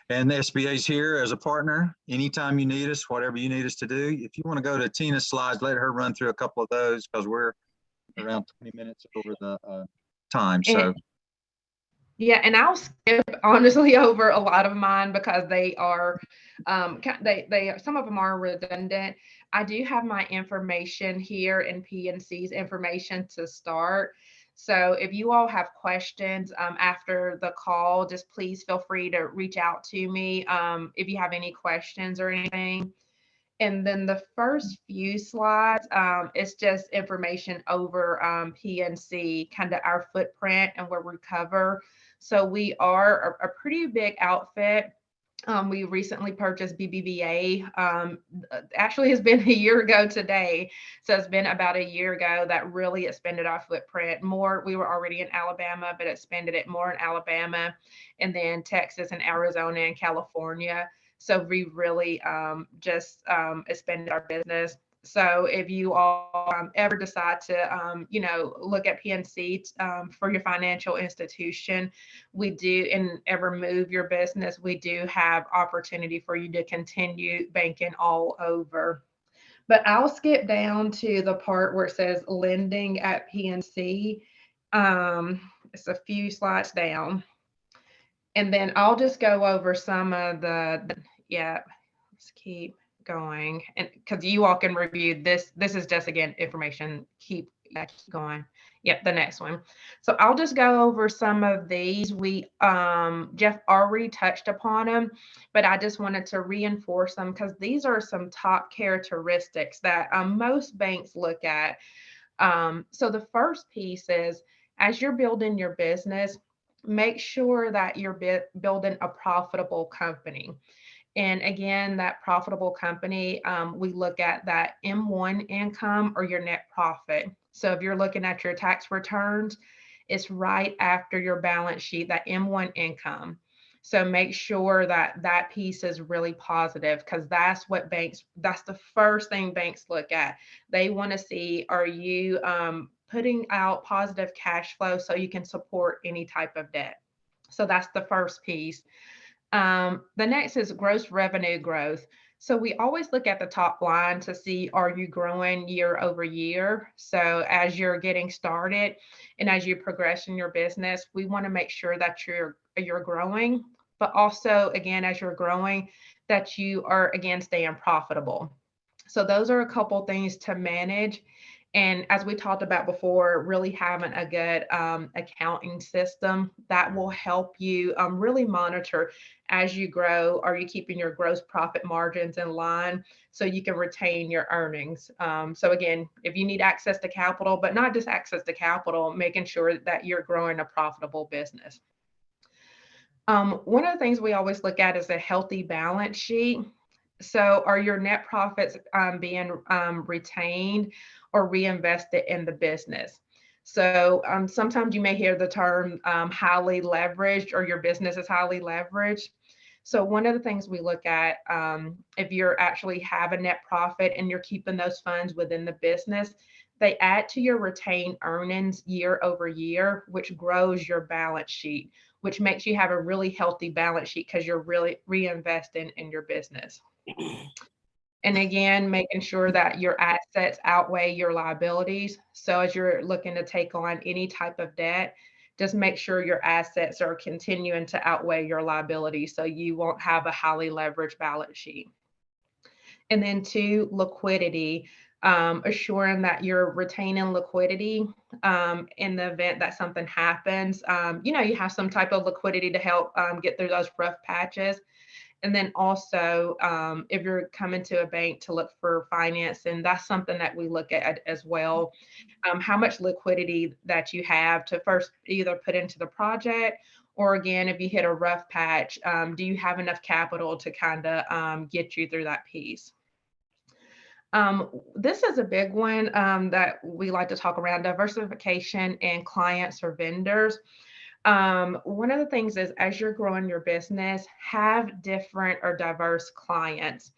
And the SBA is here as a partner. Anytime you need us, whatever you need us to do. If you want to go to Tina's slides, let her run through a couple of those, because we're around 20 minutes over the time. So. Yeah, and I'll skip honestly over a lot of mine because they are, some of them are redundant. I do have my information here and PNC's information to start. So if you all have questions after the call, just please feel free to reach out to me if you have any questions or anything. And then the first few slides, it's just information over PNC, kind of our footprint and where we cover. So we are a pretty big outfit. We recently purchased BBVA. Actually, it's been a year ago today. So it's been about a year ago that really expanded our footprint more. We were already in Alabama, but expanded it more in Alabama, and then Texas and Arizona and California. So we really just expanded our business. So if you all ever decide to, look at PNC for your financial institution, we do, and ever move your business, we do have opportunity for you to continue banking all over. But I'll skip down to the part where it says lending at PNC. It's a few slides down. And then I'll just go over some of yeah, let's keep going. And because you all can review this, this is just, again, information. Keep going. Yep, the next one. So I'll just go over some of these. Jeff already touched upon them, but I just wanted to reinforce them because these are some top characteristics that most banks look at. So the first piece is, as you're building your business, make sure that you're building a profitable company. And again, that profitable company, we look at that M1 income or your net profit. So if you're looking at your tax returns, it's right after your balance sheet, that M1 income. So make sure that that piece is really positive, because that's the first thing banks look at. They want to see, are you putting out positive cash flow so you can support any type of debt? So that's the first piece. The next is gross revenue growth. So we always look at the top line to see, are you growing year over year? So as you're getting started and as you progress in your business, we want to make sure that you're growing, but also, again, as you're growing, that you are, again, staying profitable. So those are a couple things to manage. And as we talked about before, really having a good accounting system that will help you really monitor as you grow. Are you keeping your gross profit margins in line so you can retain your earnings? So again, if you need access to capital, but not just access to capital, making sure that you're growing a profitable business. One of the things we always look at is a healthy balance sheet. So are your net profits being retained or reinvested in the business? So sometimes you may hear the term highly leveraged, or your business is highly leveraged. So one of the things we look at, if you're actually have a net profit and you're keeping those funds within the business, they add to your retained earnings year over year, which grows your balance sheet, which makes you have a really healthy balance sheet because you're really reinvesting in your business. And again, making sure that your assets outweigh your liabilities. So as you're looking to take on any type of debt, just make sure your assets are continuing to outweigh your liabilities so you won't have a highly leveraged balance sheet. And then 2, liquidity. Assuring that you're retaining liquidity in the event that something happens. You have some type of liquidity to help get through those rough patches. And then also, if you're coming to a bank to look for financing, that's something that we look at as well. How much liquidity that you have to first either put into the project, or again, if you hit a rough patch, do you have enough capital to kind of get you through that piece? This is a big one that we like to talk around: diversification and clients or vendors. One of the things is, as you're growing your business, have different or diverse clients.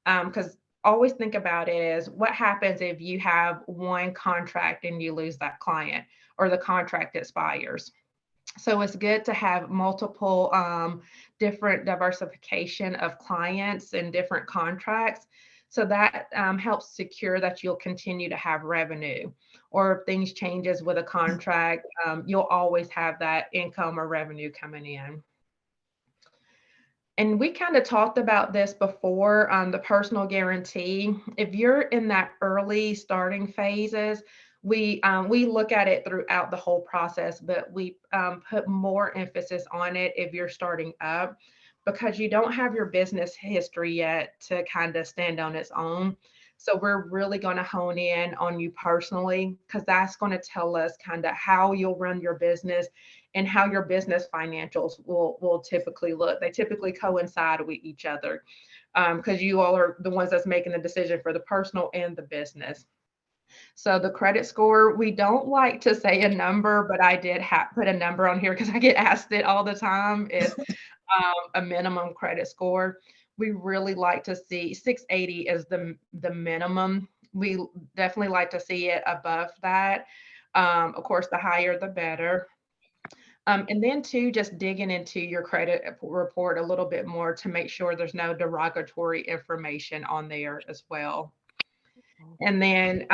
Because always think about it as, what happens if you have one contract and you lose that client, or the contract expires? So it's good to have multiple different diversification of clients and different contracts. So that helps secure that you'll continue to have revenue, or if things changes with a contract, you'll always have that income or revenue coming in. And we kind of talked about this before, the personal guarantee. If you're in that early starting phases, we look at it throughout the whole process, but we put more emphasis on it if you're starting up, because you don't have your business history yet to kind of stand on its own. So we're really going to hone in on you personally, because that's going to tell us kind of how you'll run your business and how your business financials will typically look. They typically coincide with each other, because you all are the ones that's making the decision for the personal and the business. So the credit score, we don't like to say a number, but I did put a number on here because I get asked it all the time, is a minimum credit score. We really like to see 680 is the minimum, We definitely like to see it above that. Of course, the higher, the better. And then too, just digging into your credit report a little bit more to make sure there's no derogatory information on there as well. And then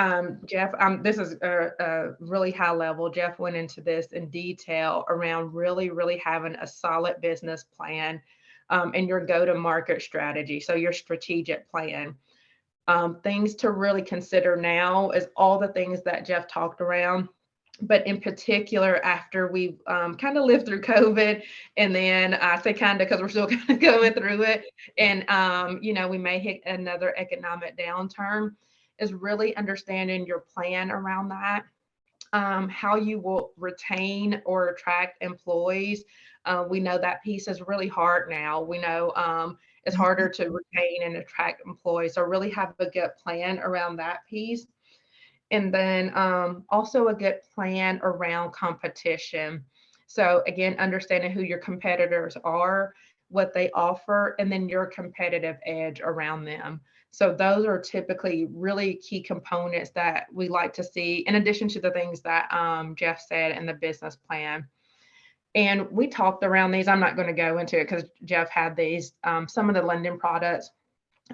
Jeff, this is a really high level. Jeff went into this in detail around really having a solid business plan and your go-to-market strategy. So your strategic plan. Things to really consider now is all the things that Jeff talked around, but in particular after we've kind of lived through COVID, and then I say kind of because we're still kind of going through it, and you know, we may hit another economic downturn, is really understanding your plan around that, how you will retain or attract employees. We know that piece is really hard now. We know it's harder to retain and attract employees. So really have a good plan around that piece. And then also a good plan around competition. So again, understanding who your competitors are, what they offer, and then your competitive edge around them. So those are typically really key components that we like to see, in addition to the things that Jeff said in the business plan. And we talked around these. I'm not going to go into it because Jeff had these, some of the lending products.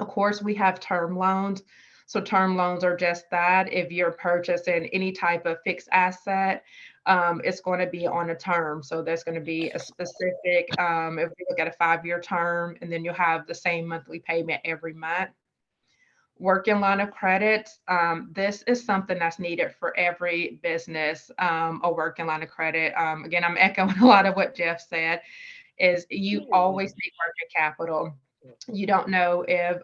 Of course, we have term loans. So term loans are just that. If you're purchasing any type of fixed asset, it's going to be on a term. So there's going to be a specific, if we look at a 5-year term, and then you'll have the same monthly payment every month. Working line of credit. This is something that's needed for every business, a working line of credit. Again, I'm echoing a lot of what Jeff said, is you always need working capital. You don't know if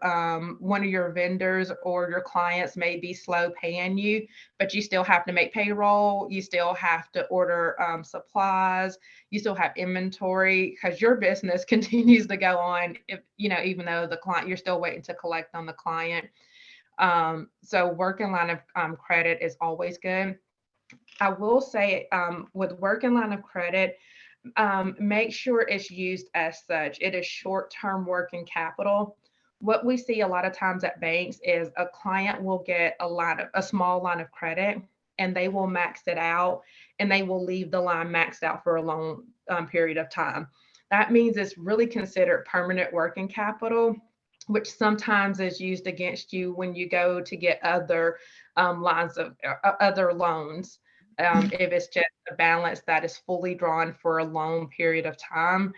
one of your vendors or your clients may be slow paying you, but you still have to make payroll. You still have to order supplies. You still have inventory because your business continues to go on. If you know, even though the client, you're still waiting to collect on the client. So working line of credit is always good. I will say with working line of credit, make sure it's used as such. It is short-term working capital. What we see a lot of times at banks is a client will get a small line of credit, and they will max it out, and they will leave the line maxed out for a long period of time. That means it's really considered permanent working capital, which sometimes is used against you when you go to get other lines of other loans. If it's just a balance that is fully drawn for a long period of time.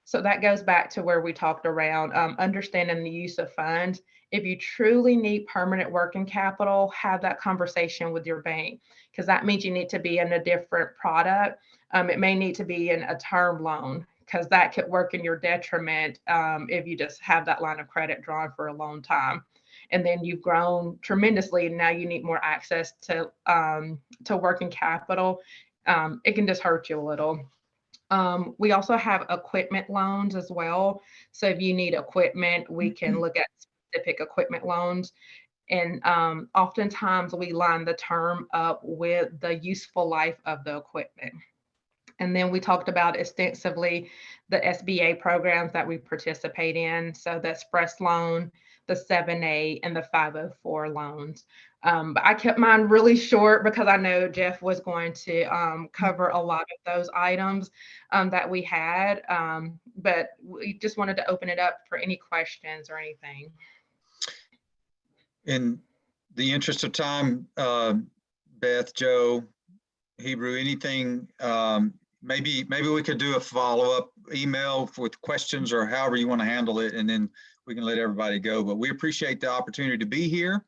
So that goes back to where we talked around understanding the use of funds. If you truly need permanent working capital, have that conversation with your bank, because that means you need to be in a different product. It may need to be in a term loan, because that could work in your detriment if you just have that line of credit drawn for a long time. And then you've grown tremendously, and now you need more access to working capital. It can just hurt you a little. We also have equipment loans as well. So if you need equipment, we can look at specific equipment loans. And oftentimes we line the term up with the useful life of the equipment. And then we talked about extensively the SBA programs that we participate in. So the Express loan, the 7A, and the 504 loans. But I kept mine really short because I know Jeff was going to cover a lot of those items that we had. But we just wanted to open it up for any questions or anything. In the interest of time, Beth, Joe, Hebrew, anything, maybe we could do a follow-up email with questions or however you want to handle it, and then we can let everybody go. But we appreciate the opportunity to be here.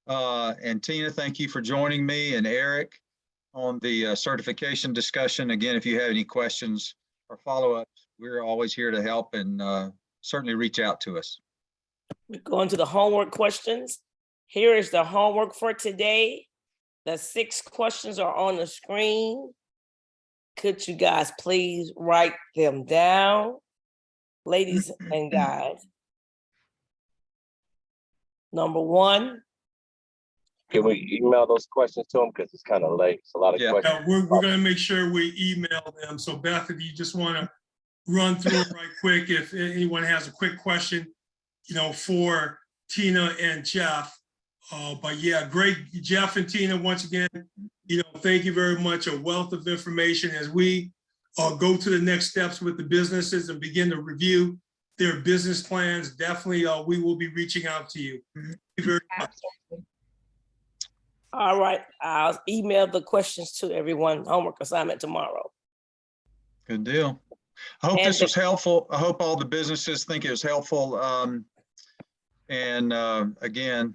And Tina, thank you for joining me, and Eric on the certification discussion. Again, if you have any questions or follow-ups, we're always here to help, and certainly reach out to us. We're going to the homework questions. Here is the homework for today. The 6 questions are on the screen. Could you guys please write them down, ladies and guys? Number 1. Can we email those questions to them? Because it's kind of late. It's a lot of questions. Yeah, we're going to make sure we email them. So Beth, if you just want to run through it right quick, if anyone has a quick question, you know, for Tina and Jeff, But yeah, great, Jeff and Tina, once again, thank you very much. A wealth of information as we go to the next steps with the businesses and begin to review their business plans. Definitely, we will be reaching out to you. Thank you very much. Absolutely. All right, I'll email the questions to everyone, homework assignment tomorrow. Good deal. I hope And this was helpful. I hope all the businesses think it was helpful. Again,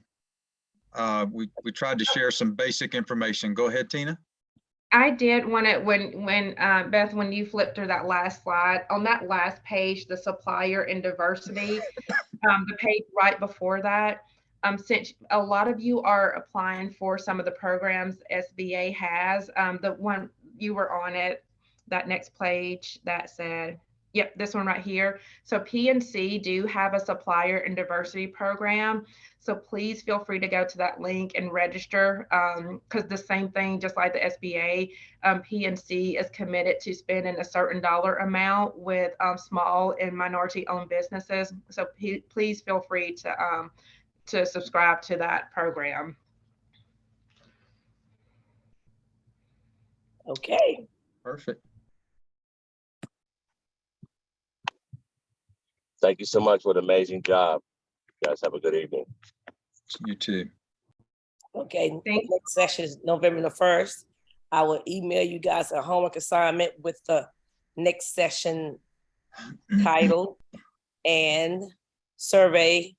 we tried to share some basic information. Go ahead, Tina. I did want to, when Beth, when you flipped through that last slide, on that last page, the supplier and diversity, the page right before that, since a lot of you are applying for some of the programs SBA has, the one you were on it, that next page that said, yep, this one right here. So PNC do have a supplier and diversity program. So please feel free to go to that link and register, because the same thing, just like the SBA, PNC is committed to spending a certain dollar amount with small and minority-owned businesses. So please feel free to subscribe to that program. Okay. Perfect. Thank you so much for an amazing job. You guys have a good evening. You too. Okay, Thank next session is November the 1st. I will email you guys a homework assignment with the next session title, and survey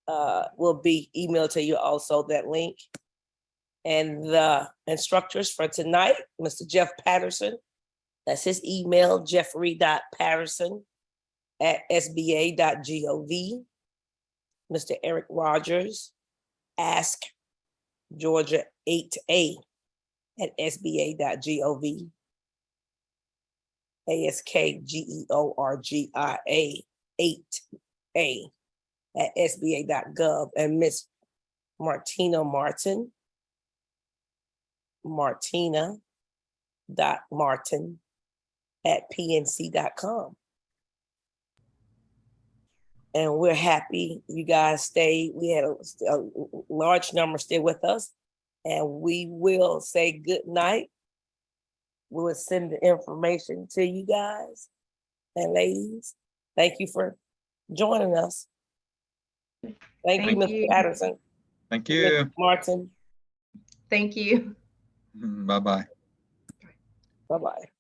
will be emailed to you also, that link. And the instructors for tonight, Mr. Jeff Patterson, that's his email, jeffrey.patterson@sba.gov. Mr. Eric Rogers, ask Georgia 8A@sba.gov. ASKGEORGIA 8A@sba.gov. And Miss Martina Martin.Martin@pnc.com. And we're happy you guys stayed. We had a large number stay with us, and we will say good night. We will send the information to you guys and ladies. Thank you for joining us. Thank you, Thank Mr. you. Patterson. Thank Ms. you. Martin. Thank you. Bye-bye. Bye-bye.